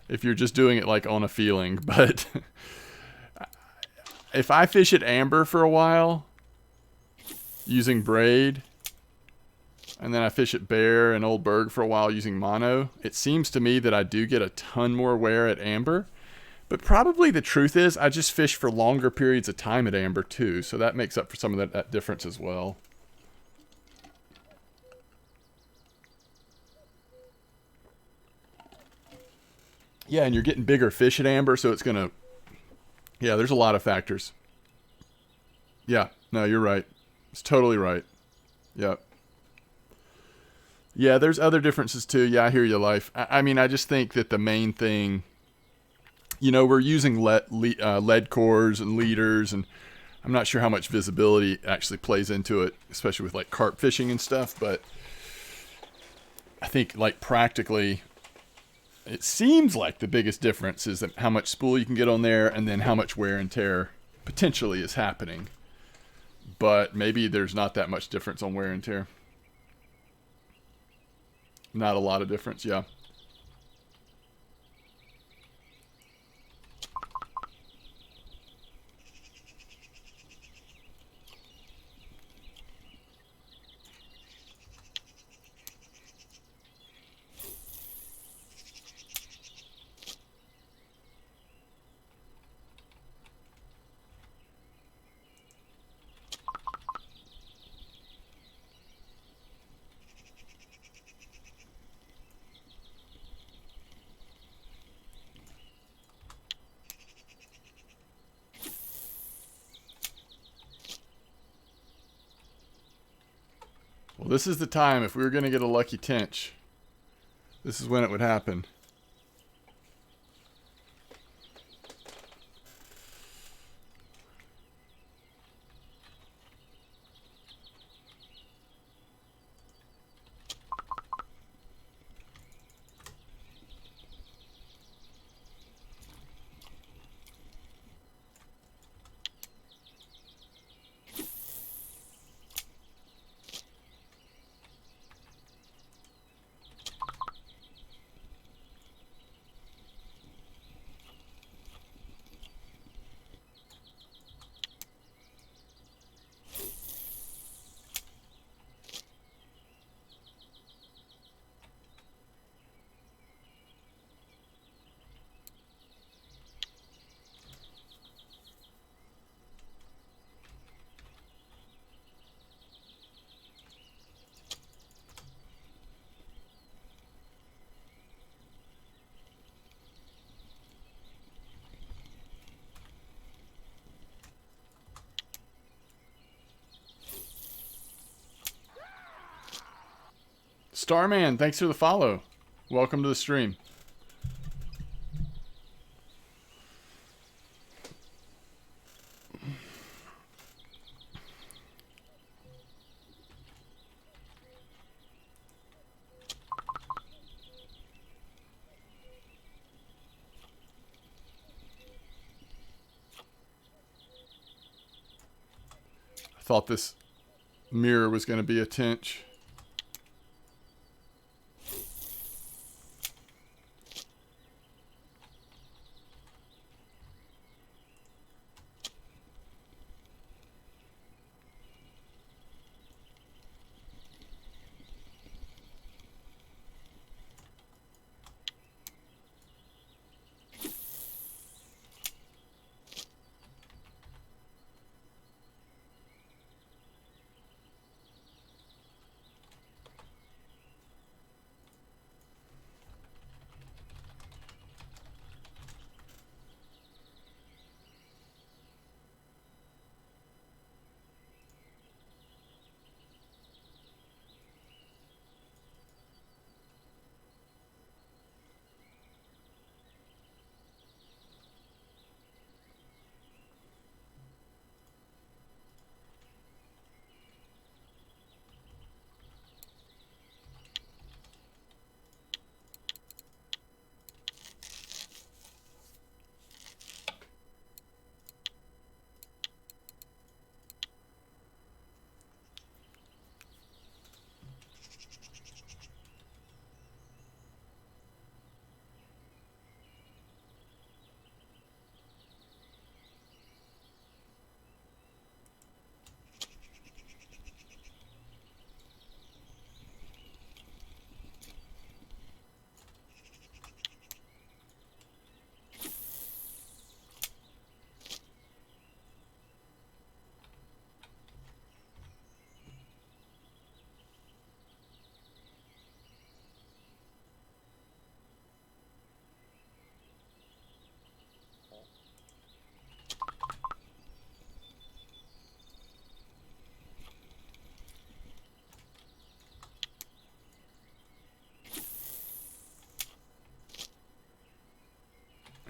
if you're just doing it like on a feeling, but if I fish at amber for a while using braid, and then I fish at bear and old berg for a while using mono, it seems to me that I do get a ton more wear at amber. But probably the truth is I just fish for longer periods of time at amber too, so that makes up for some of that difference as well. Yeah, and you're getting bigger fish at amber, so it's going to... Yeah, there's a lot of factors. Yeah, no, you're right. It's totally right. Yep. Yeah, there's other differences too. Yeah, I hear you, Life. I mean, I just think that the main thing... You know, we're using lead cores and leaders, and I'm not sure how much visibility actually plays into it, especially with like carp fishing and stuff, but I think like practically... It seems like the biggest difference is that how much spool you can get on there and then how much wear and tear potentially is happening. But maybe there's not that much difference on wear and tear. Not a lot of difference, yeah. Well, this is the time. If we were going to get a lucky tench, this is when it would happen. Starman, thanks for the follow. Welcome to the stream. I thought this mirror was going to be a tench.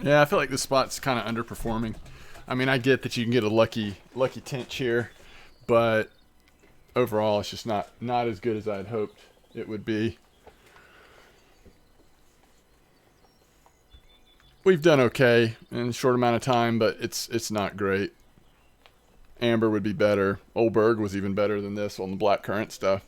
Yeah, I feel like this spot's kind of underperforming. I mean, I get that you can get a lucky tinch here, but overall, it's just not as good as I'd hoped it would be. We've done okay in a short amount of time, but it's not great. Amber would be better. Old Berg was even better than this on the black currant stuff.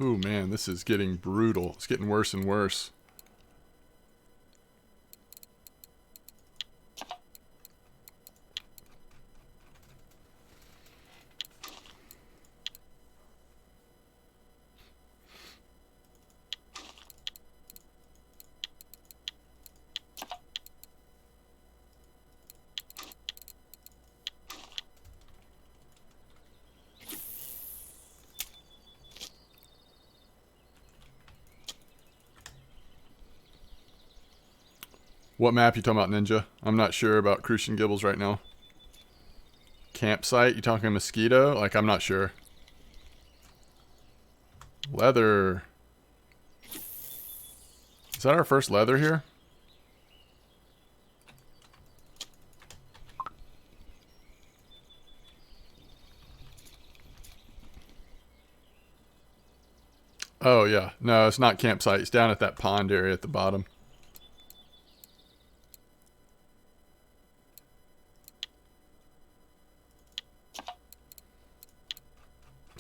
Ooh, man, this is getting brutal. It's getting worse and worse. What map you talking about, Ninja? I'm not sure about Crucian Gibbles right now. Campsite? You talking mosquito? Like, I'm not sure. Leather. Is that our first leather here? Oh, yeah. No, it's not campsite. It's down at that pond area at the bottom.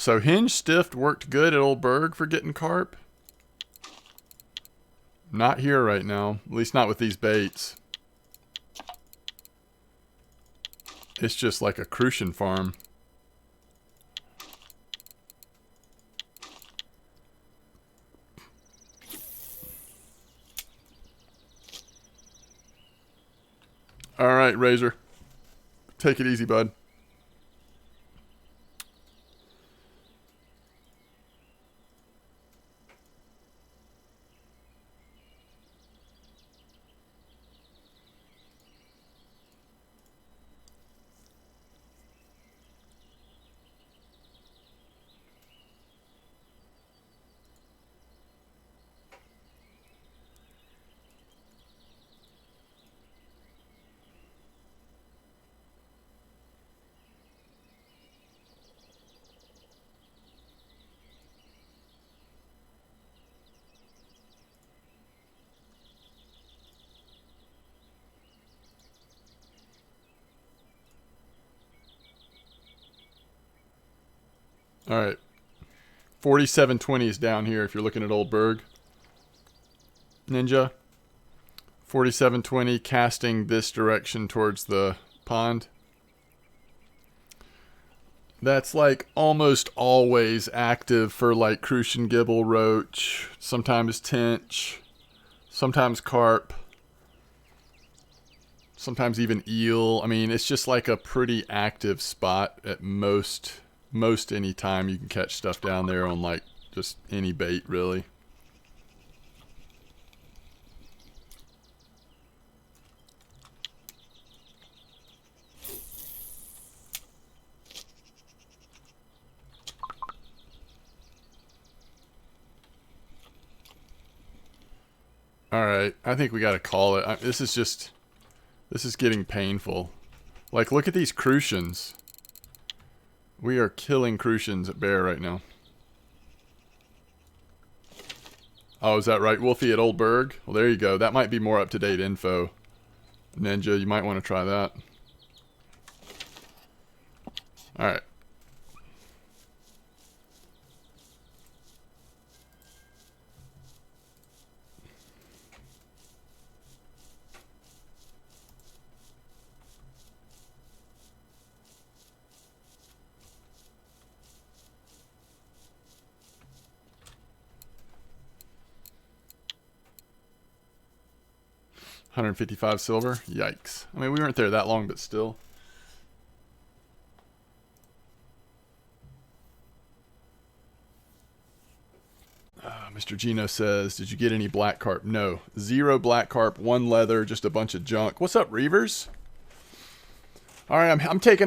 So hinge stiff worked good at Old Berg for getting carp. Not here right now. At least not with these baits. It's just like a Crucian farm. All right, Razor. Take it easy, bud. All right. 4720 is down here if you're looking at Old Berg. Ninja. 4720 casting this direction towards the pond. That's like almost always active for like crucian gibel, roach, sometimes tench, sometimes carp, sometimes even eel. I mean, it's just like a pretty active spot at most any time you can catch stuff down there on like just any bait, really. Alright, I think we gotta call it. This is getting painful. Like, look at these crucians. We are killing crucians at bear right now. Oh, is that right, Wolfie, at Old Berg? Well, there you go. That might be more up-to-date info. Ninja, you might want to try that. Alright. $155 silver. Yikes. I mean, we weren't there that long, but still. Mr. Gino says, did you get any black carp? No. 0 black carp, 1 leather, just a bunch of junk. What's up, Reavers? All right, I'm taking